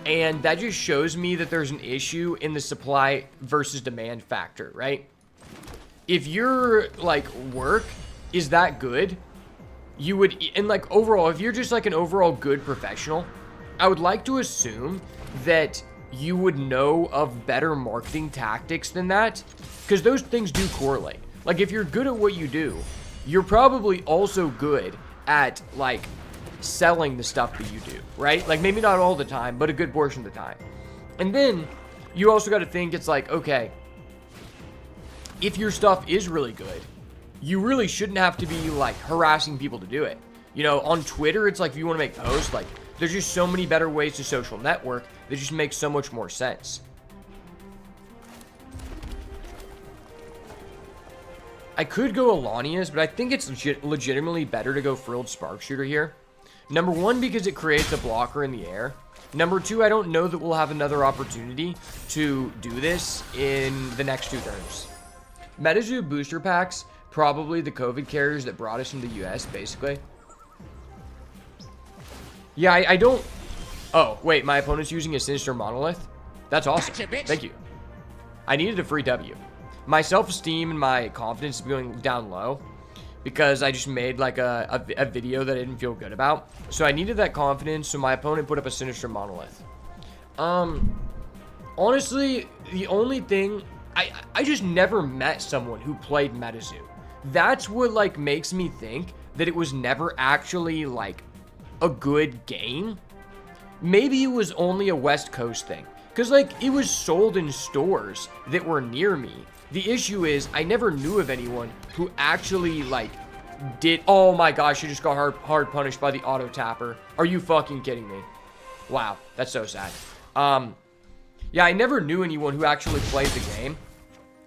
and that just shows me that there's an issue in the supply versus demand factor, right? If your like work is that good, you would, and like overall, if you're just like an overall good professional, I would like to assume that you would know of better marketing tactics than that, because those things do correlate. Like, if you're good at what you do, you're probably also good at like selling the stuff that you do, right? Like, maybe not all the time, but a good portion of the time. And then you also got to think, it's like, okay, if your stuff is really good, you really shouldn't have to be like harassing people to do it. You know, on Twitter, it's like, if you want to make posts, like, there's just so many better ways to social network that just makes so much more sense. I could go Alania's, but I think it's legitimately better to go Frilled Spark Shooter here. Number 1, because it creates a blocker in the air. Number 2, I don't know that we'll have another opportunity to do this in the next 2 turns. MetaZoo booster packs, probably the COVID carriers that brought us into the US, basically. Yeah, I don't... Oh, wait, my opponent's using a Sinister Monolith? That's awesome. Gotcha, bitch. Thank you. I needed a free W. My self-esteem and my confidence is going down low because I just made like a video that I didn't feel good about. So I needed that confidence, so my opponent put up a Sinister Monolith. Honestly, the only thing... I just never met someone who played MetaZoo. That's what, like, makes me think that it was never actually, like, a good game. Maybe it was only a West Coast thing. Because, like, it was sold in stores that were near me. The issue is, I never knew of anyone who actually, like, did... Oh my gosh, I just got hard punished by the auto tapper. Are you fucking kidding me? Wow, that's so sad. Yeah, I never knew anyone who actually played the game.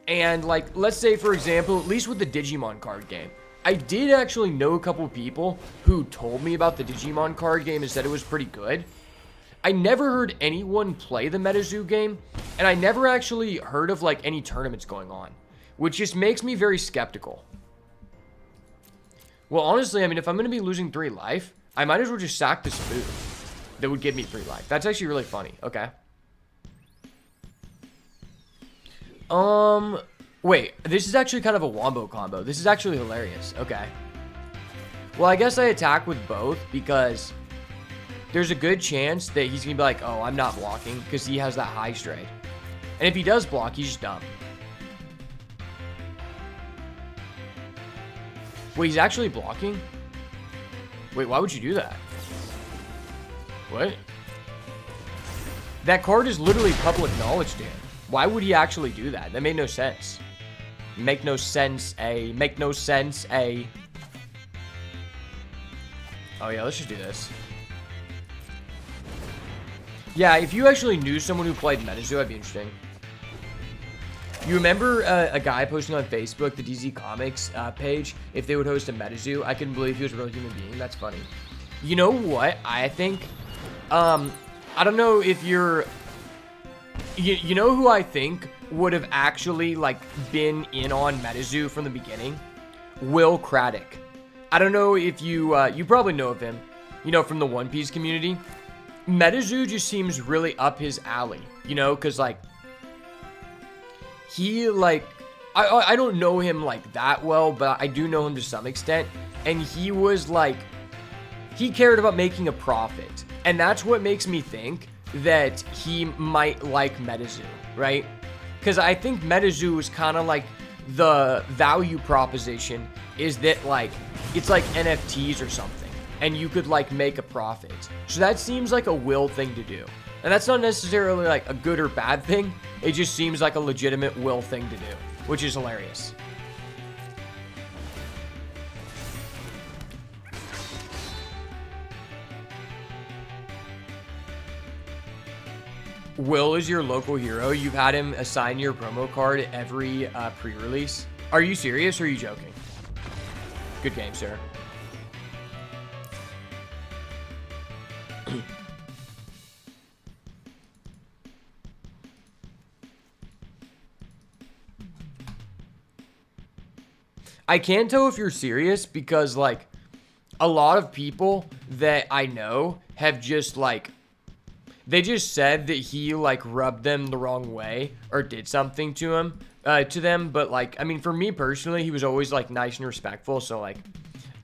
And, like, let's say, for example, at least with the Digimon card game, I did actually know a couple people who told me about the Digimon card game and said it was pretty good. I never heard anyone play the MetaZoo game, and I never actually heard of, like, any tournaments going on, which just makes me very skeptical. Well, honestly, I mean, if I'm going to be losing 3 life, I might as well just sack this food that would give me 3 life. That's actually really funny. Okay. Wait, this is actually kind of a wombo combo. This is actually hilarious. Okay. Well, I guess I attack with both because there's a good chance that he's going to be like, oh, I'm not blocking because he has that high stride. And if he does block, he's just dumb. Wait, he's actually blocking? Wait, why would you do that? What? That card is literally public knowledge to him. Why would he actually do that? That made no sense. Make no sense, eh? Make no sense, eh? Oh yeah, let's just do this. Yeah, if you actually knew someone who played MetaZoo, that'd be interesting. You remember a guy posting on Facebook, the DZ Comics page, if they would host a MetaZoo? I couldn't believe he was a real human being. That's funny. You know what? I think, I don't know if you're... You know who I think would have actually, like, been in on MetaZoo from the beginning? Will Craddock. I don't know if you, you probably know of him, you know, from the One Piece community. MetaZoo just seems really up his alley, you know, because, like, he, like, I don't know him, like, that well, but I do know him to some extent, and he was, like, he cared about making a profit, and that's what makes me think that he might like MetaZoo, right? Because I think MetaZoo is kind of like the value proposition is that, like, it's like NFTs or something, and you could, like, make a profit. So that seems like a Will thing to do. And that's not necessarily, like, a good or bad thing. It just seems like a legitimate Will thing to do, which is hilarious. Will is your local hero. You've had him assign your promo card every pre-release. Are you serious or are you joking? Good game, sir. I can't tell if you're serious because, like, a lot of people that I know have just, like, they just said that he, like, rubbed them the wrong way or did something to him, to them. But, like, I mean, for me personally, he was always, like, nice and respectful. So, like,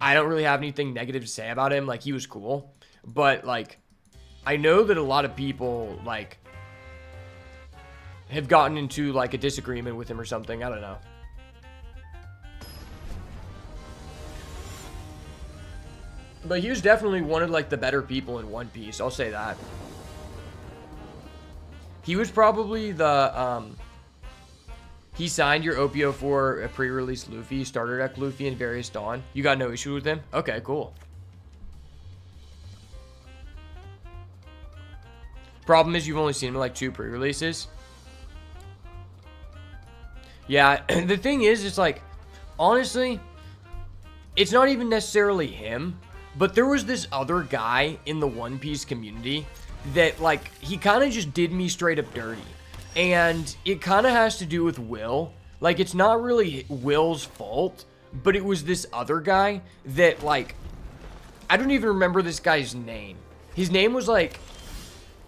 I don't really have anything negative to say about him. Like, he was cool. But, like, I know that a lot of people, like, have gotten into, like, a disagreement with him or something. I don't know. But he was definitely one of, like, the better people in One Piece. I'll say that. He was probably the, he signed your OPO for a pre-release Luffy, starter deck Luffy, and Various Dawn. You got no issue with him? Okay, cool. Problem is you've only seen him in, like, 2 pre-releases. Yeah, the thing is, it's like, honestly, it's not even necessarily him, but there was this other guy in the One Piece community that, like, he kind of just did me straight up dirty. And it kind of has to do with Will. Like, it's not really Will's fault, but it was this other guy that, like, I don't even remember this guy's name. his name was like,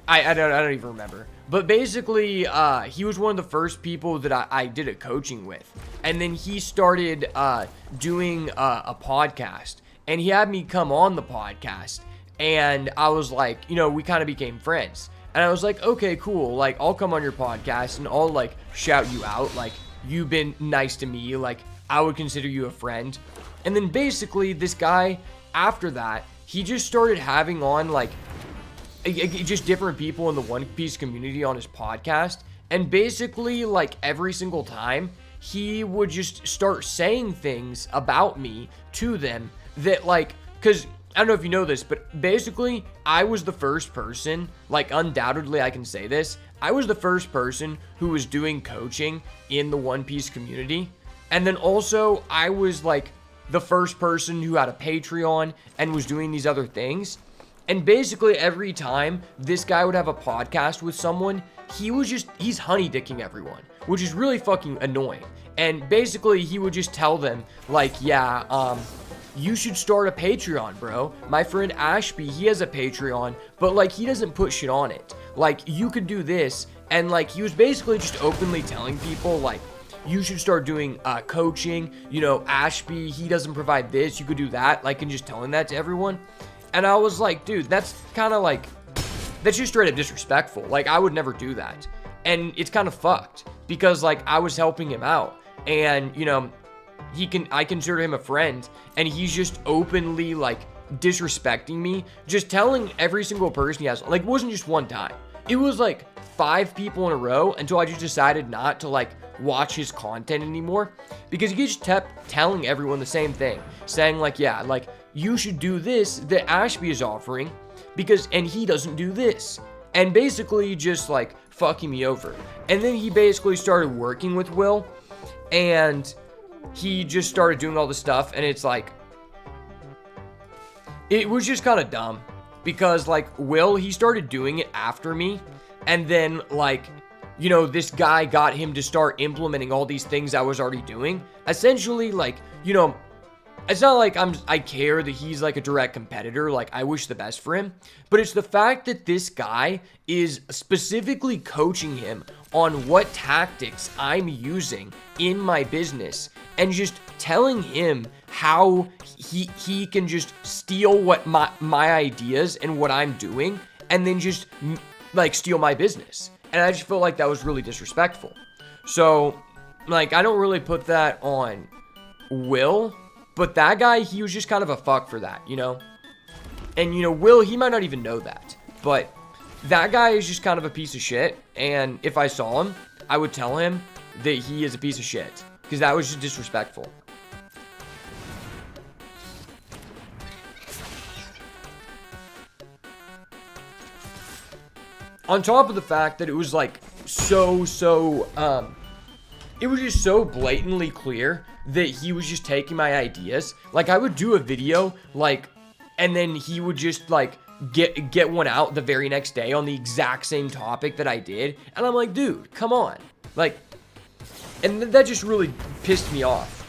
I don't even remember. But basically, he was one of the first people that I did a coaching with. And then he started doing a podcast. And he had me come on the podcast. And I was like, you know, we kind of became friends. And I was like, okay, cool. Like, I'll come on your podcast and I'll, like, shout you out. Like, you've been nice to me. Like, I would consider you a friend. And then basically, this guy, after that, he just started having on, like, just different people in the One Piece community on his podcast. And basically, like, every single time, he would just start saying things about me to them that, like, because I don't know if you know this, but basically, I was the first person, like, undoubtedly I can say this, I was the first person who was doing coaching in the One Piece community. And then also, I was, like, the first person who had a Patreon and was doing these other things. And basically every time this guy would have a podcast with someone, he's honey dicking everyone, which is really fucking annoying. And basically he would just tell them, like, yeah, you should start a Patreon, bro. My friend Ashby, he has a Patreon, but, like, he doesn't put shit on it. Like, you could do this. And, like, he was basically just openly telling people, like, you should start doing coaching. You know, Ashby, he doesn't provide this. You could do that. Like, and just telling that to everyone. And I was like, dude, that's kind of like, that's just straight up disrespectful. Like, I would never do that. And it's kind of fucked because, like, I was helping him out and, you know, I consider him a friend and he's just openly, like, disrespecting me, just telling every single person he has, like, it wasn't just one time. It was like 5 people in a row until I just decided not to, like, watch his content anymore because he just kept telling everyone the same thing, saying, like, yeah, like, you should do this that Ashby is offering and he doesn't do this. And basically just, like, fucking me over. And then he basically started working with Will and he just started doing all this stuff. And it's like, it was just kind of dumb because, like, Will, he started doing it after me. And then, like, you know, this guy got him to start implementing all these things I was already doing. Essentially, like, you know, it's not like I care that he's, like, a direct competitor. Like, I wish the best for him. But it's the fact that this guy is specifically coaching him on what tactics I'm using in my business and just telling him how he can just steal what my ideas and what I'm doing and then just, like, steal my business. And I just feel like that was really disrespectful. So, like, I don't really put that on Will. But that guy, he was just kind of a fuck for that, you know? And, you know, Will, he might not even know that. But that guy is just kind of a piece of shit. And if I saw him, I would tell him that he is a piece of shit. Because that was just disrespectful. On top of the fact that it was, like, it was just so blatantly clear that he was just taking my ideas. Like, I would do a video, like, and then he would just, like, get one out the very next day on the exact same topic that I did. And I'm like, dude, come on. Like, and that just really pissed me off.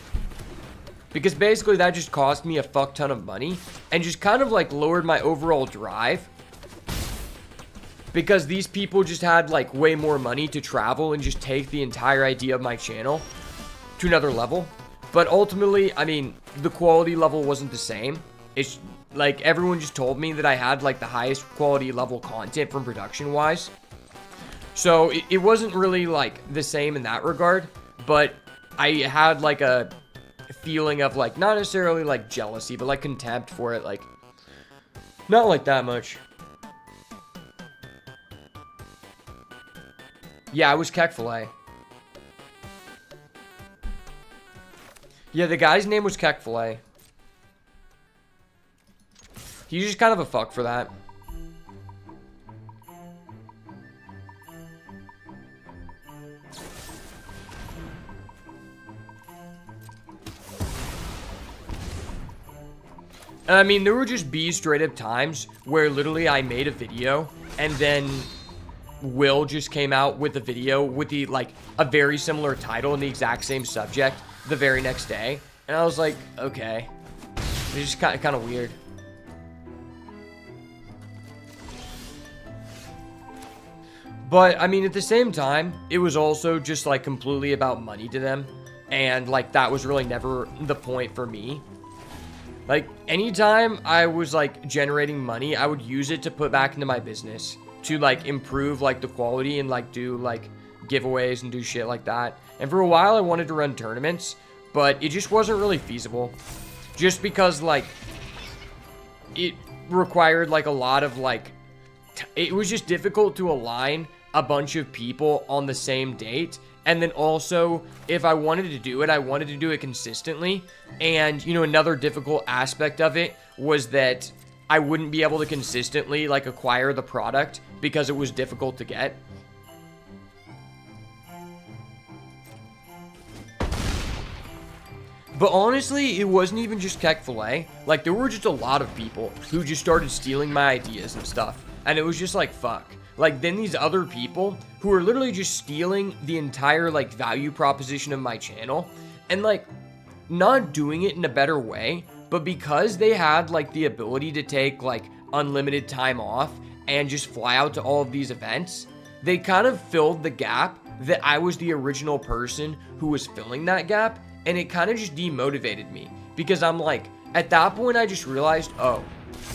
Because basically that just cost me a fuck ton of money and just kind of, like, lowered my overall drive. Because these people just had, like, way more money to travel and just take the entire idea of my channel to another level. But ultimately, I mean, the quality level wasn't the same. It's, like, everyone just told me that I had, like, the highest quality level content from production-wise. So, it wasn't really, like, the same in that regard. But I had, like, a feeling of, like, not necessarily, like, jealousy, but, like, contempt for it. Like, not like that much. Yeah, it was Kek-Filet. Yeah, the guy's name was Kek-Filet. He's just kind of a fuck for that. And I mean, there would just be straight up times where literally I made a video and then Will just came out with a video with the, like, a very similar title and the exact same subject the very next day. And I was like, okay. It's just kind of weird. But I mean, at the same time, it was also just like completely about money to them. And like, that was really never the point for me. Like, anytime I was like generating money, I would use it to put back into my business to like improve like the quality and like do like giveaways and do shit like that. And for a while, I wanted to run tournaments, but it just wasn't really feasible. Just because like it required like a lot of like, it was just difficult to align a bunch of people on the same date. And then also, if I wanted to do it, I wanted to do it consistently. And, you know, another difficult aspect of it was that I wouldn't be able to consistently, like, acquire the product because it was difficult to get. But honestly, it wasn't even just Kek-Filet. Like, there were just a lot of people who just started stealing my ideas and stuff. And it was just like, fuck. Like, then these other people who are literally just stealing the entire, like, value proposition of my channel and, like, not doing it in a better way, but because they had, like, the ability to take, like, unlimited time off and just fly out to all of these events, they kind of filled the gap that I was the original person who was filling that gap, and it kind of just demotivated me because I'm like, at that point, I just realized, oh,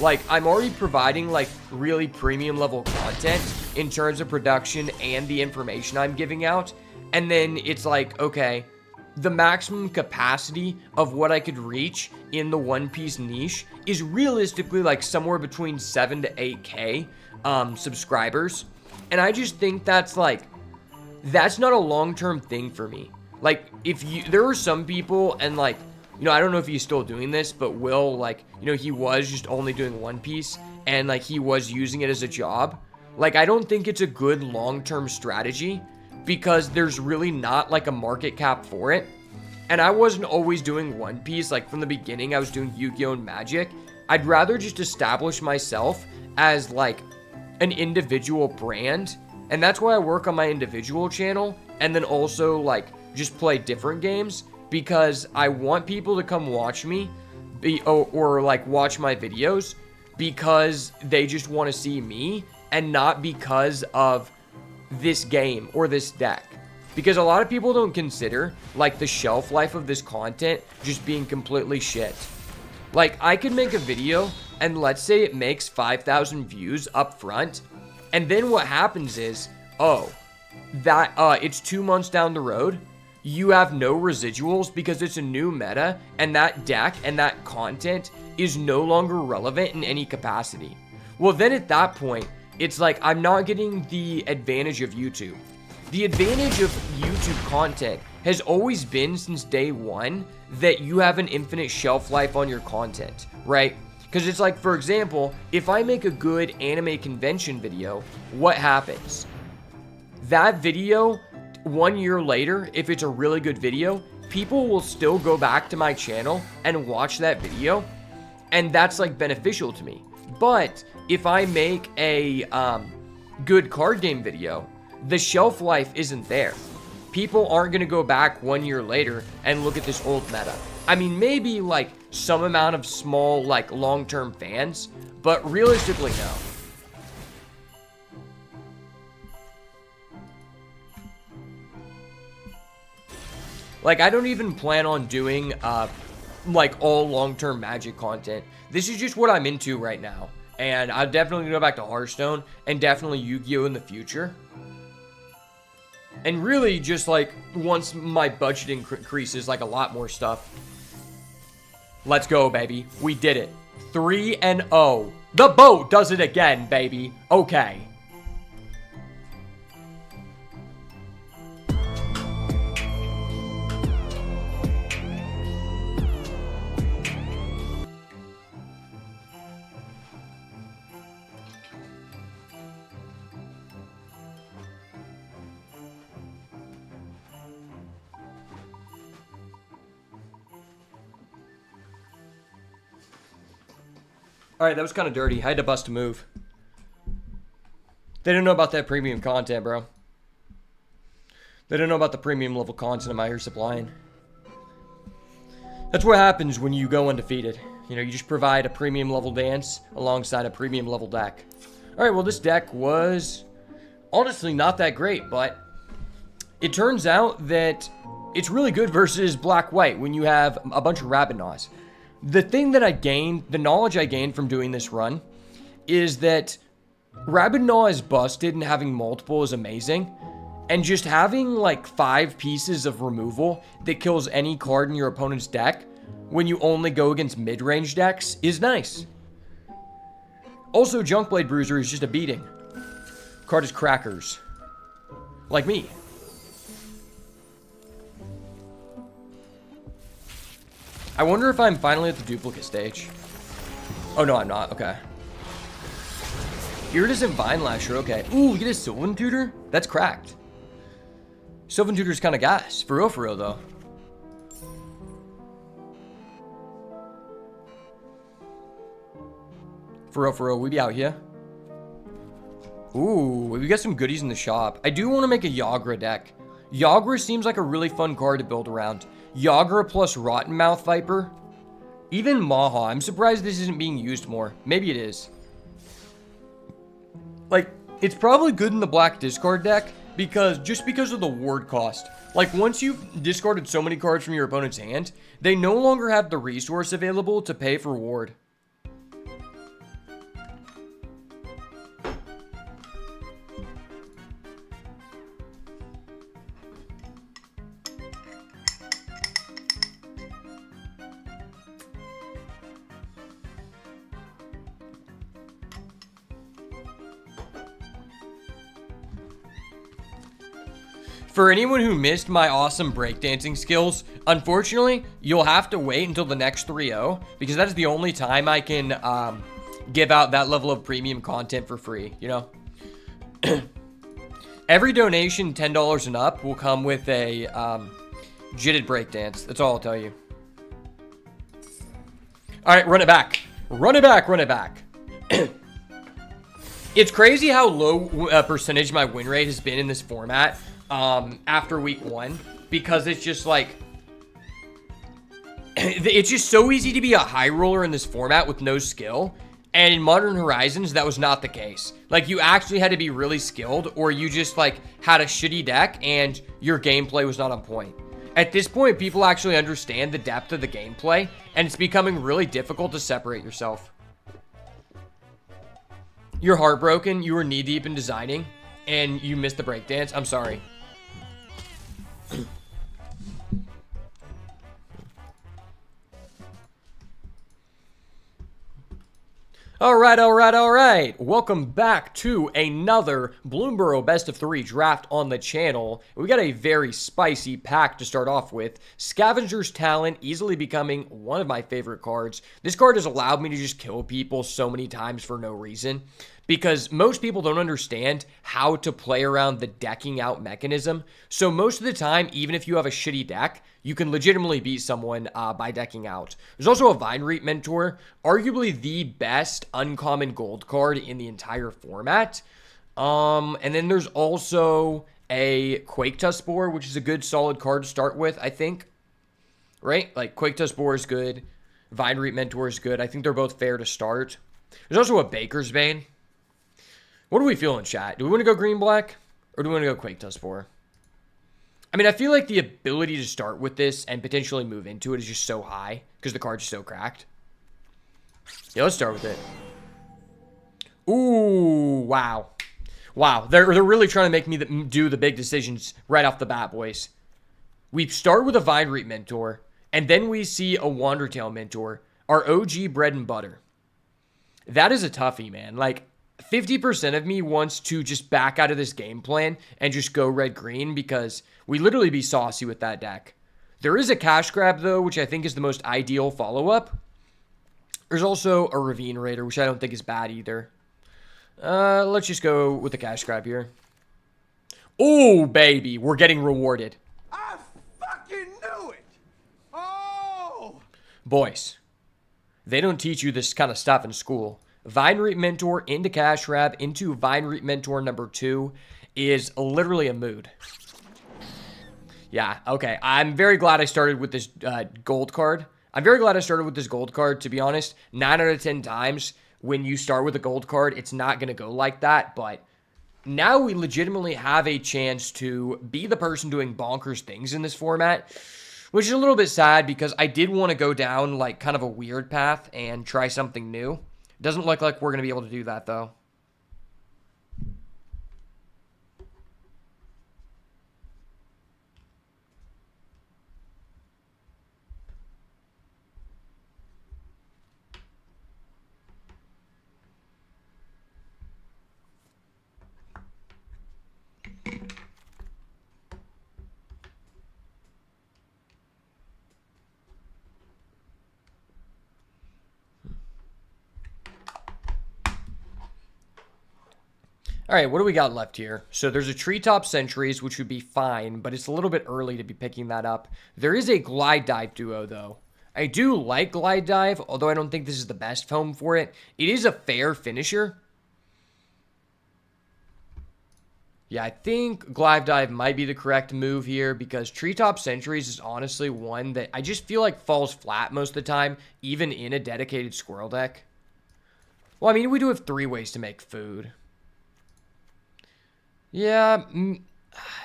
like, I'm already providing, like, really premium level content in terms of production and the information I'm giving out. And then it's like, okay, the maximum capacity of what I could reach in the One Piece niche is realistically, like, somewhere between 7 to 8K subscribers. And I just think that's, like, that's not a long-term thing for me. Like, there are some people, and, like, you know, I don't know if he's still doing this, but Will, like, you know, he was just only doing One Piece, and, like, he was using it as a job. Like, I don't think it's a good long-term strategy, because there's really not, like, a market cap for it. And I wasn't always doing One Piece. Like, from the beginning, I was doing Yu-Gi-Oh! And Magic. I'd rather just establish myself as, like, an individual brand, and that's why I work on my individual channel, and then also, like, just play different games, because I want people to come watch me, or like watch my videos, because they just want to see me, and not because of this game or this deck. Because a lot of people don't consider, like, the shelf life of this content just being completely shit. Like, I could make a video, and let's say it makes 5,000 views up front, and then what happens is, oh, that it's 2 months down the road, you have no residuals because it's a new meta, and that deck and that content is no longer relevant in any capacity. Well, then at that point, it's like, I'm not getting the advantage of YouTube. The advantage of YouTube content has always been, since day one, that you have an infinite shelf life on your content, right? Because it's like, for example, if I make a good anime convention video, what happens? That video, 1 year later, if it's a really good video, people will still go back to my channel and watch that video, and that's, like, beneficial to me. But if I make a good card game video, the shelf life isn't there. People aren't going to go back 1 year later and look at this old meta. I mean, maybe, like, some amount of small, like, long-term fans, but realistically, no. Like, I don't even plan on doing, like, all long-term Magic content. This is just what I'm into right now. And I'll definitely go back to Hearthstone, and definitely Yu-Gi-Oh! In the future. And really, just, like, once my budget increases, like, a lot more stuff. Let's go, baby. We did it. 3-0. The boat does it again, baby. Okay. Alright, that was kind of dirty. I had to bust a move. They didn't know about that premium content, bro. They don't know about the premium level content I'm out here supplying. That's what happens when you go undefeated. You know, you just provide a premium level dance alongside a premium level deck. Alright, well, this deck was honestly not that great, but it turns out that it's really good versus black-white when you have a bunch of Rabadonnaws. The thing that I gained, the knowledge I gained from doing this run, is that Rabadonnaw is busted and having multiple is amazing. And just having like 5 pieces of removal that kills any card in your opponent's deck when you only go against mid-range decks is nice. Also, Junkblade Bruiser is just a beating. Card is crackers. Like me. I wonder if I'm finally at the duplicate stage. Oh, no, I'm not. Okay. Iridescent Vine Lasher. Okay. Ooh, we get a Sylvan Tutor? That's cracked. Sylvan Tutor's kind of gas. For real, though. For real, we be out here. Ooh, we got some goodies in the shop. I do want to make a Yagra deck. Yagra seems like a really fun card to build around. Yagra plus Rottenmouth Viper. Even Maha. I'm surprised this isn't being used more. Maybe it is. Like, it's probably good in the black discard deck because of the ward cost. Like, once you've discarded so many cards from your opponent's hand, they no longer have the resource available to pay for ward. For anyone who missed my awesome breakdancing skills, unfortunately, you'll have to wait until the next 3-0 because that is the only time I can give out that level of premium content for free, you know? Every donation $10 and up will come with a jitted breakdance. That's all I'll tell you. All right, run it back. Run it back. It's crazy how low percentage my win rate has been in this format. After week 1, because it's just like, it's just so easy to be a high roller in this format with no skill, and in Modern Horizons, that was not the case. Like, you actually had to be really skilled, or you just, like, had a shitty deck, and your gameplay was not on point. At this point, people actually understand the depth of the gameplay, and it's becoming really difficult to separate yourself. You're heartbroken, you were knee-deep in designing, and you missed the breakdance. I'm sorry. All right. Welcome back to another Bloomborough Best of 3 draft on the channel. We got a very spicy pack to start off with. Scavenger's Talent, easily becoming one of my favorite cards. This card has allowed me to just kill people so many times for no reason, because most people don't understand how to play around the decking out mechanism. So most of the time, even if you have a shitty deck, you can legitimately beat someone by decking out. There's also a Vinereap Mentor, arguably the best uncommon gold card in the entire format. And then there's also a Quaketusk Spore, which is a good solid card to start with, I think. Right? Like, Quaketusk Spore is good. Vinereap Mentor is good. I think they're both fair to start. There's also a Baker's Bane. What do we feel in chat? Do we want to go green-black? Or do we want to go Quaketusk Spore? I mean, I feel like the ability to start with this and potentially move into it is just so high because the card's so cracked. Yeah, let's start with it. Ooh, wow. Wow, they're really trying to make me do the big decisions right off the bat, boys. We start with a Vinereap Mentor, and then we see a Wandertail Mentor, our OG bread and butter. That is a toughie, man. Like, 50% of me wants to just back out of this game plan and just go red-green because we literally be saucy with that deck. There is a Cash Grab, though, which I think is the most ideal follow-up. There's also a Ravine Raider, which I don't think is bad either. Let's just go with the Cash Grab here. Oh, baby, we're getting rewarded. I fucking knew it! Oh! Boys, they don't teach you this kind of stuff in school. Vinereap Mentor into Cash Grab into Vinereap Mentor number 2 is literally a mood. Yeah, okay. I'm very glad I started with this gold card. To be honest. 9 out of 10 times when you start with a gold card, it's not going to go like that, but now we legitimately have a chance to be the person doing bonkers things in this format, which is a little bit sad because I did want to go down like kind of a weird path and try something new. Doesn't look like we're going to be able to do that though. All right, what do we got left here? So there's a Treetop Sentries, which would be fine, but it's a little bit early to be picking that up. There is a Glide Dive duo, though. I do like Glide Dive, although I don't think this is the best home for it. It is a fair finisher. Yeah, I think Glide Dive might be the correct move here because Treetop Sentries is honestly one that I just feel like falls flat most of the time, even in a dedicated squirrel deck. Well, I mean, we do have 3 ways to make food. Yeah,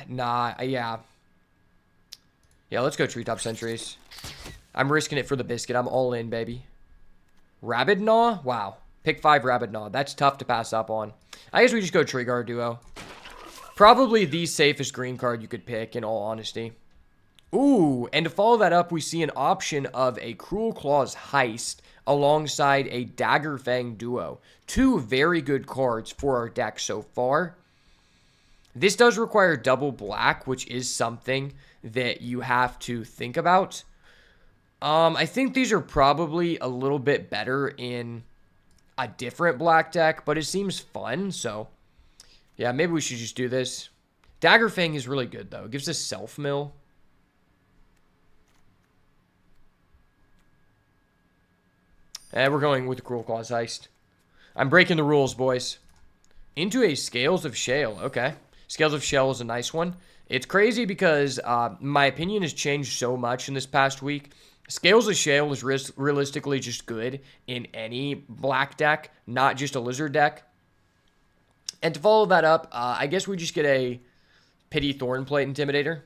yeah. Yeah, let's go Treetop Sentries. I'm risking it for the biscuit. I'm all in, baby. Rabid Gnaw? Wow. Pick 5 Rabid Gnaw. That's tough to pass up on. I guess we just go Trigger Duo. Probably the safest green card you could pick, in all honesty. Ooh, and to follow that up, we see an option of a Cruel Claws Heist alongside a Dagger Fang Duo. 2 very good cards for our deck so far. This does require double black, which is something that you have to think about. I think these are probably a little bit better in a different black deck, but it seems fun, so yeah, maybe we should just do this. Dagger Fang is really good, though. It gives us self-mill. And we're going with the Cruel Claws Heist. I'm breaking the rules, boys. Into a Scales of Shale. Okay. Scales of Shale is a nice one. It's crazy because my opinion has changed so much in this past week. Scales of Shale is realistically just good in any black deck, not just a lizard deck. And to follow that up, I guess we just get a Pity Thornplate Intimidator.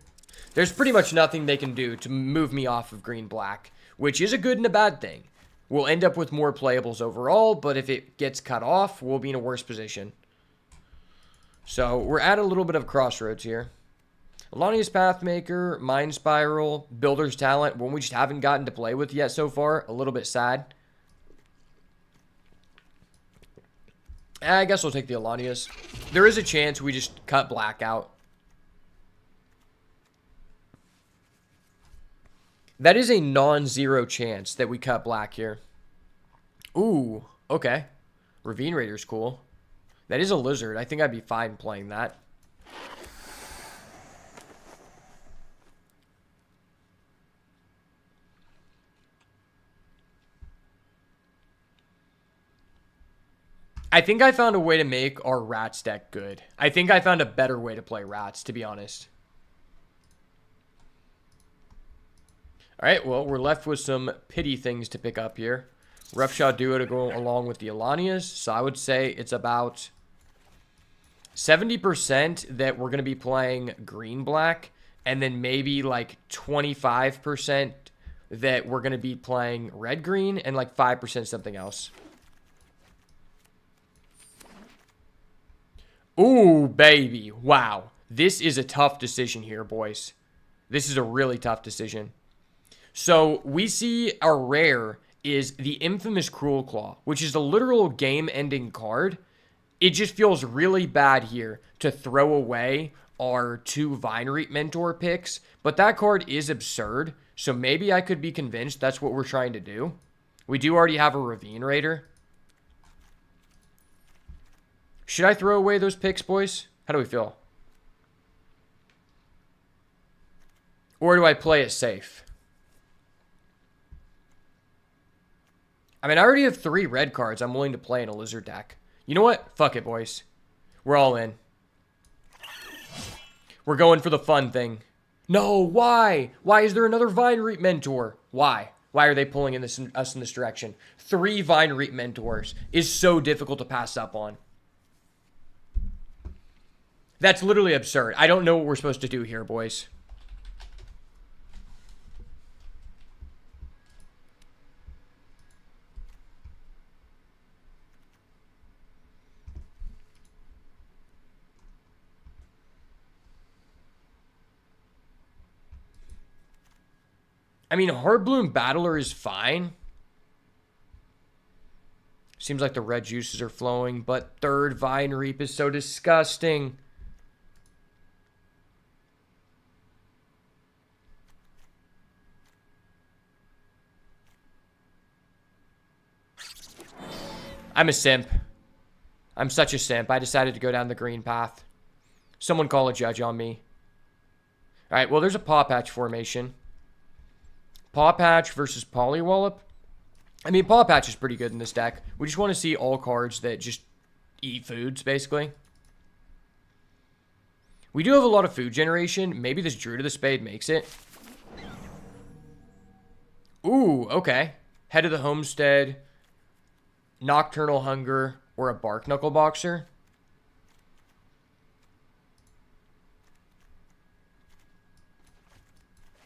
There's pretty much nothing they can do to move me off of green-black, which is a good and a bad thing. We'll end up with more playables overall, but if it gets cut off, we'll be in a worse position. So we're at a little bit of a crossroads here. Alania's Pathmaker, Mind Spiral, Builder's Talent, one we just haven't gotten to play with yet so far. A little bit sad. I guess we'll take the Alanias. There is a chance we just cut black out. That is a non-zero chance that we cut black here. Ooh, okay. Ravine Raider's cool. That is a lizard. I think I'd be fine playing that. I think I found a way to make our Rats deck good. I think I found a better way to play Rats, to be honest. Alright, well, we're left with some pity things to pick up here. Roughshod Duo to go along with the Alanias. So I would say it's about 70% that we're going to be playing green-black. And then maybe like 25% that we're going to be playing red-green. And like 5% something else. Ooh, baby. Wow. This is a tough decision here, boys. This is a really tough decision. So we see our rare is the infamous Cruel Claw, which is a literal game-ending card. It just feels really bad here to throw away our 2 Vinereap Mentor picks, but that card is absurd, so maybe I could be convinced that's what we're trying to do. We do already have a Ravine Raider. Should I throw away those picks, boys? How do we feel? Or do I play it safe? I mean, I already have 3 red cards I'm willing to play in a lizard deck. You know what? Fuck it, boys. We're all in. We're going for the fun thing. No, why? Why is there another Vinereap Mentor? Why? Why are they pulling us in this direction? 3 Vinereap Mentors is so difficult to pass up on. That's literally absurd. I don't know what we're supposed to do here, boys. I mean, Heartbloom Battler is fine. Seems like the red juices are flowing, but third Vine Reap is so disgusting. I'm a simp. I'm such a simp. I decided to go down the green path. Someone call a judge on me. All right, well, there's a Paw Patch formation. Paw Patch versus Poliwallop. I mean, Paw Patch is pretty good in this deck. We just want to see all cards that just eat foods, basically. We do have a lot of food generation. Maybe this Druid of the Spade makes it. Ooh, okay. Head of the Homestead, Nocturnal Hunger, or a Bark Knuckle Boxer.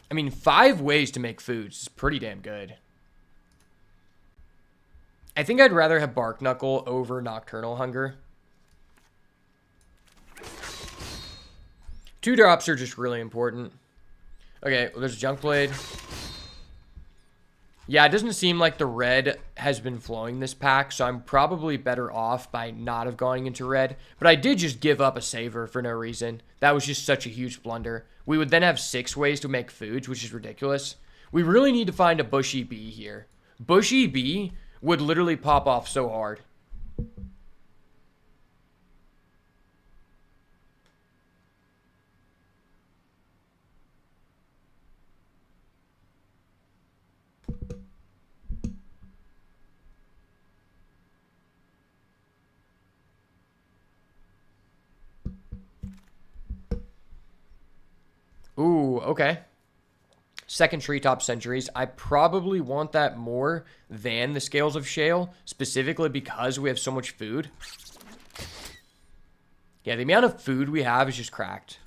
I mean, 5 ways to make foods is pretty damn good. I think I'd rather have Bark Knuckle over Nocturnal Hunger. 2 drops are just really important. Okay, well, there's a Junk Blade. Yeah, it doesn't seem like the red has been flowing this pack, so I'm probably better off by not have gone into red. But I did just give up a Saver for no reason. That was just such a huge blunder. We would then have 6 ways to make foods, which is ridiculous. We really need to find a Bushy Bee here. Bushy Bee would literally pop off so hard. Ooh, okay. Second Treetop Centuries. I probably want that more than the Scales of Shale, specifically because we have so much food. Yeah, the amount of food we have is just cracked.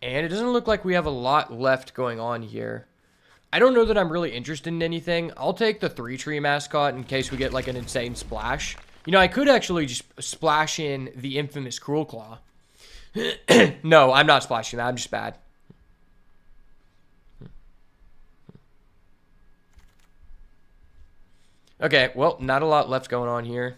And it doesn't look like we have a lot left going on here. I don't know that I'm really interested in anything. I'll take the 3-tree mascot in case we get like an insane splash. You know, I could actually just splash in the infamous Cruel Claw. No, I'm not splashing that. I'm just bad. Okay, well, not a lot left going on here.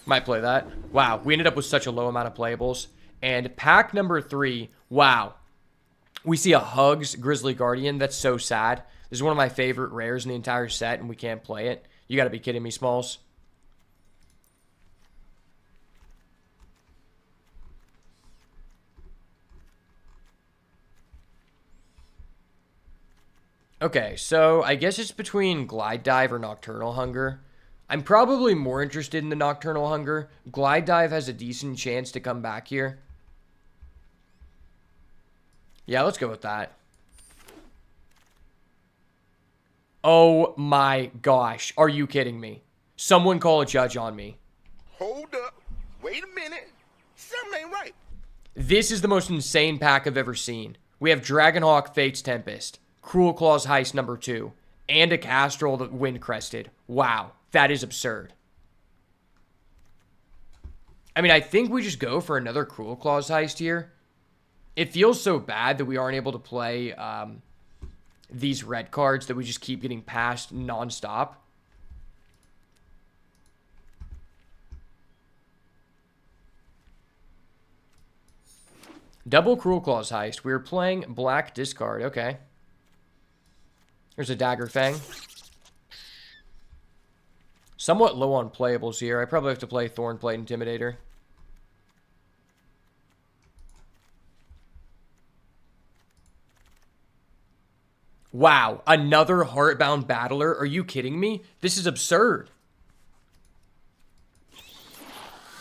Might play that. Wow, we ended up with such a low amount of playables. And pack number 3, wow. We see a Hugs Grizzly Guardian. That's so sad. This is one of my favorite rares in the entire set, and we can't play it. You gotta be kidding me, Smalls. Okay, so I guess it's between Glide Dive or Nocturnal Hunger. I'm probably more interested in the Nocturnal Hunger. Glide Dive has a decent chance to come back here. Yeah, let's go with that. Oh my gosh. Are you kidding me? Someone call a judge on me. Hold up. Wait a minute. Something ain't right. This is the most insane pack I've ever seen. We have Dragonhawk Fate's Tempest, Cruel Claws Heist number 2, and a Castrol that Wind Crested. Wow. That is absurd. I mean, I think we just go for another Cruel Claws Heist here. It feels so bad that we aren't able to play these red cards that we just keep getting passed nonstop. Double Cruel Claws Heist. We were playing black discard. Okay. There's a Dagger Fang. Somewhat low on playables here. I probably have to play Thornplate Intimidator. Wow, another Heartbound Battler? Are you kidding me? This is absurd.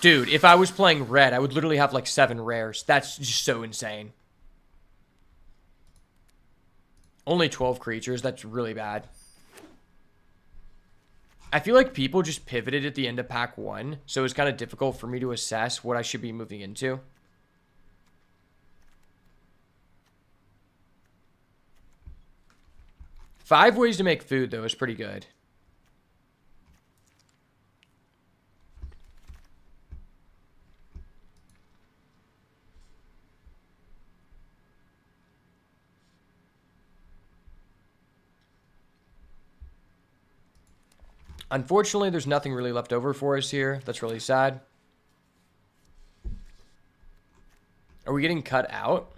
Dude, if I was playing red, I would literally have like 7 rares. That's just so insane. Only 12 creatures. That's really bad. I feel like people just pivoted at the end of pack 1, so it's kind of difficult for me to assess what I should be moving into. Five ways to make food, though, is pretty good. Unfortunately, there's nothing really left over for us here. That's really sad. Are we getting cut out?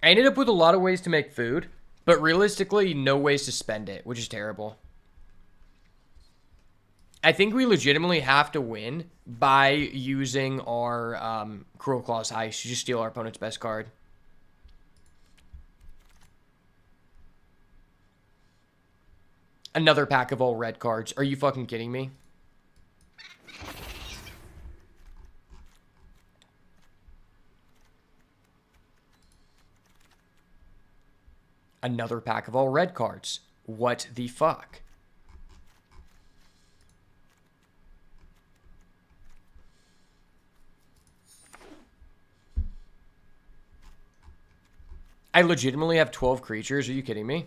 I ended up with a lot of ways to make food, but realistically, no ways to spend it, which is terrible. I think we legitimately have to win by using our Cruel Claw's Heist to just steal our opponent's best card. Another pack of all red cards. Are you fucking kidding me? Another pack of all red cards. What the fuck? I legitimately have 12 creatures. Are you kidding me?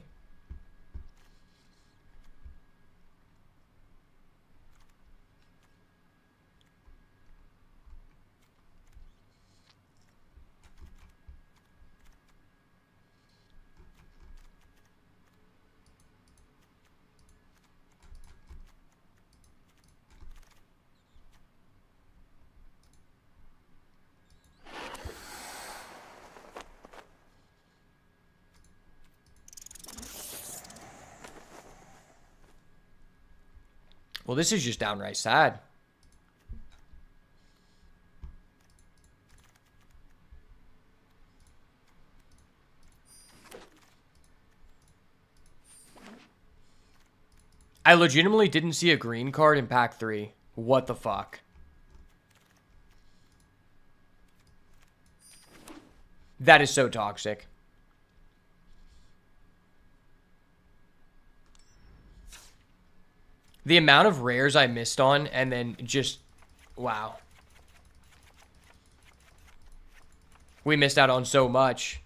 Well, this is just downright sad. I legitimately didn't see a green card in pack 3. What the fuck? That is so toxic. The amount of rares I missed on and then just... Wow. We missed out on so much.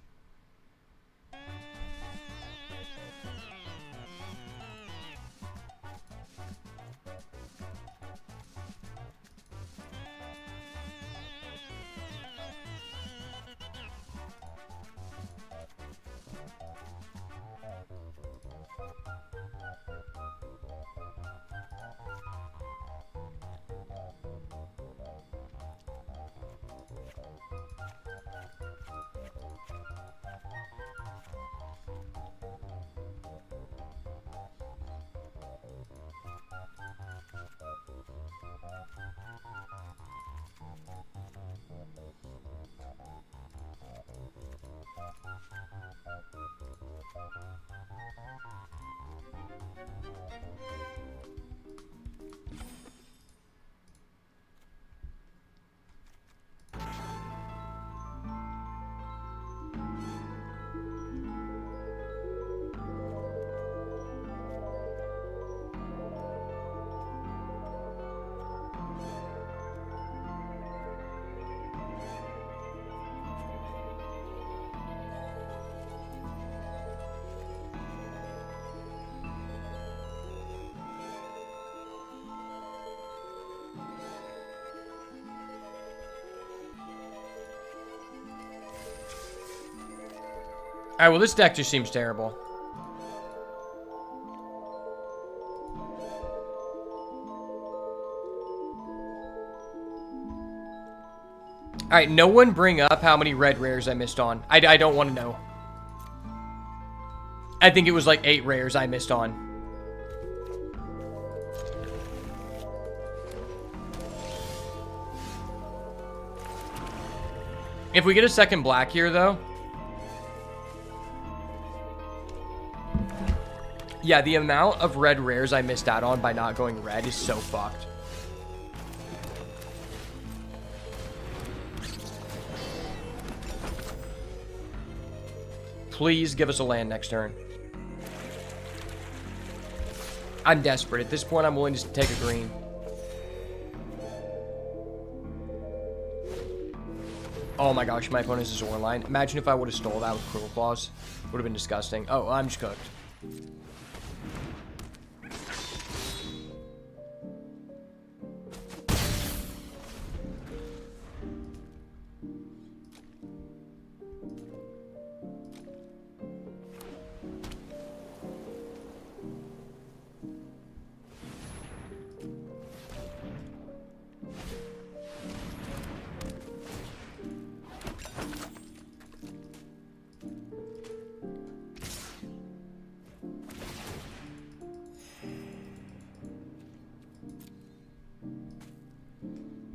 Alright, well, this deck just seems terrible. Alright, no one bring up how many red rares I missed on. I don't want to know. I think it was like 8 rares I missed on. If we get a second black here, though... Yeah, the amount of red rares I missed out on by not going red is so fucked. Please give us a land next turn. I'm desperate. At this point, I'm willing to take a green. Oh my gosh, my opponent's a Zorline. Imagine if I would have stole that with Cruel Claws. Would have been disgusting. Oh, I'm just cooked.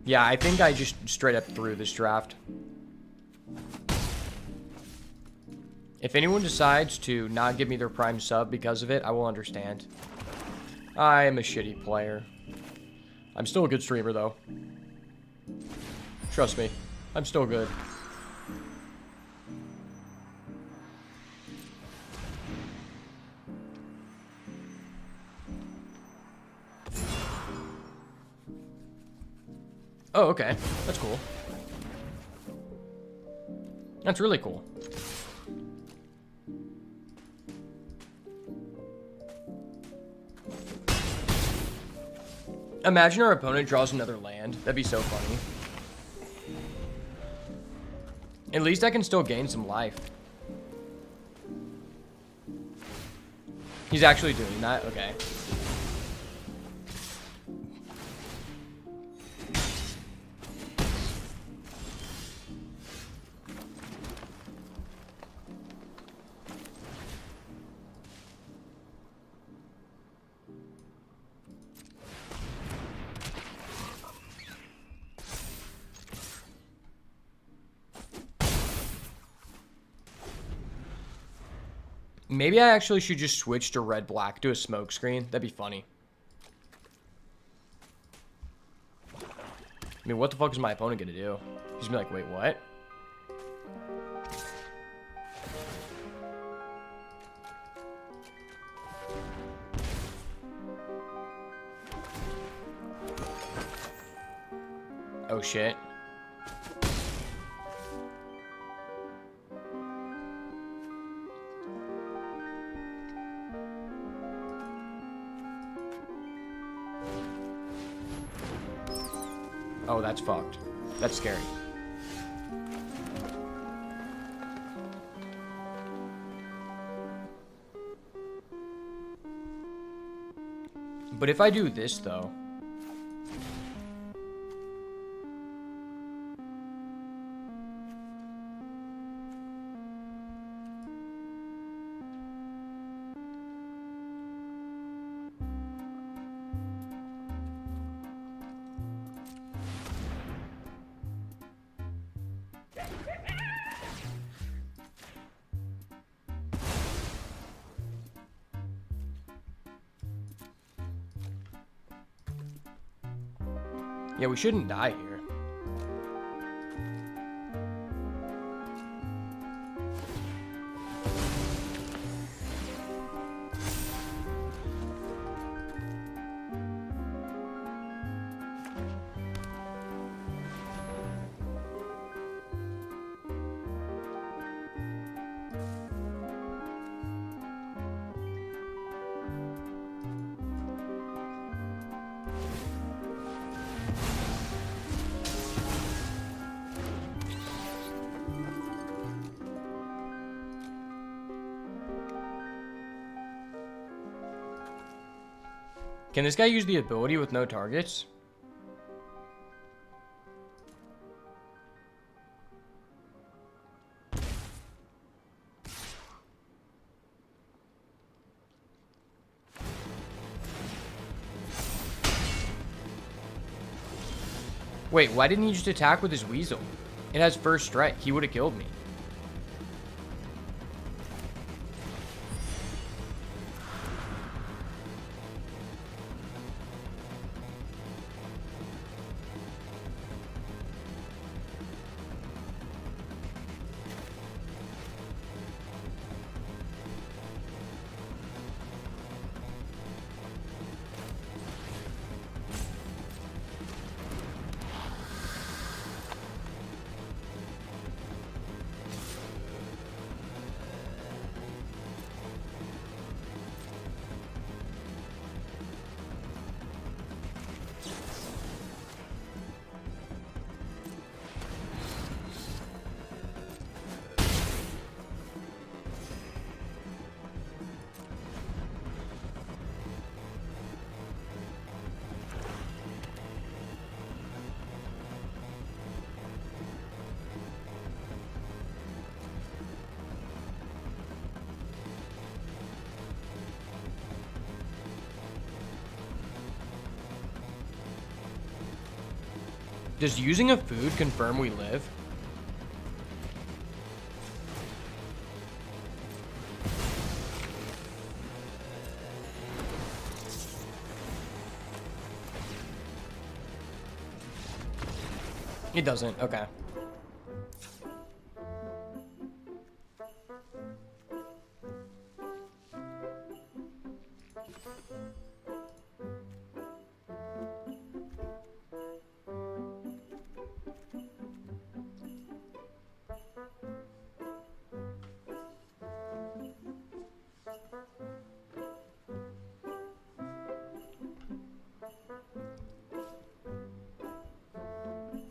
Yeah, I think I just straight up threw this draft. If anyone decides to not give me their prime sub because of it, I will understand. I am a shitty player. I'm still a good streamer, though. Trust me, I'm still good. Oh, okay. That's cool. That's really cool. Imagine our opponent draws another land. That'd be so funny. At least I can still gain some life. He's actually doing that? Okay. Maybe I actually should just switch to red-black, do a smoke screen. That'd be funny. I mean, what the fuck is my opponent gonna do? He's gonna be like, wait, what? Oh, shit. Oh, that's fucked. That's scary. But if I do this, though... Yeah, we shouldn't die here. Can this guy use the ability with no targets? Wait, why didn't he just attack with his Weasel? It has first strike. He would have killed me. Does using a food confirm we live? It doesn't. Okay.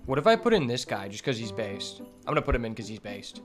What if I put in this guy just because he's based? I'm going to put him in because he's based.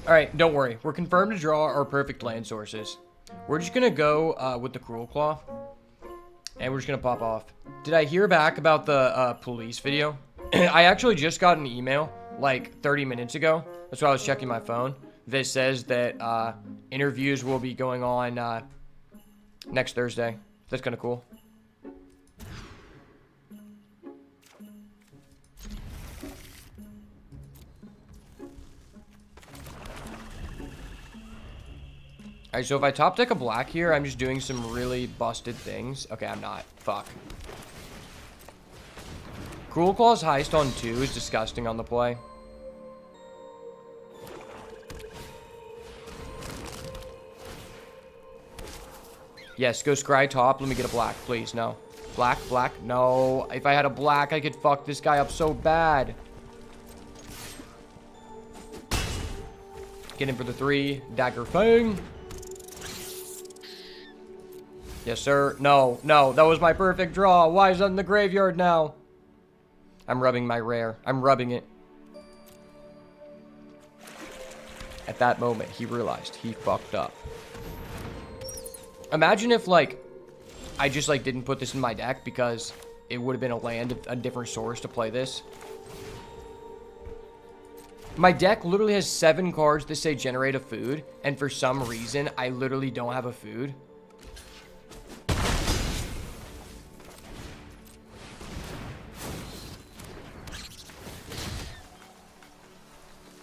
Alright, don't worry. We're confirmed to draw our perfect land sources. We're just going to go with the Cruel Claw. And we're just going to pop off. Did I hear back about the police video? I actually just got an email like 30 minutes ago. That's why I was checking my phone. That says that interviews will be going on next Thursday. That's kind of cool. Alright, so if I top deck a black here, I'm just doing some really busted things. Okay, I'm not. Fuck. Cruel Claw's heist on 2 is disgusting on the play. Yes, go scry top. Let me get a black, please. No. Black, black. No. If I had a black, I could fuck this guy up so bad. Get in for the 3. Dagger Fang. Yes, sir. No, no. That was my perfect draw. Why is that in the graveyard now? I'm rubbing my rare. I'm rubbing it. At that moment, he realized he fucked up. Imagine if, like, I just, like, didn't put this in my deck because it would have been a land, a different source to play this. My deck literally has 7 cards that say generate a food, and for some reason, I literally don't have a food.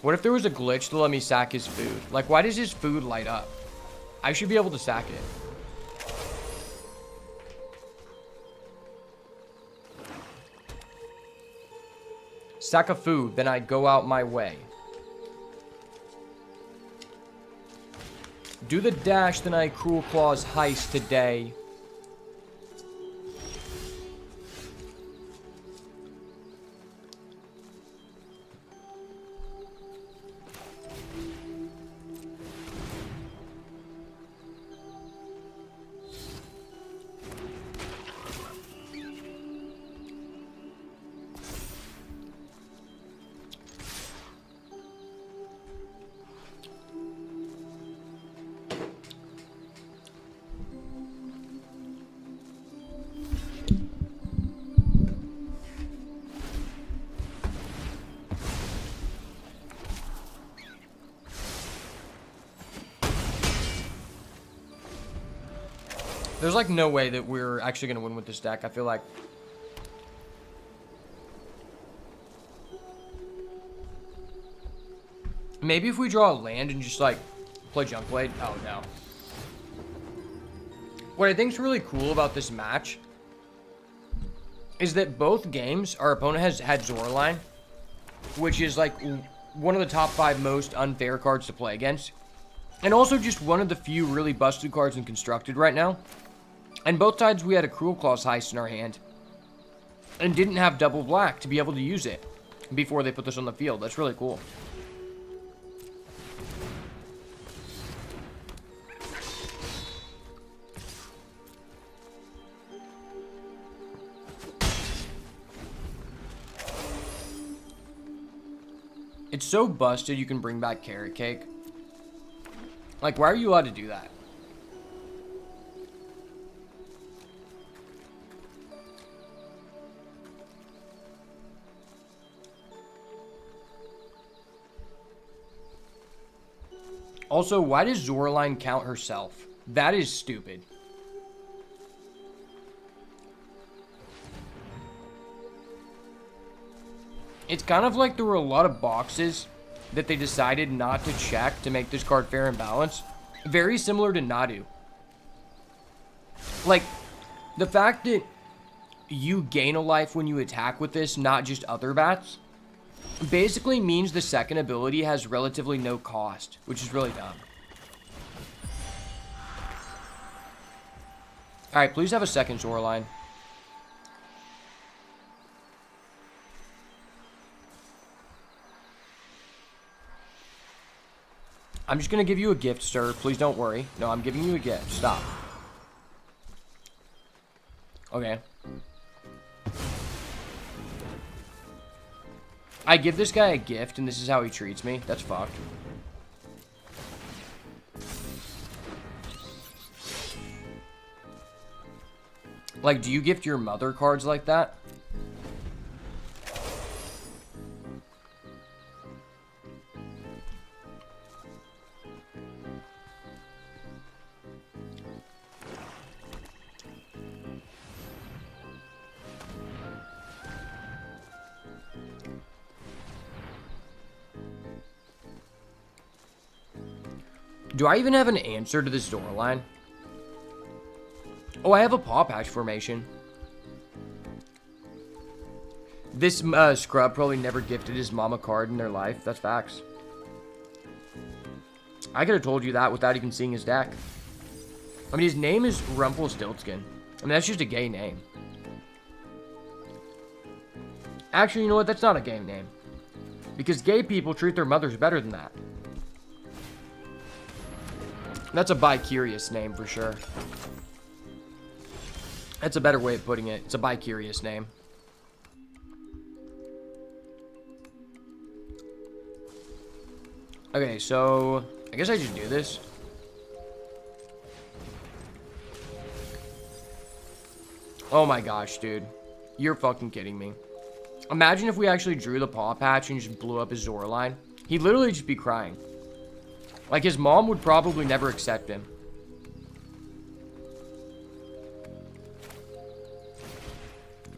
What if there was a glitch to let me sack his food? Like, why does his food light up? I should be able to sack it. Sack a food, then I go out my way. Do the dash, then I Cruel Claw's heist today. There's like no way that we're actually going to win with this deck, I feel like. Maybe if we draw a land and just like play Junkblade. Oh no. What I think is really cool about this match is that both games our opponent has had Zoraline, which is like one of the top 5 most unfair cards to play against. And also just one of the few really busted cards in Constructed right now. And both times we had a Cruel Claws Heist in our hand. And didn't have double black to be able to use it before they put this on the field. That's really cool. It's so busted you can bring back Carrot Cake. Like, why are you allowed to do that? Also, why does Zoraline count herself? That is stupid. It's kind of like there were a lot of boxes that they decided not to check to make this card fair and balanced. Very similar to Nadu. Like, the fact that you gain a life when you attack with this, not just other bats, basically means the second ability has relatively no cost, which is really dumb. Alright, please have a second Zoraline. I'm just going to give you a gift, sir. Please don't worry. No, I'm giving you a gift. Stop. Okay. I give this guy a gift, and this is how he treats me. That's fucked. Like, do you gift your mother cards like that? Do I even have an answer to this Zoraline? Oh, I have a Paw Patch formation. This scrub probably never gifted his mom a card in their life. That's facts. I could have told you that without even seeing his deck. I mean, his name is Rumpelstiltskin. I mean, that's just a gay name. Actually, you know what? That's not a gay name. Because gay people treat their mothers better than that. That's a bi-curious name for sure. That's a better way of putting it. It's a bi-curious name. Okay, so I guess I just do this. Oh my gosh, dude. You're fucking kidding me. Imagine if we actually drew the Paw Patch and just blew up his Zoraline. He'd literally just be crying. Like, his mom would probably never accept him.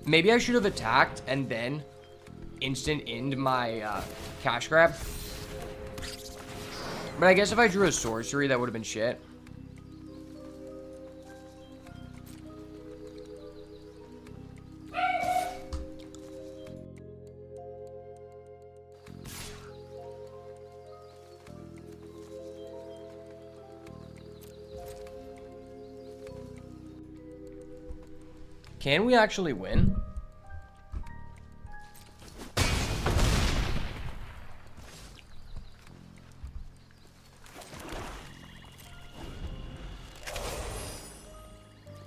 Maybe I should have attacked and then instant end my cash grab. But I guess if I drew a sorcery, that would have been shit. Can we actually win?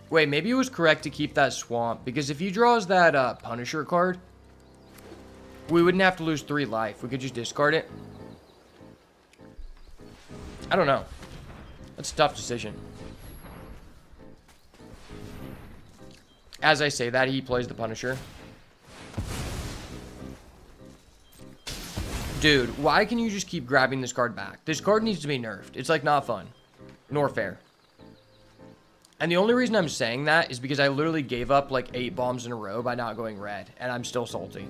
Wait, maybe it was correct to keep that Swamp, because if he draws that Punisher card, we wouldn't have to lose 3 life. We could just discard it. I don't know. That's a tough decision. As I say that, he plays the Punisher. Dude, why can you just keep grabbing this card back? This card needs to be nerfed. It's like not fun. Nor fair. And the only reason I'm saying that is because I literally gave up like 8 bombs in a row by not going red. And I'm still salty.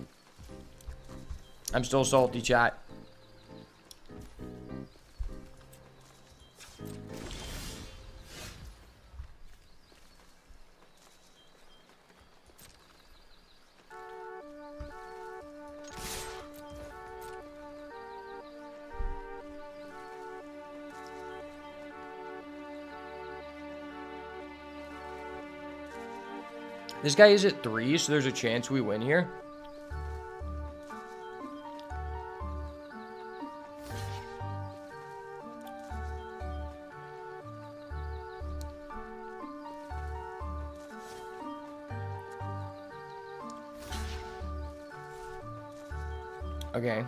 I'm still salty, chat. This guy is at 3, so there's a chance we win here. Okay.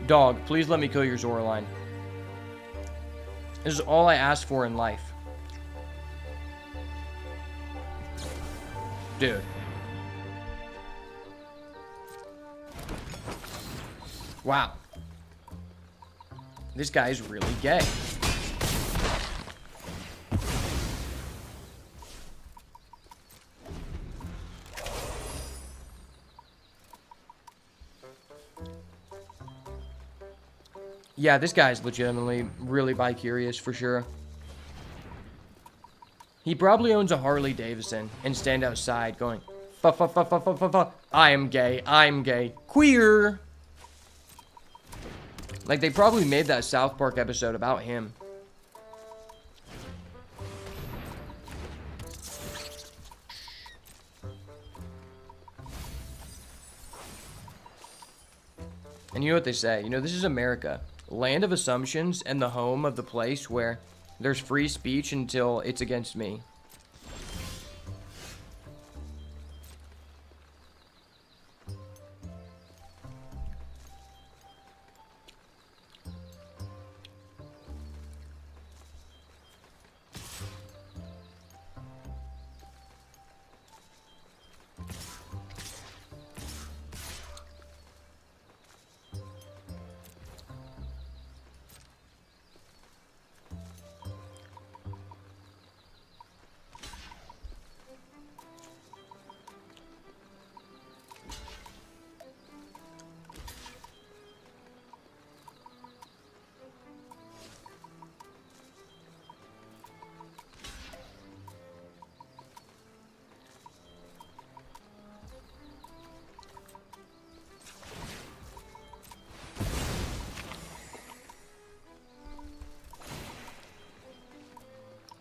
Dog, please let me kill your Zoraline. This is all I asked for in life. Dude. Wow. This guy's really gay. Yeah, this guy's legitimately really bi-curious for sure. He probably owns a Harley Davidson and stand outside going, I am gay, I'm gay, queer. Like, they probably made that South Park episode about him. And you know what they say, you know, this is America. Land of assumptions and the home of the place where there's free speech until it's against me.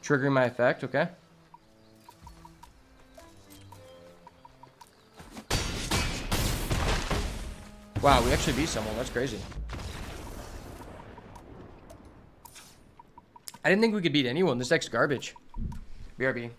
Triggering my effect, okay. Wow, we actually beat someone. That's crazy. I didn't think we could beat anyone. This deck's garbage. BRB.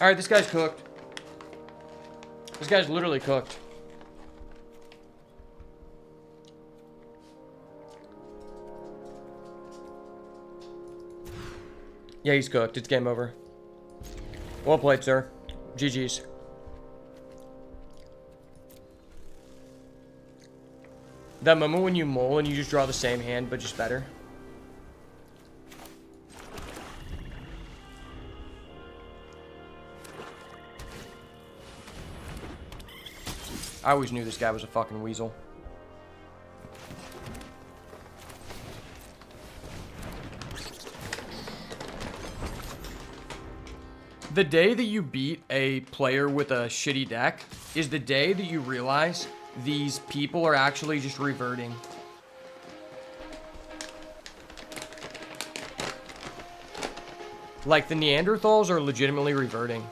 Alright, this guy's cooked. This guy's literally cooked. Yeah, he's cooked. It's game over. Well played, sir. GG's. That moment when you mull and you just draw the same hand, but just better. I always knew this guy was a fucking weasel. The day that you beat a player with a shitty deck is the day that you realize these people are actually just reverting. Like, the Neanderthals are legitimately reverting.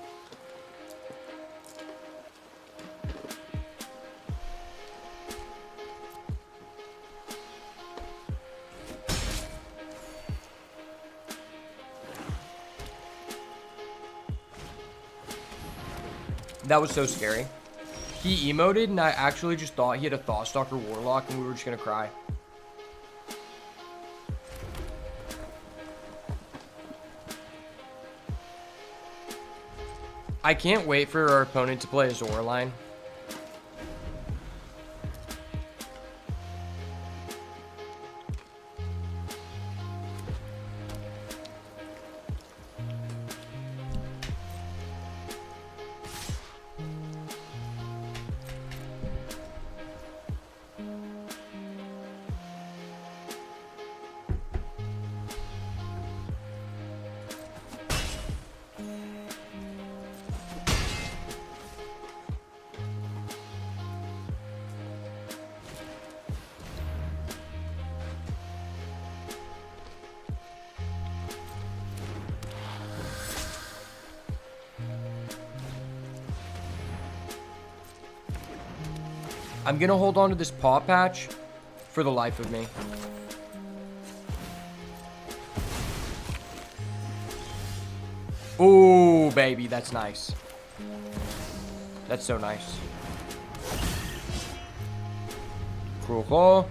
That was so scary. He emoted, and I actually just thought he had a Thoughtstalker Warlock, and we were just gonna cry. I can't wait for our opponent to play a Zoraline. I'm gonna hold on to this paw patch for the life of me. Ooh, baby, that's nice. That's so nice. Cruel Claw.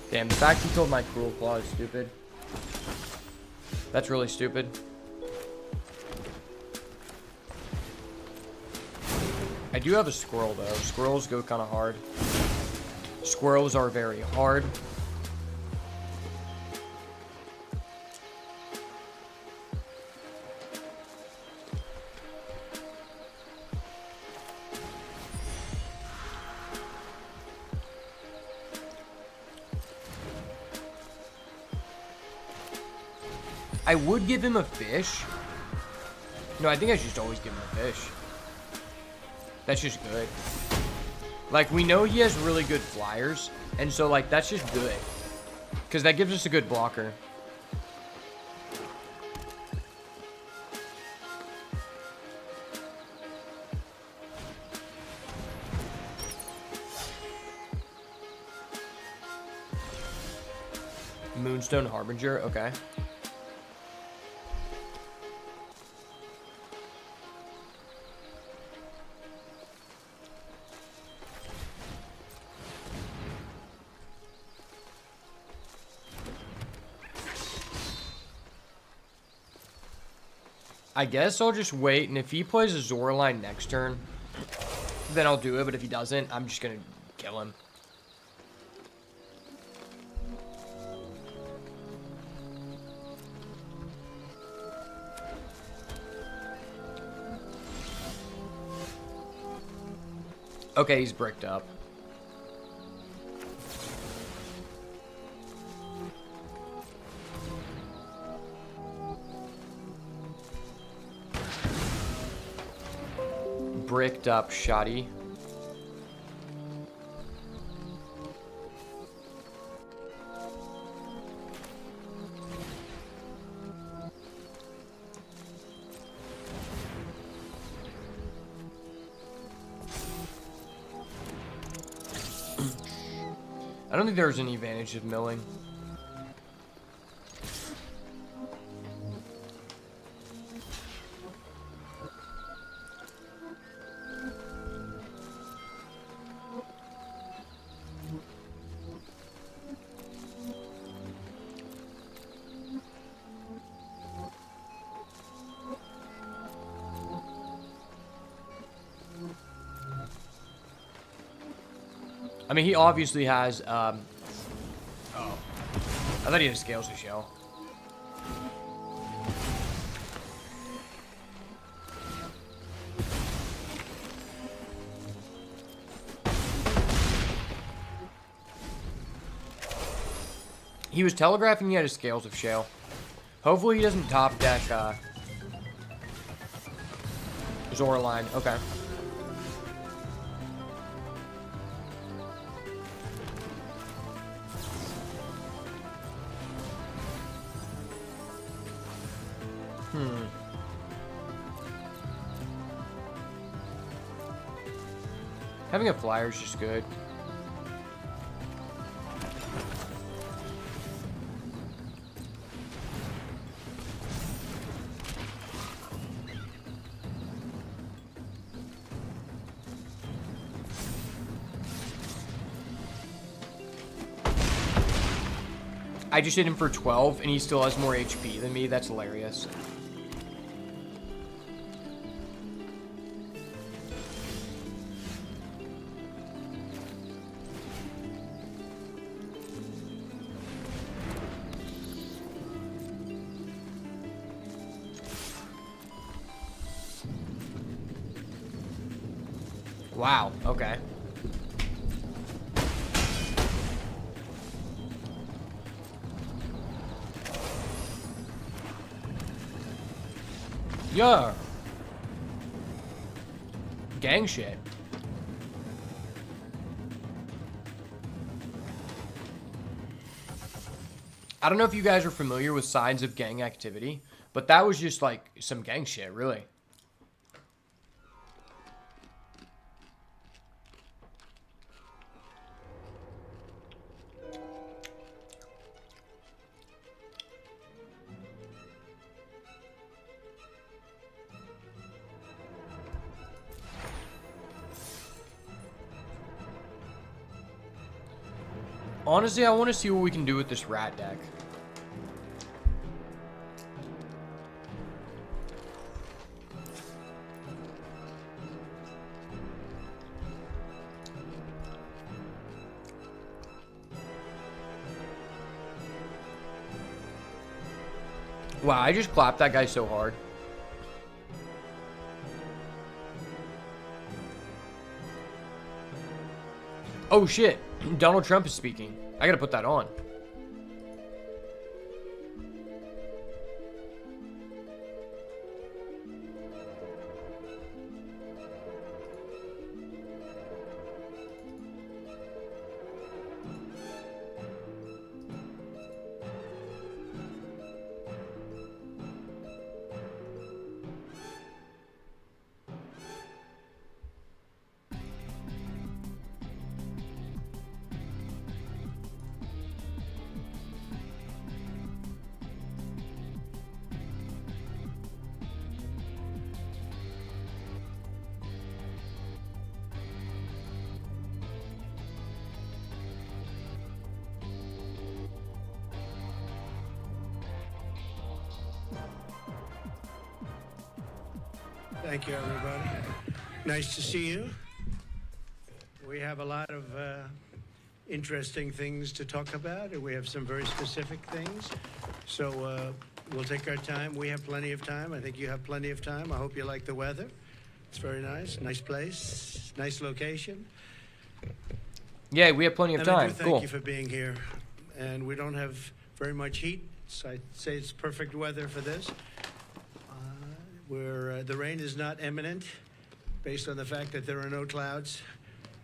Damn, the fact he killed my Cruel Claw is stupid. That's really stupid. I do have a squirrel, though. Squirrels go kind of hard. Squirrels are very hard. I would give him a fish. No, I think I should just always give him a fish. That's just good. Like, we know he has really good flyers, and so, like, that's just good. Because that gives us a good blocker. Moonstone Harbinger, okay. I guess I'll just wait, and if he plays a Zoraline next turn, then I'll do it, but if he doesn't, I'm just gonna kill him. Okay, he's bricked up. bricked up shoddy. I don't think there's any advantage of milling. I mean, he obviously has, oh. I thought he had scales to shell. He was telegraphing he had his scales of shale. Hopefully he doesn't top deck, Zoraline. Okay. Having a flyer is just good. I just hit him for 12 and he still has more HP than me. That's hilarious. Wow, okay. Yeah. Gang shit. I don't know if you guys are familiar with signs of gang activity, but that was just like some gang shit, really. Honestly, I want to see what we can do with this rat deck. Wow, I just clapped that guy so hard. Oh shit, Donald Trump is speaking. I gotta put that on. Thank you, everybody. Nice to see you. We have a lot of interesting things to talk about, and we have some very specific things. So we'll take our time. We have plenty of time. I think you have plenty of time. I hope you like the weather. It's very nice. Nice place. Nice location. Yeah, we have plenty of time. Thank you for being here. And we don't have very much heat, so I'd say it's perfect weather for this. The rain is not imminent, based on the fact that there are no clouds.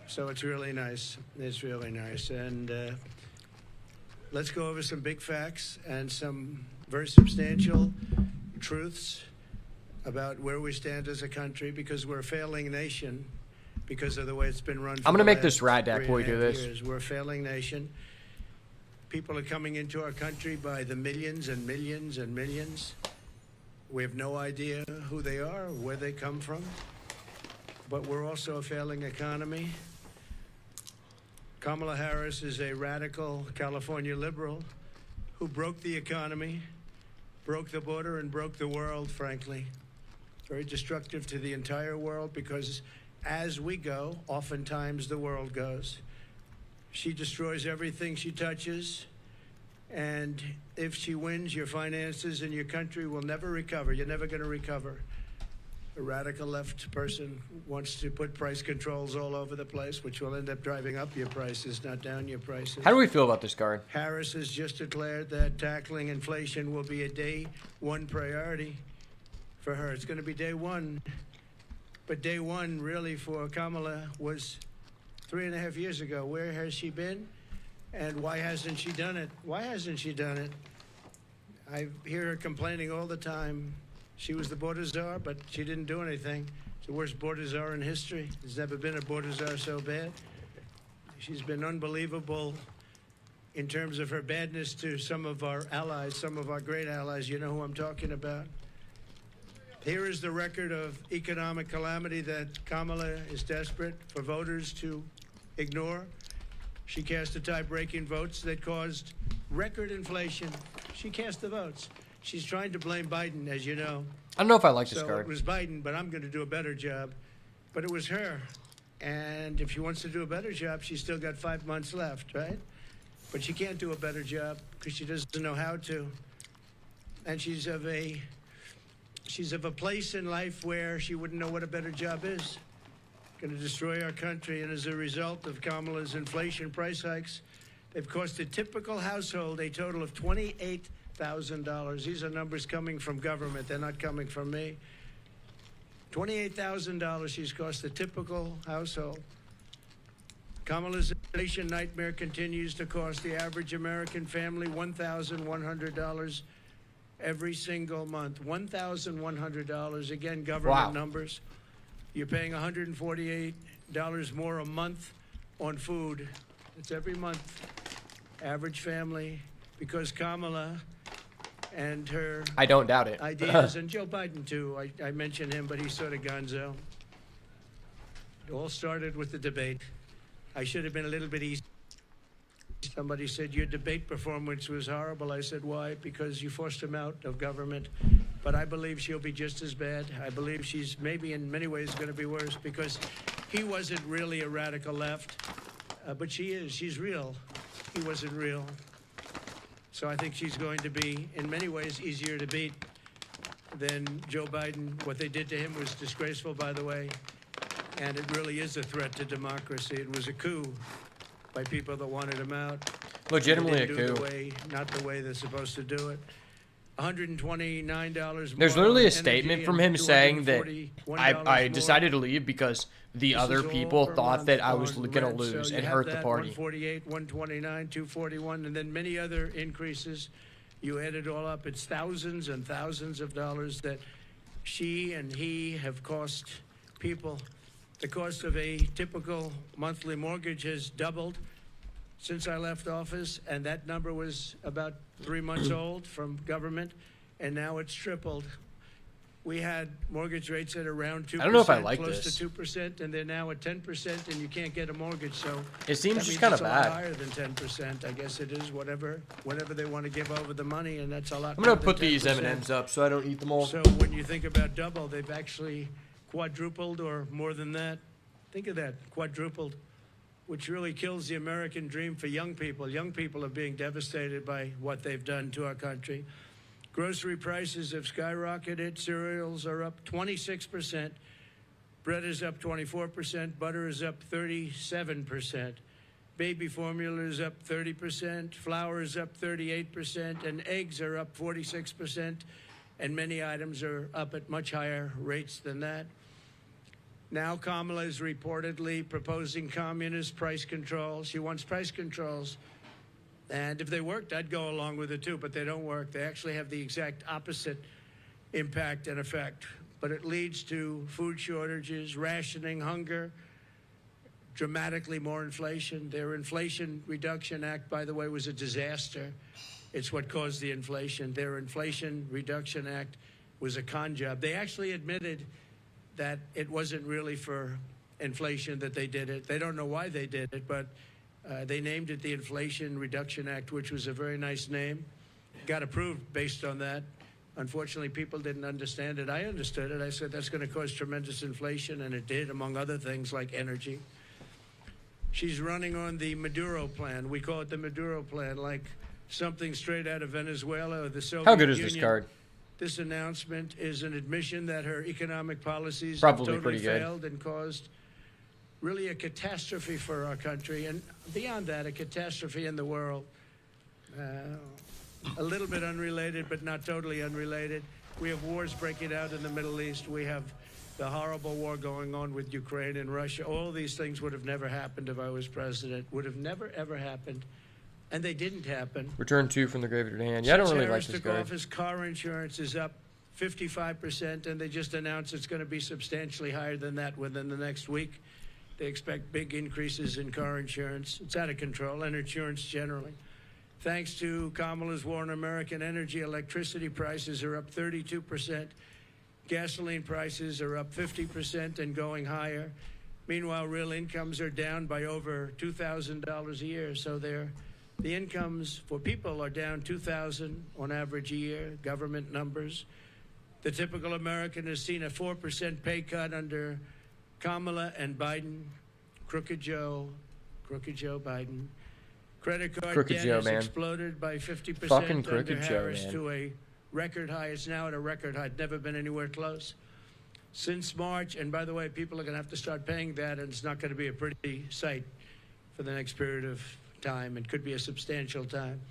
So it's really nice. It's really nice. And let's go over some big facts and some very substantial truths about where we stand as a country, because we're a failing nation because of the way it's been run. I'm going to make this rat deck before we do this. Years. We're a failing nation. People are coming into our country by the millions and millions and millions. We have no idea who they are, where they come from. But we're also a failing economy. Kamala Harris is a radical California liberal who broke the economy, broke the border, and broke the world, frankly. Very destructive to the entire world, because as we go, oftentimes the world goes. She destroys everything she touches, and if she wins, your finances and your country will never recover. You're never going to recover. A radical left person wants to put price controls all over the place, which will end up driving up your prices, not down your prices. How do we feel about this card? Harris has just declared that tackling inflation will be a day one priority for her. It's going to be day one. But day one, really, for Kamala was 3.5 years ago. Where has she been? And why hasn't she done it? Why hasn't she done it? I hear her complaining all the time. She was the border czar, but she didn't do anything. It's the worst border czar in history. There's never been a border czar so bad. She's been unbelievable in terms of her badness to some of our allies, some of our great allies. You know who I'm talking about. Here is the record of economic calamity that Kamala is desperate for voters to ignore. She cast the tie-breaking votes that caused record inflation. She cast the votes. She's trying to blame Biden, as you know. I don't know if I like this So card. it was Biden, but I'm going to do a better job. But it was her. And if she wants to do a better job, she's still got 5 months left, right? But she can't do a better job because she doesn't know how to. And she's of a place in life where she wouldn't know what a better job is. Going to destroy our country. And as a result of Kamala's inflation price hikes, they've cost a typical household a total of $28,000. These are numbers coming from government. They're not coming from me. $28,000 she's cost a typical household. Kamala's inflation nightmare continues to cost the average American family $1,100 every single month. $1,100. Again, government numbers. You're paying $148 more a month on food. It's every month. Average family, because Kamala and her I don't doubt it. ideas, and Joe Biden too. I mentioned him, but he's sort of gonzo. It all started with the debate. I should have been a little bit easy. Somebody said your debate performance was horrible. I said, why? Because you forced him out of government. But I believe she'll be just as bad. I believe she's maybe in many ways going to be worse, because he wasn't really a radical left, but she is. She's real. He wasn't real. So I think she's going to be, in many ways, easier to beat than Joe Biden. What they did to him was disgraceful, by the way, and it really is a threat to democracy. It was a coup by people that wanted him out. Legitimately a They didn't do coup. not the way they're supposed to do it. $129 more. There's literally a on statement energy from and him saying that $241 I more. decided to leave because the This other is all people per thought month that I was on going to rent. lose So and you hurt have the that, party. 148, 129, 241, and then many other increases. You add it all up, it's thousands and thousands of dollars that she and he have cost people. The cost of a typical monthly mortgage has doubled since I left office, and that number was about 3 months old from government, and now it's tripled. We had mortgage rates at around 2%, I don't know if I like close this. to 2%, and they're now at 10%, and you can't get a mortgage. So It seems that just means kind it's of a lot bad. higher than 10%. I guess it is whenever they want to give over the money, and that's a lot. I'm going more to than put these 10%. M&Ms up so I don't eat them all. So when you think about double, they've actually quadrupled or more than that. Think of that, quadrupled, which really kills the American dream for young people. Young people are being devastated by what they've done to our country. Grocery prices have skyrocketed. Cereals are up 26%. Bread is up 24%. Butter is up 37%. Baby formula is up 30%. Flour is up 38%. And eggs are up 46%. And many items are up at much higher rates than that. Now Kamala is reportedly proposing communist price controls. She wants price controls. And if they worked, I'd go along with it too, but they don't work. They actually have the exact opposite impact and effect. But it leads to food shortages, rationing, hunger, dramatically more inflation. Their Inflation Reduction Act, by the way, was a disaster. It's what caused the inflation. Their Inflation Reduction Act was a con job. They actually admitted that it wasn't really for inflation that they did it. They don't know why they did it, but they named it the Inflation Reduction Act, which was a very nice name. Got approved based on that. Unfortunately, people didn't understand it. I understood it. I said that's going to cause tremendous inflation, and it did, among other things like energy. She's running on the Maduro plan. We call it the Maduro plan, like something straight out of Venezuela or the Soviet Union. How good is this card? This announcement is an admission that her economic policies Probably have totally pretty good. failed and caused really a catastrophe for our country, and beyond that, a catastrophe in the world. A little bit unrelated, but not totally unrelated. We have wars breaking out in the Middle East. We have the horrible war going on with Ukraine and Russia. All these things would have never happened if I was president. Would have never, ever happened. And they didn't happen. Return 2 from the grave to hand. Yeah, I don't Since really Harris like this took card. office, car insurance is up 55%, and they just announced it's going to be substantially higher than that within the next week. They expect big increases in car insurance. It's out of control, and insurance generally. Thanks to Kamala's war on American energy, electricity prices are up 32%. Gasoline prices are up 50% and going higher. Meanwhile, real incomes are down by over $2,000 a year. So the incomes for people are down $2,000 on average a year, government numbers. The typical American has seen a 4% pay cut under Kamala and Biden. Crooked Joe Biden. Credit card Crooked debt Joe, has man. exploded by 50% Fucking under Crooked Joe, Harris man. to a record high. It's now at a record high. Never been anywhere close. Since March, and by the way, people are going to have to start paying that, and it's not going to be a pretty sight for the next period of time. It could be a substantial time.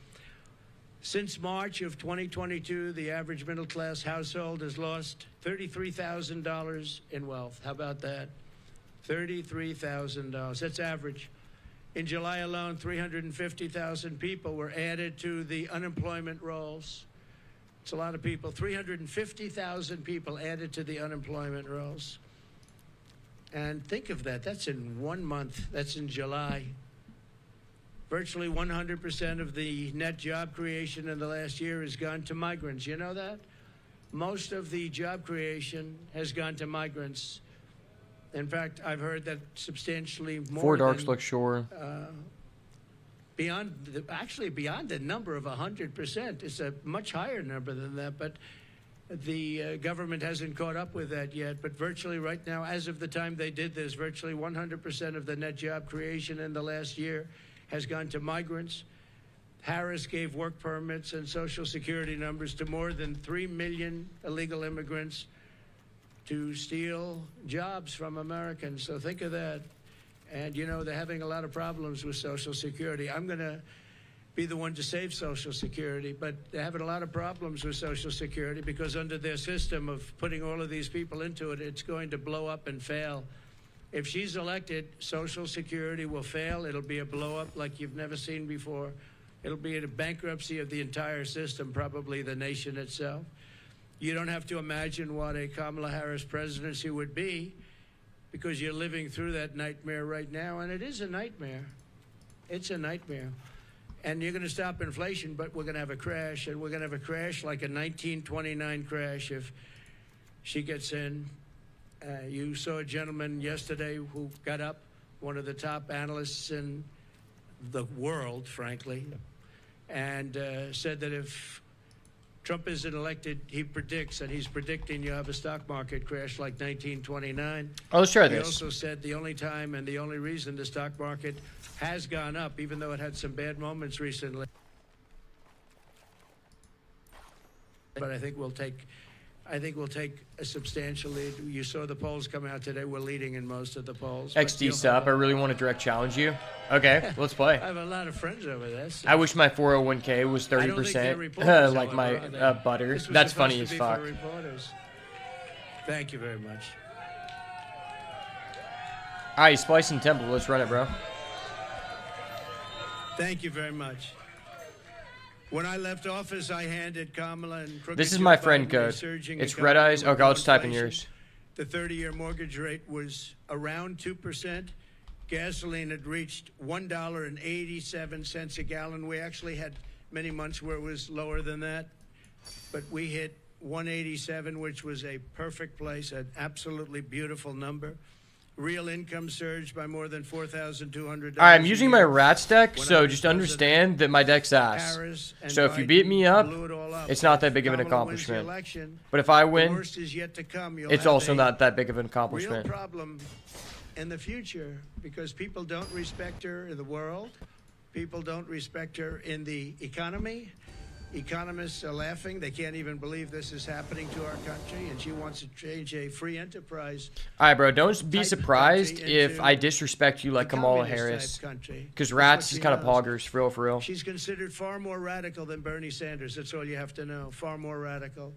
Since March of 2022, the average middle-class household has lost $33,000 in wealth. How about that? $33,000. That's average. In July alone, 350,000 people were added to the unemployment rolls. It's a lot of people. 350,000 people added to the unemployment rolls. And think of that. That's in 1 month. That's in July. Virtually 100% of the net job creation in the last year has gone to migrants. You know that? Most of the job creation has gone to migrants. In fact, I've heard that substantially more Four Darks than, look sure. beyond the number of 100%. It's a much higher number than that, but the government hasn't caught up with that yet. But virtually right now, as of the time they did this, virtually 100% of the net job creation in the last year has gone to migrants. Harris gave work permits and Social Security numbers to more than 3 million illegal immigrants to steal jobs from Americans. So think of that. And, you know, they're having a lot of problems with Social Security. I'm going to be the one to save Social Security, but they're having a lot of problems with Social Security because under their system of putting all of these people into it, it's going to blow up and fail. If she's elected, Social Security will fail. It'll be a blow up like you've never seen before. It'll be a bankruptcy of the entire system, probably the nation itself. You don't have to imagine what a Kamala Harris presidency would be because you're living through that nightmare right now, and it is a nightmare. It's a nightmare. And you're going to stop inflation, but we're going to have a crash, and we're going to have a crash like a 1929 crash if she gets in. You saw a gentleman yesterday who got up, one of the top analysts in the world, frankly, and said that if Trump isn't elected, he predicts, and he's predicting you have a stock market crash like 1929. Oh, let's try He this. also said the only time and the only reason the stock market has gone up, even though it had some bad moments recently, but I think we'll take a substantial lead. You saw the polls come out today. We're leading in most of the polls. but XD you'll sup. I have really want to direct challenge you. Okay, let's play. I have a lot of friends over there. So I wish my 401k was I don't think they're 30%, reporters, like my however, are they? butter. This was That's supposed funny to as be fuck. for reporters. Thank you very much. All right, Splice and Temple. Let's run it, bro. Thank you very much. When I left office, I handed Kamala and Crooked This is Joe my Biden friend a code. surging It's economy Red Eyes. with Okay, no I'll just type in inflation. yours. The 30-year mortgage rate was around 2%. Gasoline had reached $1.87 a gallon. We actually had many months where it was lower than that, but we hit 187, which was a perfect place, an absolutely beautiful number. Real income surged by more than $4,200. All right, I'm using a my year. Rats deck, When I so was just president, understand that my deck's ass. Harris and So if you Biden beat me up, blew it all up. it's not that big of an Kamala wins the accomplishment. election, But if I the win, worst is yet to come. You'll it's have also a not that big of an real accomplishment. problem in the future because people don't respect her in the world. People don't respect her in the economy. Economists are laughing. They can't even believe this is happening to our country, and she wants to change a free enterprise All right, bro, don't be type surprised country if into I disrespect you like a Kamala communist-type Harris. country. Because That's Rats what is she kind of knows. poggers, for real, for real. She's considered far more radical than Bernie Sanders. That's all you have to know. Far more radical.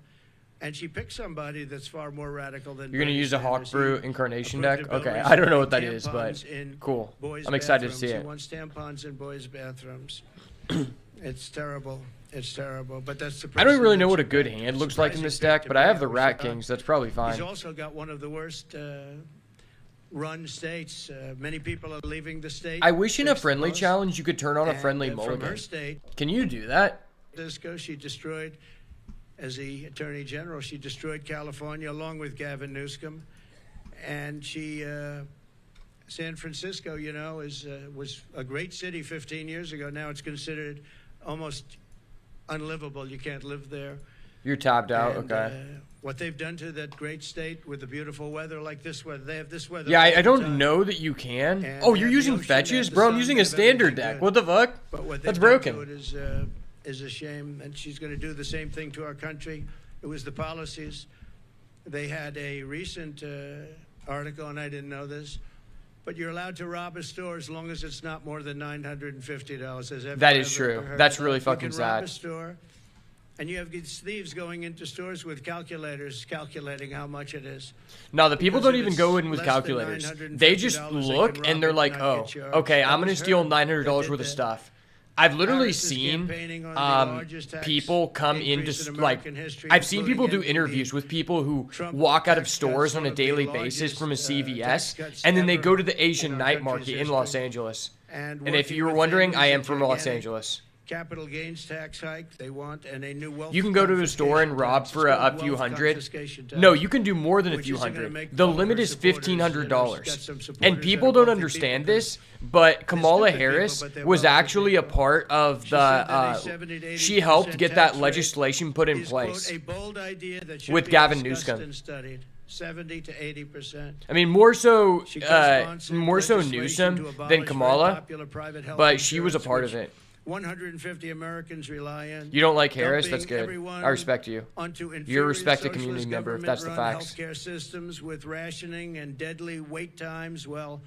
And she picked somebody that's far more radical than You're going to Bernie use a Sanders. Hawk Brew He Incarnation approved deck? a bill Okay, I recently don't know what that on is, but tampons in cool. boys' I'm excited to bathrooms. see He it. wants tampons in boys' bathrooms. It's terrible. It's terrible. But that's the I don't really person know that what a she good picked. hand looks like in this Surprising deck, pick but to I me. have the was Rat shocked. Kings. That's probably He's fine. also got one of the worst run states. Many people are leaving the state. I wish in a Sixth friendly most. challenge you could turn on a And, friendly from mulligan. her state, Can you do that? Francisco, she destroyed, as the Attorney General, she destroyed California along with Gavin Newsom. And she, San Francisco, you know, was a great city 15 years ago. Now it's considered almost unlivable. You can't live there. You're tapped out, And, okay. what they've done to that great state with the beautiful weather like this weather, they have this weather. Yeah, all I the don't time. know that you can. And Oh, they you're have the using ocean, they fetches? have the Bro, I'm sun, using they a have standard everything deck. good. What the fuck? But what That's they've done to broken. it is a shame, and she's going to do the same thing to our country. It was the policies. They had a recent article, and I didn't know this, but you're allowed to rob a store as long as it's not more than $950. That is true. That's really fucking You can rob sad. a store, and you have these thieves going into stores with calculators calculating how much it is. No, the people Because don't if even it's go in with less than calculators. $950, They just they look can and rob they're it like, and oh, not get charged. okay, That I'm going to was steal her $900 that worth did of that. stuff. I've literally Harris is seen campaigning on the largest tax people come increase into in like American history, I've seen people do including interviews the with people who Trump walk out of tax stores cuts, on one a of the daily basis largest, from a tax CVS, cuts and then they ever go to the in Asian our night country's market in Los history. Angeles. And And if working you were with wondering, I am families from and Los gigantic Angeles. Capital gains tax hike they want, and a new wealth You can go to a store and confiscation rob tax. for It's a called few wealth hundred. confiscation tax, No, you can do more than a which few isn't gonna hundred. make The all of limit her is supporters, you know, she's got $1,500. some And supporters people that are don't wealthy understand people, this, but Kamala stupid Harris people, but they're was wealthy actually a people. part of She said that a the. 70 to She helped 80% get tax that rate legislation put in is, quote, place. a bold idea that should with be Gavin discussed Newsom. and studied. 70 to 80%. I mean, more so She co-sponsored legislation to Newsom abolish than very Kamala, popular private health but she was a insurance, part of which it. 150 Americans rely on. You don't like Harris? That's dumping good. everyone I respect you. onto You're a inferior respected community socialist member if that's the government-run facts. Healthcare systems with rationing and deadly wait times, well,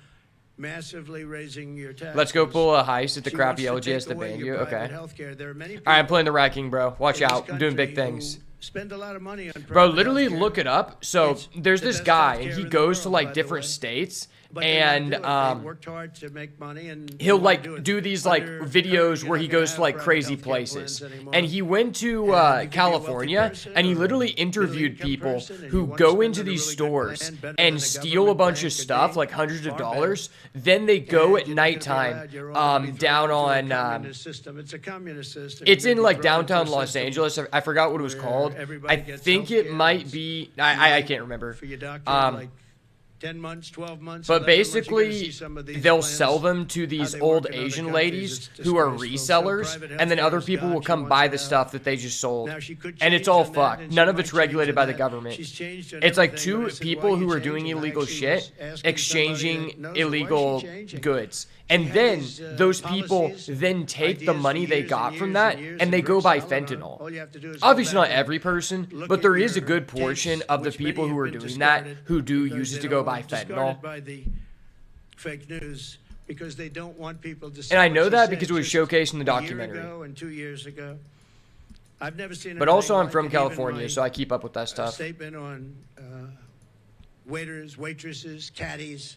massively raising your taxes. Let's go pull a heist at the She crappy wants to LGS take to away ban your you. private Okay. healthcare. There are many All right, I'm people playing the Rat King, bro. Watch in this out. I'm doing big country things. who spend a lot of money on Bro, private literally healthcare. look it up. So It's there's the this best guy, and healthcare he in the goes to world, like by the different way. states, But they won't and do it. They worked hard to make money, and they he'll won't like it. do these like Under videos You're where not he gonna goes to have like private crazy healthcare places. plans anymore. And he went to And you can be a California, wealthy person and he or literally middle interviewed income people person, and you who wanna go spend into on a these really good stores plan, better than and a steal a government bunch plan of could stuff, be, like hundreds of far dollars. Then they go And at you're not gonna be nighttime allowed. You're all gonna be down thrown into a on. communist system. It's a communist system. It's You're in gonna be like thrown into a downtown Los system Angeles. I forgot what it was where called. everybody I gets think it healthcare. might It's- be. I can't remember. For your doctor, like 10 months, 12 months. But 11 months, you're gonna basically, see some of these they'll plans, sell them to how these they old work in other Asian countries. ladies It's who are disgraceful. So resellers, private and then healthcare other is people gone. will She come wants buy it the out. stuff that they just sold. Now, she could And it's change all on that, fucked. and she None of might it's change regulated on by the that. government. She's changed on It's like everything, but two I said, people "Why who you are doing changing?" illegal Like she shit was asking somebody exchanging that knows her, why is she illegal changing? goods. She And had then these, those people policies, then take the ideas money for they years got and from years that and years, and they and go Rick buy Sullivan, fentanyl. all you have to do is go Obviously back not and every person, look but at there is a your good portion tapes, of the which many people who have are been doing that discarded who do because use they it to don't go buy want- discarded fentanyl. by the fake news because they don't want people to see And I what know she that said because it was just showcased in the a year documentary. ago and 2 years ago. I've never seen But anything also, I'm like from it. Even California, my, so I keep up with that a stuff. statement on waiters, waitresses, caddies,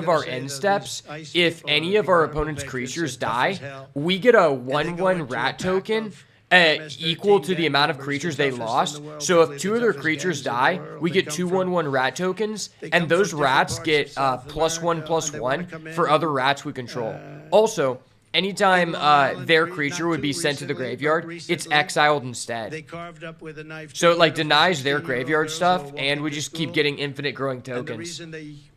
of gonna our say end that steps, these ice if people any are of our incredible opponent's makers, creatures they're tough as die, hell. we get a And they go 1/1 into a rat pack token of MS-13 equal to the amount of gang creatures members, they the toughest lost. in the world, So probably if the 2 of their toughest creatures gangs in the die, world. we They get come 2 from- 1/1 rat tokens, they come and those from different rats parts get of South +1 America, and they wanna +1 come in for other and, rats we control. Also, anytime Long Island their not creature would be too sent to the recently, but graveyard, it's recently, exiled instead. they carved up with a knife So it two like beautiful denies their 16-year-old graveyard girls who stuff, are and we walking to just keep school. getting infinite growing And the tokens. reason they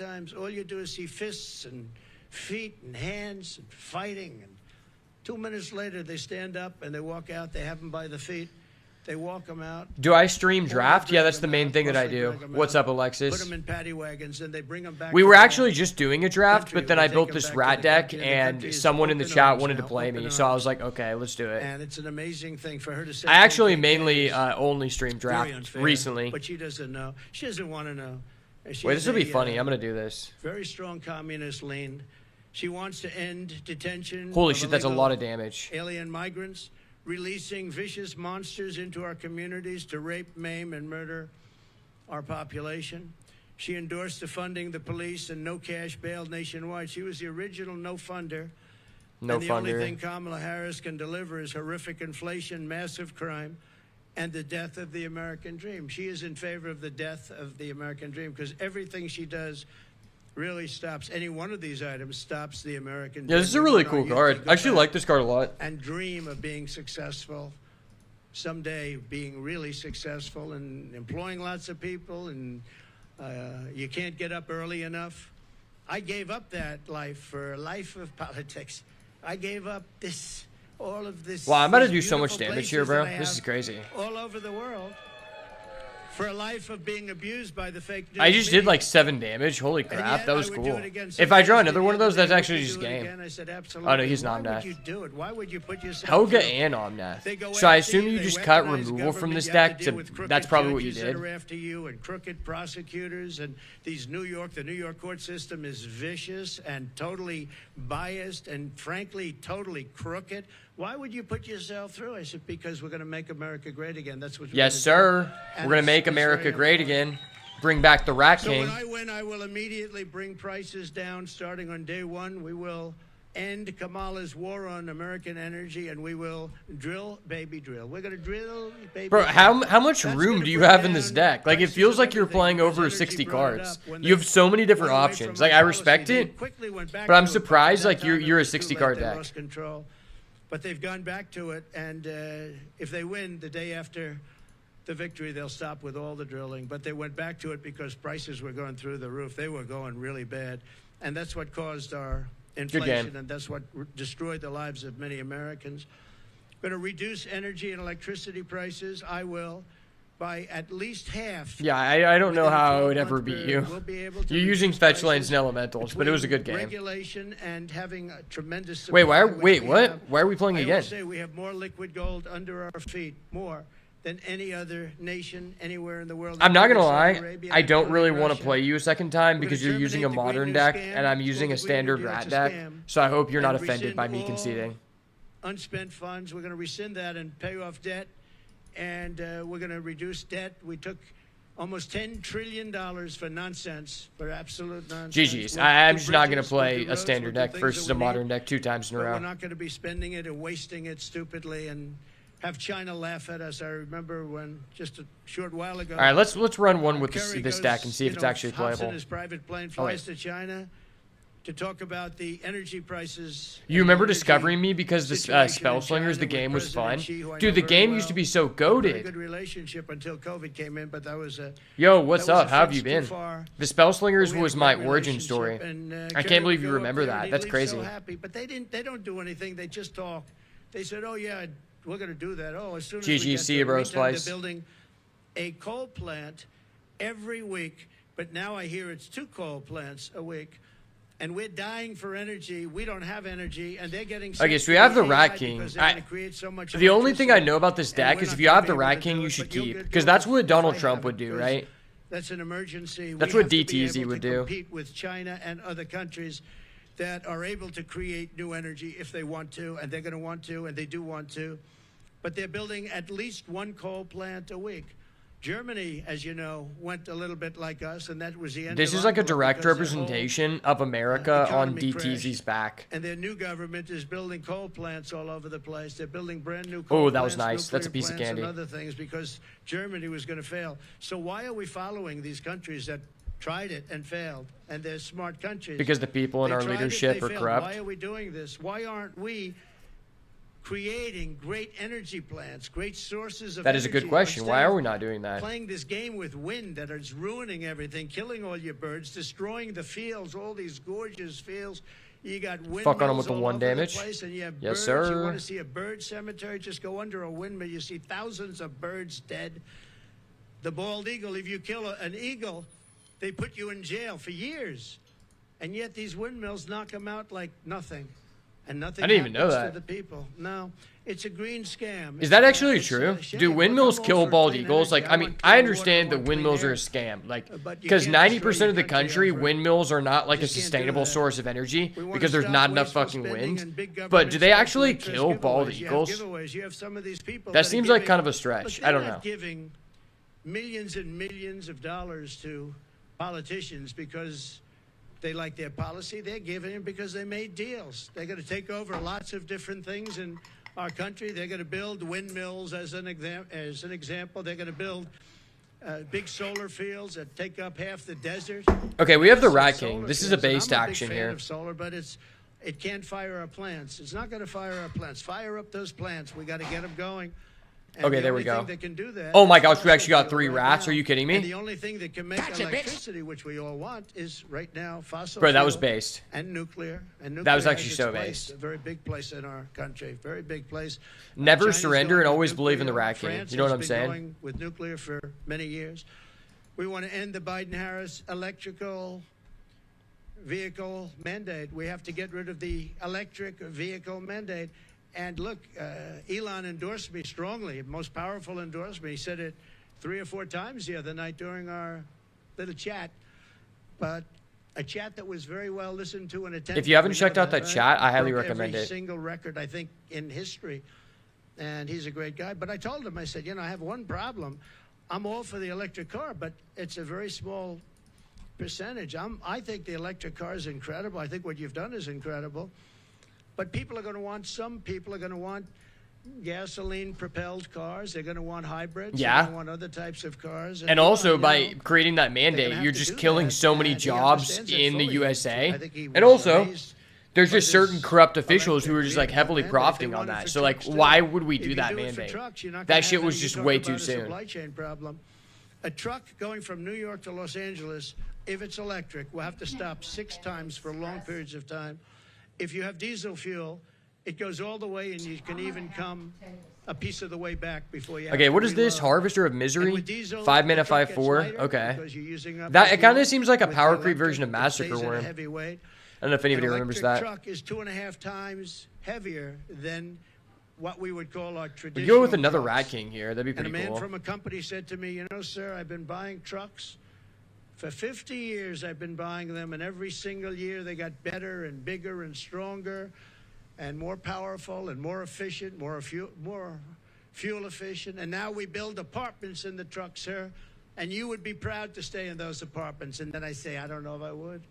times all you do is see fists and feet and hands and fighting, and 2 minutes later, they stand up and they walk out. They have them by the feet. They walk them out. Do I stream draft? drag Yeah, that's the them main out, thing that I mostly do. drag them What's out, up, Put Alexis? them in paddy wagons, and they bring them back. We to were the actually just doing a draft, country. but then We I take built them this back to rat the deck, country, and the country and is someone in the open chat arms wanted to now, play open me, so I arms. was like, okay, let's do it. And it's an amazing thing for her to say. I actually KKK mainly is only stream very draft unfair, recently. But she doesn't know. She doesn't want to know. She's Wait, this will be a, funny. I'm gonna do this. Very strong communist lean. She wants to end detention. Holy of shit, that's a illegal lot of damage. Alien migrants, releasing vicious monsters into our communities to rape, maim, and murder our population. She endorsed the funding the police and no cash bail nationwide. She was the original no funder. No And the only thing funder. Kamala Harris can deliver is horrific inflation, massive crime, and the death of the American dream. She is in favor of the death of the American dream because everything she does really stops. Any one of these items stops the American dream. Yeah, this is a We really want our cool youth to card. go I actually back like this card a lot. and dream of being successful someday, being really successful and employing lots of people, and you can't get up early enough. I gave up that life for a life of politics. I gave up all of this. Wow, I'm about to these do so much beautiful damage here, places bro. that I This is have crazy. all over the world for a life of being abused by the fake news I just did media. like 7 damage. Holy And crap, yet that I was would do cool. it again. If I draw Somebody another one of those, said, that's actually "Would you just do it game. again?" I said, absolutely. Oh no, he's Why Nomnath. would you do it? Why would you put yourself Helga through- and They Omnath. go So I after assume you they just cut weaponize removal from government, this you have deck. to deal with crooked That's probably what you judges that did. are after you, and crooked prosecutors, and the New York court system is vicious and totally biased and frankly totally crooked. Why would you put yourself through? I said, because we're going to make America great again. That's what we're Yes, gonna do. sir. And We're gonna it's- make it's very America great important. again. Bring back the Rat So King. when I win, I will immediately bring prices down starting on day one. We will end Kamala's war on American energy, and we will drill, baby, drill. We're going to drill, baby. Bro, drill. how much That's room gonna do you bring have in this down deck? Like, it prices feels of like you're everything playing because over energy 60 brought it cards. up when You have they so many different went away options. from Like, our I policy. respect They it, quickly went back but I'm to it. surprised, By like, that you're time, a it was too 60 late. card They deck. lost control. But they've gone back to it, and if they win the day after the victory, they'll stop with all the drilling. But they went back to it because prices were going through the roof. They were going really bad. And that's what caused our inflation, and that's what destroyed the lives of many Americans. Going to reduce energy and electricity prices. I will, by at least half. Yeah, I don't know within a how I would 12-month ever beat period. you. We'll be able to You're using reduce fetch lanes prices and elementals, but it was a good between game. Regulation and having a tremendous Wait, supply, why? which Wait, we what? have. Why are we playing I again? always say we have more liquid gold under our feet, more than any other nation anywhere in the world. I'm not gonna including lie, Saudi Arabia, I don't including really want to Russia. play you a second time We're because gonna you're using a terminate the modern Green deck New Scam. and I'm using a It's called the Green standard New Deal. rat It's a deck. scam. So I hope you're not And offended by me rescind all conceding. Unspent funds. We're going to rescind that and pay off debt, and we're going to reduce debt. We took almost $10 trillion for nonsense, for absolute nonsense. GG's. We'll I'm do just not going to bridges, we'll play do a roads, standard we'll do deck things versus that a we modern need, deck 2 times in a but we're row. not going to be spending it and wasting it stupidly and have China laugh at us. I remember when just a short while ago. All right, let's run one with Kerry this goes, deck and see if you it's know, actually hops playable. in his private plane, Oh, wait. flies to China to talk about the energy prices. You and remember energy discovering me because the situation in Spell Slingers, China the with game was President fun? Xi, who I know Dude, the very game well. used to be so Very goated. good relationship until COVID came in, but that was a Yo, what's that was up? a How have fence you too been? far. The Spell Slingers But we was had a my great origin relationship, story. and, I Kerry can't believe would you go up remember there, and that. he'd That's leave crazy. So happy, but they don't do anything. They just talk. They said, "Oh yeah, we're going to do that." Oh, as soon as we GG, get see to you, it. bro, Meantime, Splice. They're building a coal plant every week, but now I hear it's 2 coal plants a week. And we're dying for energy. We don't have energy, and they're getting. Okay, so we have the AI Rat King. because they're gonna create so much The only thing I electricity, know about this and deck we're is not if you gonna have be the able Rat to King, do you it, should but you'll keep. get Because to that's it what if Donald I Trump have would it, do, because right? That's an emergency. That's We what have to be DTZ able to would do. Compete with China and other countries that are able to create new energy if they want to, and they're going to want to, and they do want to. But they're building at least 1 coal plant a week. Germany, as you know, went a little bit like us, and that was the end. This of is like a Angela direct because their whole- representation of America on economy DTZ's back. And their new government is building coal plants all over the place. They're building brand new coal Oh, that was plants, nice. That's a nuclear piece of plants, candy. and other things because Germany was going to fail. So why are we following these countries that tried it and failed? And they're smart countries. Because the people in They our tried it, leadership they are failed. corrupt. Why are we doing this? Why aren't we creating great energy plants, great sources of That is a good energy, question. Why instead are of we not doing that? playing this game with wind that is ruining everything, killing all your birds, destroying the fields, all these gorgeous fields You got windmills Fuck on him with the all one over the damage. place, and you have Yes, birds. sir. You want to see a bird cemetery? Just go under a windmill. You see thousands of birds dead. The bald eagle, if you kill an eagle, they put you in jail for years. And yet these windmills knock them out like nothing. And nothing I didn't even know happens that. to the people. No, it's a green scam. Is that actually It's true? a shame. Do Look, windmills I'm all kill for bald clean eagles? energy. Like, I mean, want I clean understand water, that I want clean windmills are air. a scam. Like, But you because can't 90% destroy of the your country country, over it. windmills are not like a Just can't do sustainable that. source of energy We wanna because there's stop not enough wasteful fucking spending wind. and big But government do they actually special kill interest bald giveaways. eagles? You have giveaways. You have some of these people That are seems like giving- kind of a stretch. Look, I don't they're know. not giving millions and millions of dollars to politicians because they like their policy. They're giving it because they made deals. They're going to take over lots of different things in our country. They're going to build windmills as an example. They're going to build big solar fields that take up half the desert. Okay, we have the Yes, Rat solar King. This is a fields, and based I'm a big action fan here. of solar, but it can't fire our plants. It's not going to fire our plants. Fire up those plants. We got to get them going. And Okay, the there we only go. thing that can do that Oh my is gosh, we fossil actually got fuel 3 right rats. now. Are you kidding And me? the only thing that can make Gotcha, bitch. electricity, which we all want, is right now fossil Bro, that was fuel based. and nuclear. And nuclear That was has actually its so place, based. A very big place in our country. Very big place. Never China's surrender going and with always believe in the nuclear. Rat King. France You know what has I'm been saying? going with nuclear for many years. We want to end the Biden-Harris electrical vehicle mandate. We have to get rid of the electric vehicle mandate. And look, Elon endorsed me strongly, most powerful endorsement. He said it 3 or 4 times the other night during our little chat. But a chat that was very well listened to and attended. If you haven't We know checked out that right? chat, I highly Broke recommend every it. single record, I think, in history. And he's a great guy. But I told him, I said, I have one problem. I'm all for the electric car, but it's a very small percentage. I think the electric car is incredible. I think what you've done is incredible. But people are going to want, some people are going to want gasoline-propelled cars. They're going to want hybrids. Yeah. They're going to want other types of cars. And Elon, also, by you know, creating that they're mandate, gonna have you're to just do killing that, so many and he jobs understands it in the fully. USA. I think he And was also, amazed there's by just this certain corrupt officials who are electric just like vehicle heavily mandate. profiting They on want it that. for So like, trucks, too. why would we If do you that it for mandate? trucks, you're not That gonna shit have was any- just you way talk too about a soon. Supply chain problem. A truck going from New York to Los Angeles, if it's electric, will have to stop 6 times for long periods of time. If you have diesel fuel, it goes all the way, and you can even come a piece of the way back before you have Okay, to what is this? reload. Harvester of And Misery? with diesel, 5 the mana, truck 5/4. gets lighter Okay. because you're using up That the it kind fuel. of seems like a With power the creep version of electric, it stays Massacre at a Worm. heavy weight. I don't know if anybody An remembers electric that. truck is 2.5 times heavier than what we would call our We traditional go with another trucks. Rat King here. That'd be And a pretty man cool. from a company said to me, sir, I've been buying trucks. For 50 years, I've been buying them, and every single year they got better and bigger and stronger and more powerful and more efficient, more fuel efficient. And now we build apartments in the truck, sir, and you would be proud to stay in those apartments. And then I say, I don't know if I would.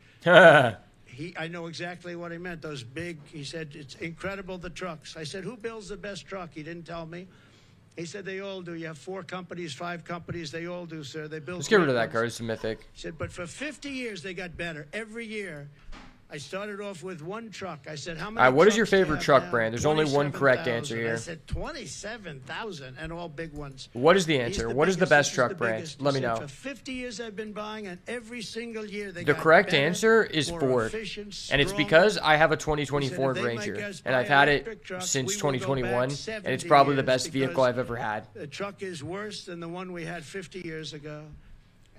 I know exactly what he meant. Those big, he said, it's incredible, the trucks. I said, who builds the best truck? He didn't tell me. He said, they all do. You have 4 companies, 5 companies. They all do, sir. They build. Let's get rid of great that ones. card. It's a mythic. He said, but for 50 years, they got better. Every year. I started off with 1 truck. I said, how many All right, what is your trucks do you favorite have truck now? brand? There's only one correct answer 27,000. here. I said 27,000 and all big ones. What is the He's answer? the What is the biggest. best This truck the brand? biggest. Let He me said, know. For 50 years I've been buying, and every single year they The got correct better, answer is more Ford. efficient, And it's stronger. because I have a He 2020 said, Ford if they Ranger. make us And buy I've had electric it trucks, since we will go 2021. back And 70 it's probably the years best vehicle because I've ever had. The truck is worse than the one we had 50 years ago.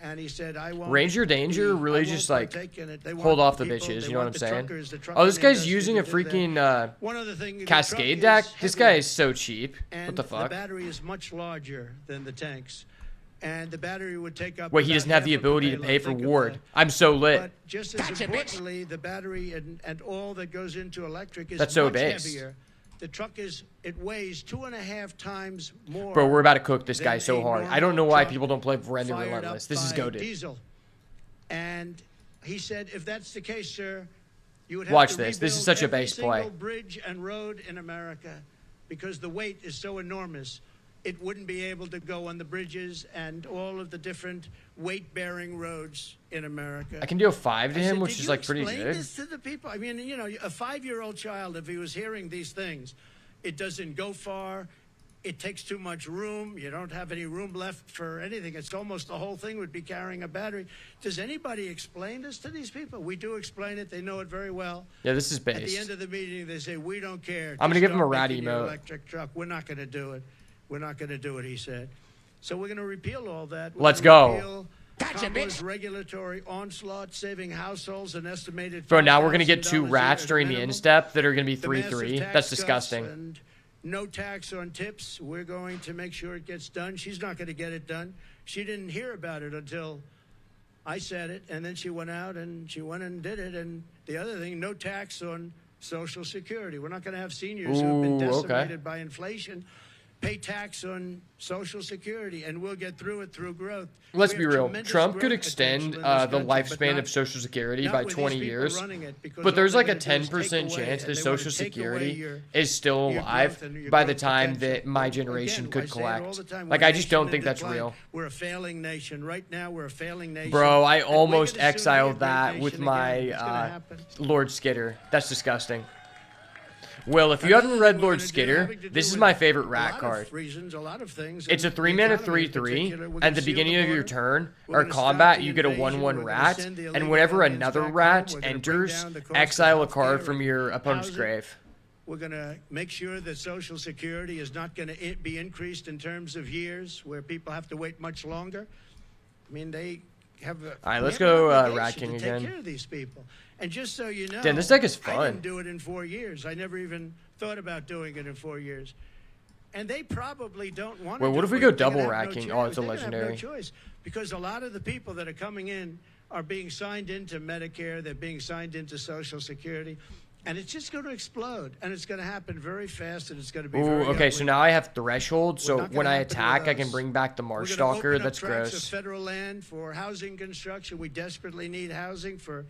And he said, I won't. Ranger Danger really I won't just, like, partake in it. They hold want off the people, bitches, they you know what want I'm the saying? truckers, the Oh, trucking this guy's industry using a to do that. freaking One other thing, the Cascade truck deck. is This guy heavier, is so cheap. and What the the fuck? battery is much larger than the tanks. And the battery would take up. Wait, he about doesn't have the half of ability to payload. pay for Think of Ward. that. I'm so lit. But just as Gotcha, bitch. importantly, the battery and all that goes into electric is That's so much based. heavier. The truck it weighs 2.5 times more. Bro, we're about to cook this guy than so a hard. I normal don't know why truck people don't play Brandon fired Relentless. up This is by goated. Diesel. And he said, if that's the case, sir, you would have Watch to this. This is rebuild such a every base play. single bridge and road in America because the weight is so enormous. It wouldn't be able to go on the bridges and all of the different weight-bearing roads in America. I can do a 5 to I him, said, which "Did is you like pretty explain good. this to the people? I mean, a 5-year-old child, if he was hearing these things, it doesn't go far. it takes too much room. You don't have any room left for anything. It's almost the whole thing would be carrying a battery. Does anybody explain this to these people? We do explain it. They know it very well. Yeah, this is At the based. end of the meeting, they say, we don't care. I'm gonna Just give him a start rat making your emote. electric truck. We're not going to do it. We're not going to do it, he said. So we're going to repeal all that. We're Let's gonna go. repeal Kamala's regulatory onslaught, saving households an estimated. Bro, now we're gonna get 2 $5,000 rats at during the minimum. instep that are gonna be The massive 3-3. tax That's cuts disgusting. And no tax on tips. We're going to make sure it gets done. She's not going to get it done. She didn't hear about it until I said it, and then she went out and she went and did it. And the other thing, no tax on Social Security. We're not going to have seniors who have been Ooh, okay. decimated by inflation pay tax on Social Security, and we'll get through it through growth. Let's We be have real. tremendous Trump could growth extend potential in this the country, but lifespan not- of Social Security not by with these 20 people years. running it, because But all there's they're like a gonna do is 10% take away, chance and that they wanna Social take away Security your- is still your alive growth and your by the growth time potential. that my Well, generation again, could I say it all collect. the time, Like, we're a I just don't nation think in that's decline. real. We're a failing nation. Right now, we're a failing nation. Bro, I And we're almost gonna soon be a exiled great that with nation my again. It's gonna happen. Lord Skitter. That's disgusting. Will, if you haven't Another read thing we're Lord gonna do, Skitter, having to do this is with my favorite a rat lot card. of reasons, a lot of things. It's a and 3-mana the economy in 3-3. particular. We're At gonna the seal beginning of your border. turn We're or gonna stop combat, the you get a invasion. 1/1 We're gonna rat, send the and illegal whenever aliens another back rat home. We're gonna bring enters, down the cost of exile a healthcare card from and your opponent's housing. grave. We're going to make sure that Social Security is not going to be increased in terms of years, where people have to wait much longer. I mean, they have. All right, let's go, Rat King to again. Take care of these people, and just so you know, Damn, this deck is I fun. didn't do it in 4 years. I never even thought about doing it in 4 years. And they probably don't want to. Wait, what do if we it. go They're gonna double have Rat no King? choice. Oh, it's a They're gonna have legendary. no choice, because a lot of the people that are coming in are being signed into Medicare. They're being signed into Social Security. And it's just going to explode, and it's going to happen very fast, and it's going to be very Ooh, okay, ugly. so now I have Threshold, so not gonna when I happen with attack, I can us. bring back the We're gonna Marstalker. open up That's tracts of gross. federal land for housing construction. We desperately need housing for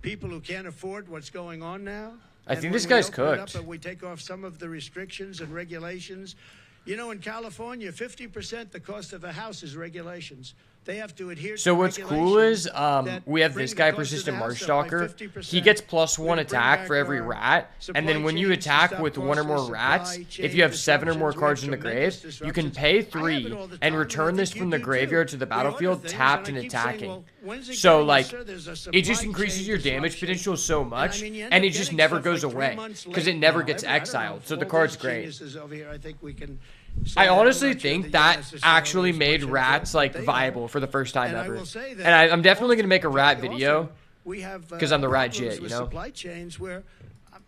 people who can't afford what's going on now. I And think when this we guy's open it up cooked. and we take off some of the restrictions and regulations. You know, in California, 50% the cost of a house is regulations. They have to adhere So to what's cool regulations is that we have bring this the guy, cost of the Persistent house up by Marstalker. 50%. He gets +1 We're gonna bring attack back for every our rat, and then supply when you chains to attack stop with 1 or more costly rats, supply if you chain have 7 or more disruptions, we cards have in the tremendous grave, you can disruptions. pay I have 3 it all the and time, return I this think from you the do graveyard too. to the We order battlefield things, tapped and and I keep saying, attacking. well, when's it So getting like, answered? There's a it just supply increases chain your damage disruption. potential so much, I mean, you end and up it just getting never stuff goes like 3 away months because late it never now. gets I don't know, exiled. So all the these card's great. geniuses over here, I think we can say I that. I'm honestly not sure think you that necessarily actually as made much rats influence, like but they are. viable for the first time And I ever. will say that And I'm definitely gonna make a rat also, video we have, 'cause I'm the rat problems jit, you with know? Supply chains where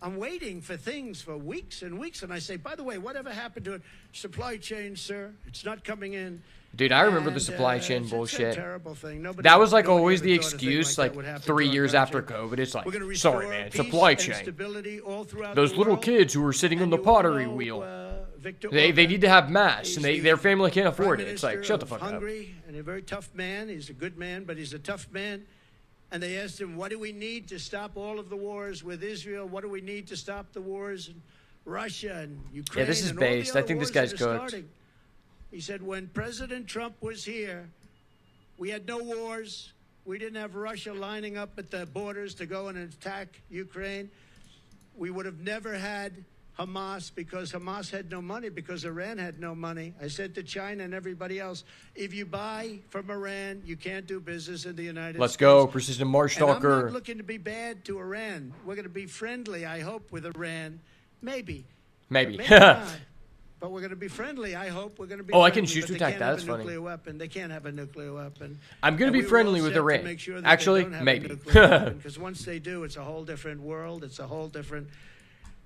I'm waiting for things for weeks and weeks, and I say, by the way, whatever happened to it? Supply chain, sir, it's not coming in. Dude, I remember the And, supply chain it's bullshit. a terrible thing. Nobody, That was like nobody always ever the thought a thing excuse, like like that would happen 3 to our years country. after COVID. It's like, We're gonna sorry, restore man, peace supply and chain. stability all throughout Those the little world. kids who were sitting on And the you all pottery know, wheel, Victor they Orban. need to have masks, and He's their the family can't afford Prime it. It's like, Minister shut the of fuck up. Hungary, and a very tough man. He's a good man, but he's a tough man. And they asked him, what do we need to stop all of the wars with Israel? What do we need to stop the wars in Russia and Ukraine? this is and all the based. I other think this wars guy's that are cooked. starting?" He said, when President Trump was here, we had no wars. We didn't have Russia lining up at the borders to go and attack Ukraine. We would have never had Hamas, because Hamas had no money, because Iran had no money. I said to China and everybody else, if you buy from Iran, you can't do business in the United Let's States. go, Persistent And I'm Marstalker. not looking to be bad to Iran. We're going to be friendly, I hope, with Iran. Maybe. Maybe. Maybe not. But we're going to be friendly, I hope. We're going to be Oh, I can friendly, shoot but to they attack. can't have That's a funny. nuclear weapon. They can't have a nuclear weapon. I'm gonna And be we were friendly all with set to Iran. make sure that Actually, they don't have a maybe. nuclear weapon, because once they do, it's a whole different world. It's a whole different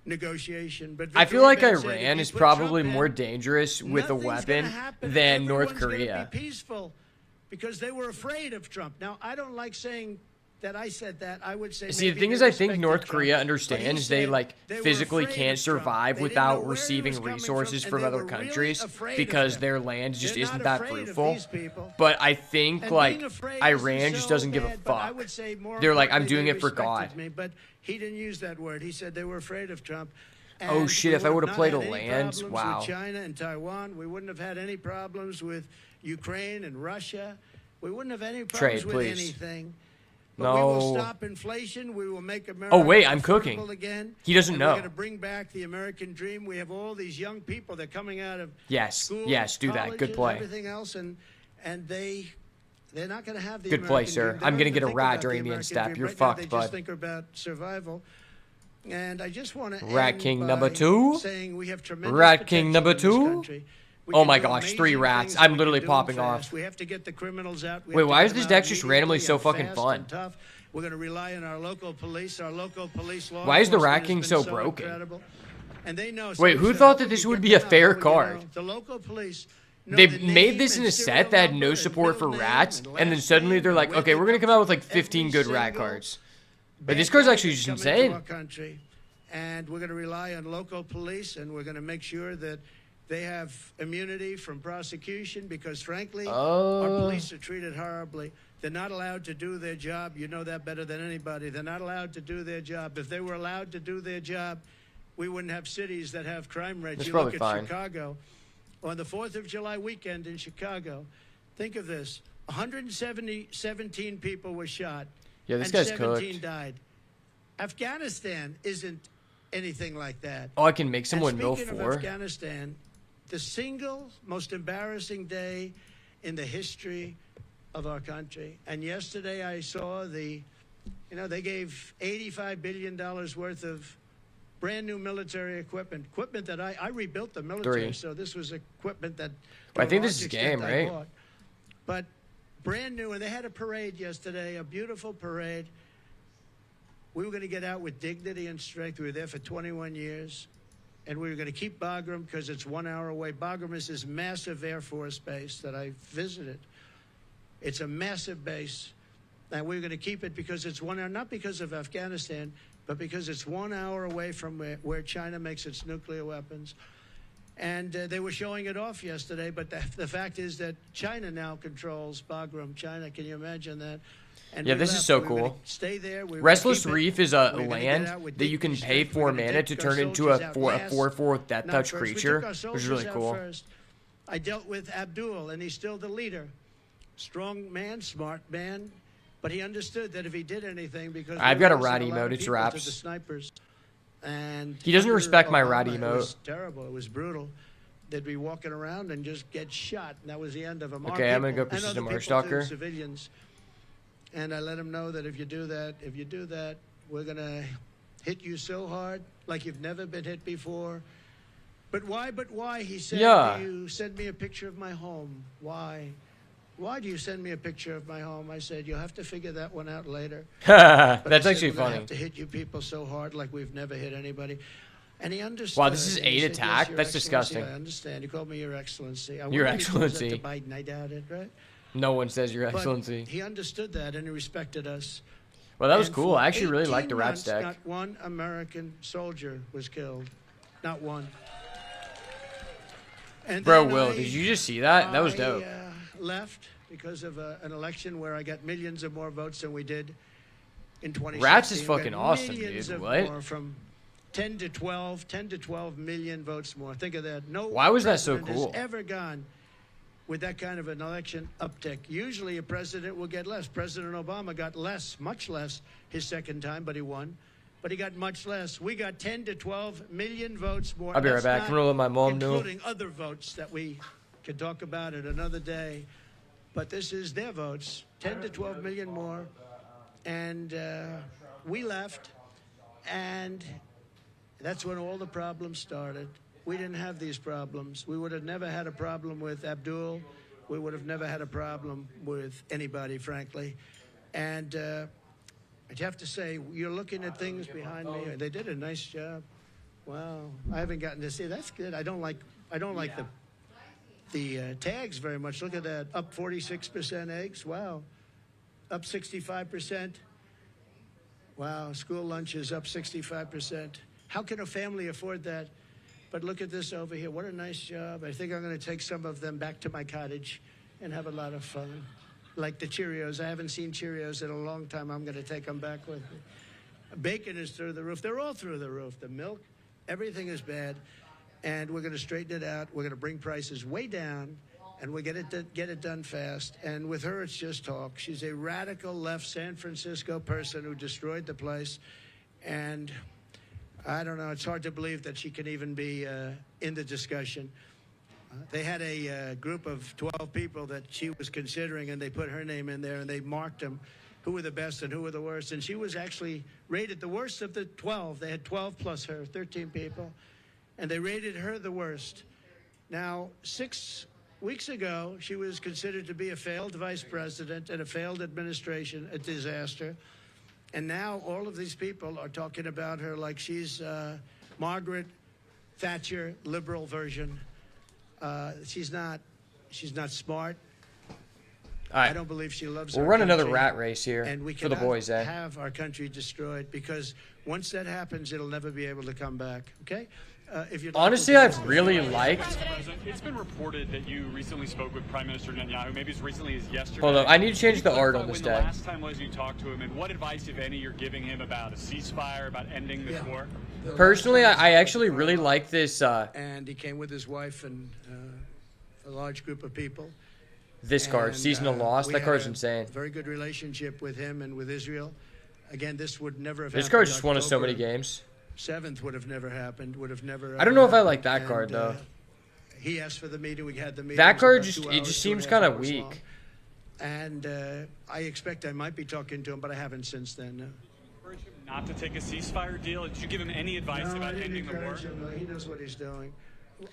negotiation. But I Viktor feel like Orban said, Iran if you is put probably Trump more in, dangerous with a nothing's weapon gonna happen. than North Everyone's gonna Korea. be peaceful, because they were afraid of Trump. Now, I don't like saying that I said that. I would say. See, the maybe thing they is, I think respected North Trump, Korea but he understands they said like they were physically afraid can't of Trump. survive They didn't without know where he was receiving coming resources and from they other were really countries afraid of because him. their land just They're isn't not that afraid of fruitful. these people. But I think And like being afraid Iran isn't just so doesn't give a bad, but I fuck. would say more They're like, I'm importantly, doing they it for respected God. me, but he didn't use that word. He said they were afraid of Trump. Oh, And shit, we if I would would've have played not a had any land, problems wow. with China and Taiwan. We wouldn't have had any problems with Ukraine and Russia. We wouldn't have any problems Trade, with please. anything. But we will No. stop inflation. We will make America Oh, wait, I'm cooking. affordable again. He doesn't And know. We're going to bring back the American dream. We have all these young people. They're coming out of Yes. schools, Yes, do that. Good colleges, play. everything else, and they're not going to have the Good play, American sir. dream. They I'm don't gonna even get a think rat about the during the American instep. dream. You're Right now, fucked, they bud. just think about survival. And I just want to Rat end King by number 2? saying we have tremendous Rat King potential number in this 2? country. We Oh can my do gosh, 3 amazing rats. things, I'm and we literally can do 'em popping fast. off. We have to get the criminals out. We Wait, have to why get is them this out deck just randomly immediately so and fucking fast fun? and tough. We're going to rely on our local police. Our local police law Why is the enforcement Rat has King been so broken? incredible. And they know. Wait, who thought that this would be a fair card? The local police. They made this in a set that had no support for rats, and then suddenly they're like, okay, we're gonna come out with like 15 good rat cards. But this card's actually just insane. Country, and we're going to rely on local police, and we're going to make sure that they have immunity from prosecution because, frankly, our police are treated horribly. They're not allowed to do their job. You know that better than anybody. They're not allowed to do their job. If they were allowed to do their job, we wouldn't have cities that have crime rates. That's You probably look fine. at Chicago. On the 4th of July weekend in Chicago, think of this. 17 people were shot. Yeah, this and guy's 17 cooked. died. Afghanistan isn't anything like that. Oh, I can make And someone mill speaking of 4. Afghanistan, the single most embarrassing day in the history of our country. And yesterday I saw they gave $85 billion worth of brand new military equipment that I rebuilt the military. 3. So this was equipment that I think to a this is large game, extent, I right? bought. But brand new, and they had a parade yesterday, a beautiful parade. We were going to get out with dignity and strength. We were there for 21 years. And we were going to keep Bagram because it's 1 hour away. Bagram is this massive Air Force base that I visited. It's a massive base. And we were going to keep it because it's 1 hour, not because of Afghanistan, but because it's 1 hour away from where China makes its nuclear weapons. And they were showing it off yesterday, but the fact is that China now controls Bagram. China, can you imagine that? And Yeah, we this is left. so We were gonna cool. stay there. We were gonna Restless keep it. Reef is a We were gonna get land out with that you can dignity, pay strength. We were 4 gonna mana take to our turn into soldiers a out 4/4 last, Death not Touch first. We creature, took our which is soldiers really out cool. first. I dealt with Abdul, and he's still the leader. Strong man, smart man, but he understood that if he did anything, because I've we got a lost rat lot of emote, it's people to Raps. the snipers, and He doesn't under respect my Obama, rat It emote. was terrible. It was brutal. They'd be walking around and just get shot, and that was the end of them. Our Okay, I'm gonna people go and Persistent other Marsh people too, Stalker. civilians. And I let him know that if you do that, we're gonna hit you so hard like you've never been hit before. But why? He said, Yeah. do you send me a picture of my home? Why? Why do you send me a picture of my home? I said, you'll have to figure that one out later. But I That's said, actually we're gonna funny. have to hit you people so hard like we've never hit anybody. And he understood. Wow, this is and he 8 said, attack? "Yes, Your That's Excellency, disgusting. I understand. He called me Your Excellency. I Your wonder if he calls that Excellency. to Biden. I doubt it, right? No one says Your But Excellency. he understood that and he respected us. Well, that was And cool. for I actually really 18 liked the rat months, stack. Not one American soldier was killed. Not one. And Bro, then Will, did you just see that? That was dope. I left because of an election where I got millions of more votes than we did in 2016. Rats is We fucking got awesome, millions dude. of What? More from 10 to 12 million votes more. Think of that. No Why was that so president cool? has ever gone with that kind of an election uptick. Usually a president will get less. President Obama got less, much less, his second time, but he won. But he got much less. We got 10 to 12 million votes more. I'll be right That's back. not I'm gonna let my mom know. including other votes that we could talk about at another day. But this is their votes, 10 to 12 million more. And we left, and that's when all the problems started. We didn't have these problems. We would have never had a problem with Abdul. We would have never had a problem with anybody, frankly. And I'd have to say, you're looking at things behind me. They did a nice job. Wow, I haven't gotten to see. That's good. I don't like the tags very much. Look at that, up 46% eggs. Wow, up 65%. Wow, school lunch is up 65%. How can a family afford that? But look at this over here. What a nice job. I think I'm going to take some of them back to my cottage and have a lot of fun. Like the Cheerios. I haven't seen Cheerios in a long time. I'm going to take them back with me. Bacon is through the roof. They're all through the roof. The milk, everything is bad. And we're going to straighten it out. We're going to bring prices way down. and we get it done fast. And with her, it's just talk. She's a radical left San Francisco person who destroyed the place, and I don't know. It's hard to believe that she can even be in the discussion. They had a group of 12 people that she was considering, and they put her name in there, and they marked them, who were the best and who were the worst. And she was actually rated the worst of the 12. They had 12 plus her, 13 people, and they rated her the worst. Now, 6 weeks ago, she was considered to be a failed vice president and a failed administration, a disaster. And now all of these people are talking about her like she's Margaret Thatcher, liberal version. She's not smart. All right. I don't believe she loves We'll our run another country, rat race here and we for the cannot boys, eh? have our country destroyed, because once that happens, it'll never be able to come back. Okay? If you'd like Honestly, to- I've really liked. It's been reported that you recently spoke with Prime Minister Netanyahu, maybe as recently as yesterday. Hold up, I need to change Can the you art clarify on this when day. the last time was you talked to him, and what advice, if any, you're giving him about a ceasefire, about ending this war? Personally, I actually really like this And he came with his wife and a large group of people. this card, And, Seasonal Loss. we That had card's a insane. Very good relationship with him and with Israel. Again, this would never have This happened. card just won us so many October games. 7th would have never happened. Would have never. I don't know if I happened. like that And, card, though. He asked for the meeting. We had the meeting. That It was card about just 2 it hours, just 2.5 seems kind of hours weak. long. And I expect I might be talking to him, but I haven't since then. No. Encourage him not to take a ceasefire deal? Did you give him any advice No, I about didn't ending the war? encourage him. No, he knows what he's doing.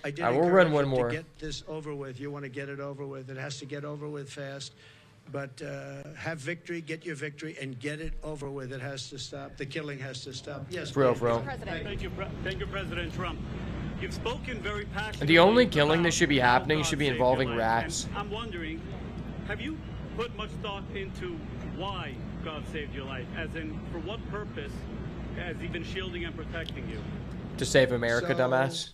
I did All right, we'll encourage run one him more. to get this over with. You want to get it over with. It has to get over with fast. But have victory, get your victory, and get it over with. It has to stop. The killing has to stop. Yes, Bro, please. bro. Thank you, President Trump. You've spoken very passionately. The only killing that about should be how happening God should be saved involving your life. rats. And I'm wondering, have you put much thought into why God saved your life? As in, for what purpose has He been shielding and protecting you? To save America, So, dumbass.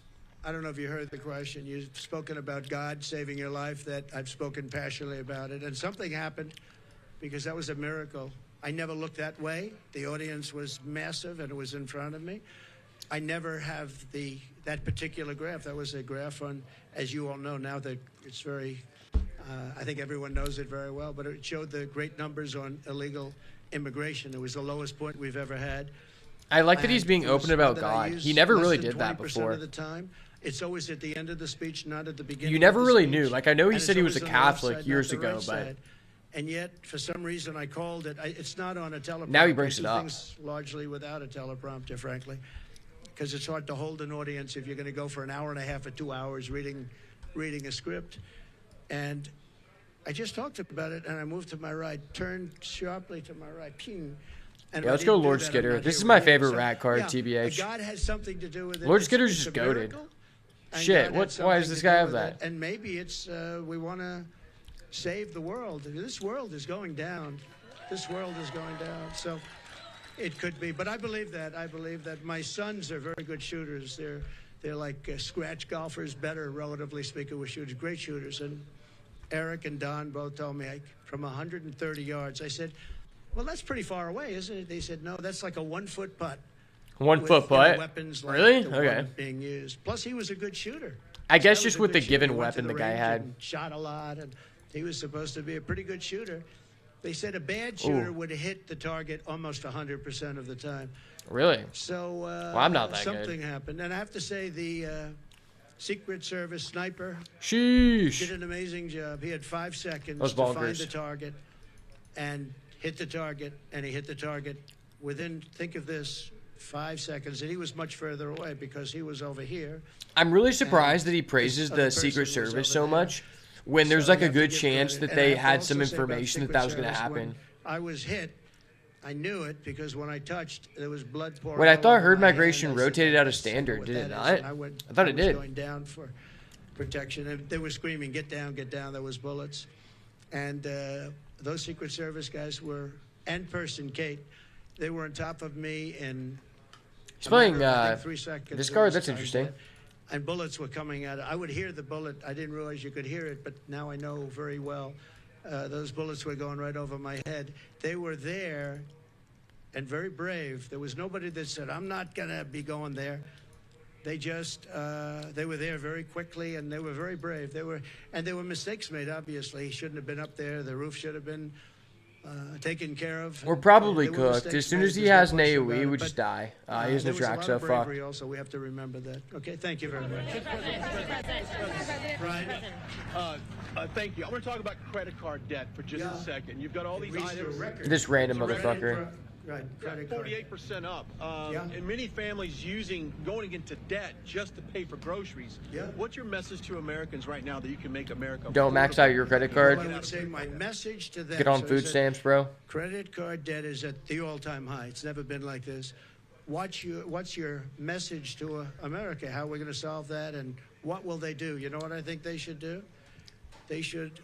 I don't know if you heard the question. You've spoken about God saving your life. That I've spoken passionately about it. And something happened, because that was a miracle. I never looked that way. The audience was massive, and it was in front of me. I never have that particular graph. That was a graph on, as you all know now, that it's very, I think everyone knows it very well, but it showed the great numbers on illegal immigration. It was the lowest point we've ever had. I like that he's And being it was open about one that I God. use He never less really than did that 20% before. Of the time. It's always at the end of the speech, not at the beginning. You never of the really speech. knew. Like, I know he And said it's he was a always on the left Catholic side, years not the ago, right but side. And yet, for some reason, I called it. It's not on a teleprompter. Now he brings I it do up. things largely without a teleprompter, frankly, because it's hard to hold an audience if you're going to go for an hour and a half or 2 hours reading a script. And I just talked about it, and I moved to my right, turned sharply to my right, ping. And Yeah, if I let's go didn't do Lord that, I'm Skitter. not This here is with my you. favorite So, rat card, yeah, TBH. God has something to do with it. Lord It's- Skitter's it's just a goated. miracle, and Shit, God had why does something this to guy do have with that? it. And maybe it's we want to save the world. This world is going down. This world is going down. So it could be. But I believe that. I believe that my sons are very good shooters. They're like scratch golfers, better, relatively speaking, with shooters. Great shooters. And Eric and Don both told me from 130 yards. I said, well, that's pretty far away, isn't it? They said, no, that's like a 1 foot putt. 1 with, foot you know, putt. weapons like Really? the Okay. one being used. Plus, he was a good shooter. I This guess guy just was a with good the given shooter. He went to weapon the the guy range had. and shot a lot, and he was supposed to be a pretty good shooter. They said a bad shooter Ooh. would hit the target almost 100% of the time. Really? So I'm not that good. something happened, and I have to say the Secret Service sniper did Sheesh. an amazing job. He had 5 seconds Those to find bonkers. the target and hit the target, and he hit the target within, think of this, 5 seconds. And he was much further away because he was over here. I'm really surprised that he this praises other the person Secret was Service over so there. much when there's So like you a have to good give chance credit. that And I they have to had also some say about information that Secret that was going to Service, when happen. I was hit. I knew it because when I touched, there was blood pouring. Wait, I all thought over herd my hand. migration I said, rotated out of "I don't know standard, what did it that is." not? And I thought it was did. going down for protection, and they were screaming, "Get down, get down!" There was bullets, and those Secret Service guys were, and person Kate, they were on top of me in. He's a playing matter of, I think, 3 seconds. this It card. was That's time interesting. dead. And bullets were coming out. I would hear the bullet. I didn't realize you could hear it, but now I know very well. Those bullets were going right over my head. They were there and very brave. There was nobody that said, I'm not going to be going there. They just they were there very quickly, and they were very brave. There were mistakes made. Obviously, he shouldn't have been up there. The roof should have been taken care of. We're probably There were cooked. mistakes As soon made, as he there's no has an question AoE, about we it, just but, die. He has there no was a track, lot so of fuck. bravery also. We have to remember that. Okay, thank you very much. Thank you. I want to talk about credit card debt for just a second. You've got all these items. This random motherfucker. Right, credit card. 48% up. Yeah. And many families going into debt just to pay for groceries. Yeah. What's your message to Americans right now that you can make America Don't max out your credit card. Well, I would say my message to them. Get on so food it's stamps, bro. Credit card debt is at the all-time high. It's never been like this. What's your message to America? How we're going to solve that, and what will they do? You know what I think they should do? They should,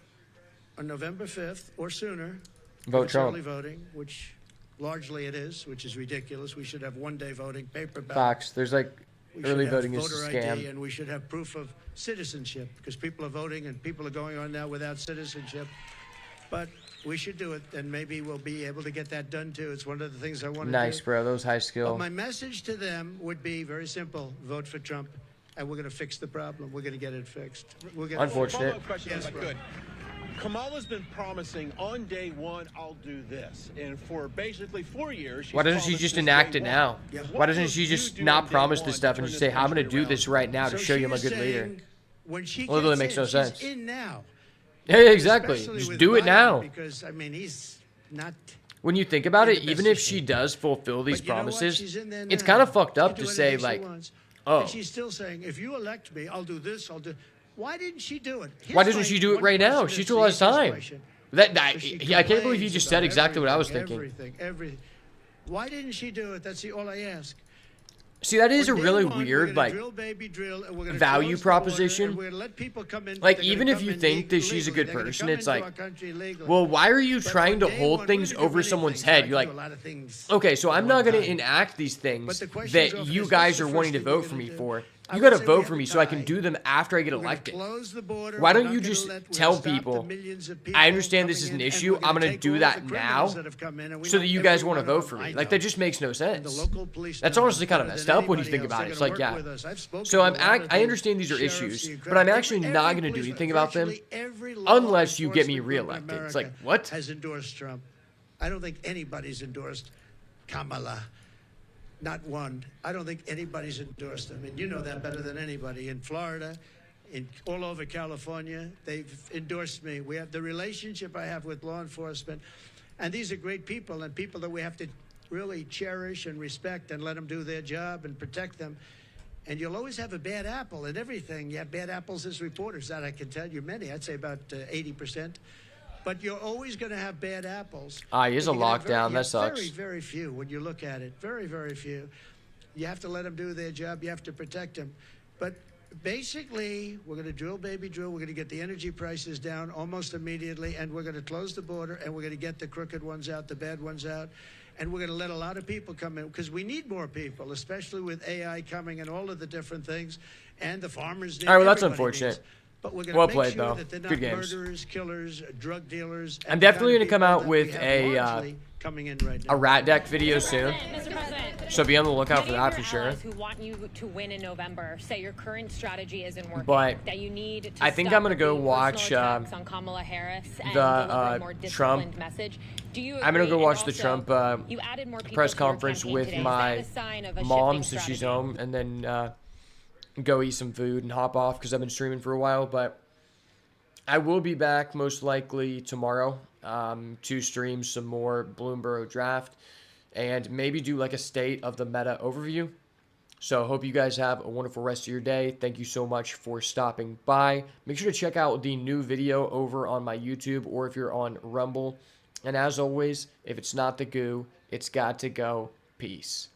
on November 5th or sooner, Vote it's Trump. early voting, which largely it is, which is ridiculous. We should have one-day voting, paper ballot. Fox. There's like We early should have voting is a voter ID, scam. and we should have proof of citizenship, because people are voting and people are going on now without citizenship. But we should do it, and maybe we'll be able to get that done too. It's one of the things I want to do. Nice, bro. Those high But skill. my message to them would be very simple: vote for Trump, and we're going to fix the problem. We're going to get it fixed. We're going Unfortunate. Follow-up question, Yes, if I bro. could. Kamala's been promising on day one, I'll do this. And for basically 4 years, she's Why doesn't she promised just this enact day it one. now? Yeah. Why doesn't What she will you just do not on day promise one this to stuff and turn just this say, I'm going to country do this around? right now to So show you I'm a she good is leader? saying when she Although gets that makes in, no she's sense. in now. Yeah, exactly. Especially Just with do it Biden, now. Because I mean, he's not. When you think about in it, the best even if of she shape. does fulfill these But you know what? promises, She's in there it's now. kind of fucked She up can to do say, anything she like, wants. oh. And she's still saying, if you elect me, I'll do this, I'll do. Why didn't she do it? why Here's doesn't my she do it one right now? question She that's still the has easiest time. question. I She can't believe he complains just said about exactly what I was thinking. Everything. Why didn't she do it? That's all I ask. See, that is a On day really one, we're weird, gonna like, drill, baby, drill, and we're gonna value close the border, proposition. and we're gonna let people come in, but Like, they're gonna even if come you in think that she's a legally. good They're gonna person, come it's into like, our country legally. well, why are you But trying on to day hold one, things we're gonna do over many someone's things. head? I You're can like, do a lot of things okay, so at I'm one not going to time. enact these But things the question that is, okay, you so guys what's the are wanting first to thing we're vote for gonna me do? for. I You would got to say we vote have for a me so I can tie. do them after I get We're gonna elected. close the border. Why We're don't not you gonna just let- we're tell gonna stop the people, millions of I people understand this is coming an in, and issue, we're I'm gonna going to take do all that the now criminals that have come in, and we so know that you guys every want to one of vote for them. me. I Like, know. that just makes no And sense. the local police That's know honestly kind of better messed than up when you anybody think else. about They're it. It's gonna like, work yeah. with us. I've spoken So to I'm a lot of I the understand these are sheriffs, issues, the but I'm actually every not going to do police- anything about them virtually every law unless you get me enforcement group in reelected. It's America like, what? has endorsed Trump. I don't think anybody's endorsed Kamala. Not one. I don't think anybody's endorsed him. And you know that better than anybody. In Florida, all over California, they've endorsed me. We have the relationship I have with law enforcement. And these are great people, and people that we have to really cherish and respect and let them do their job and protect them. And you'll always have a bad apple in everything. You have bad apples as reporters. That I can tell you many. I'd say about 80%. But you're always going to have bad apples. He is But a you can have lockdown. you That have sucks. Very, very few when you look at it. Very, very few. You have to let them do their job. You have to protect them. But basically, we're going to drill, baby, drill. We're going to get the energy prices down almost immediately, and we're going to close the border, and we're going to get the crooked ones out, the bad ones out, and we're going to let a lot of people come in because we need more people, especially with AI coming and all of the different things, and the farmers need. All right, well, that's everybody unfortunate. needs. But we're going Well to make played, sure though. that they're not Good games. murderers, killers, drug dealers. I'm and the definitely kind of gonna come people out that with we have a, largely coming in right now. A rat deck video soon. Mr. President, So be on the lookout for many that of your for sure. allies who want you to win in November say your current strategy isn't working. But that you need to I think stop I'm gonna go the watch, personal attacks on Kamala Harris and the, deliver a more Trump- disciplined message. Do you I'm gonna agree? go watch And the also, Trump you added more people press to your conference campaign with today. Is my that a sign of a mom shifting since she's strategy? home, and then go eat some food and hop off because I've been streaming for a while. But I will be back most likely tomorrow to stream some more Bloomberg draft and maybe do like a state of the meta overview. So hope you guys have a wonderful rest of your day. Thank you so much for stopping by. Make sure to check out the new video over on my YouTube or if you're on Rumble. And as always, if it's not the goo, it's got to go. Peace.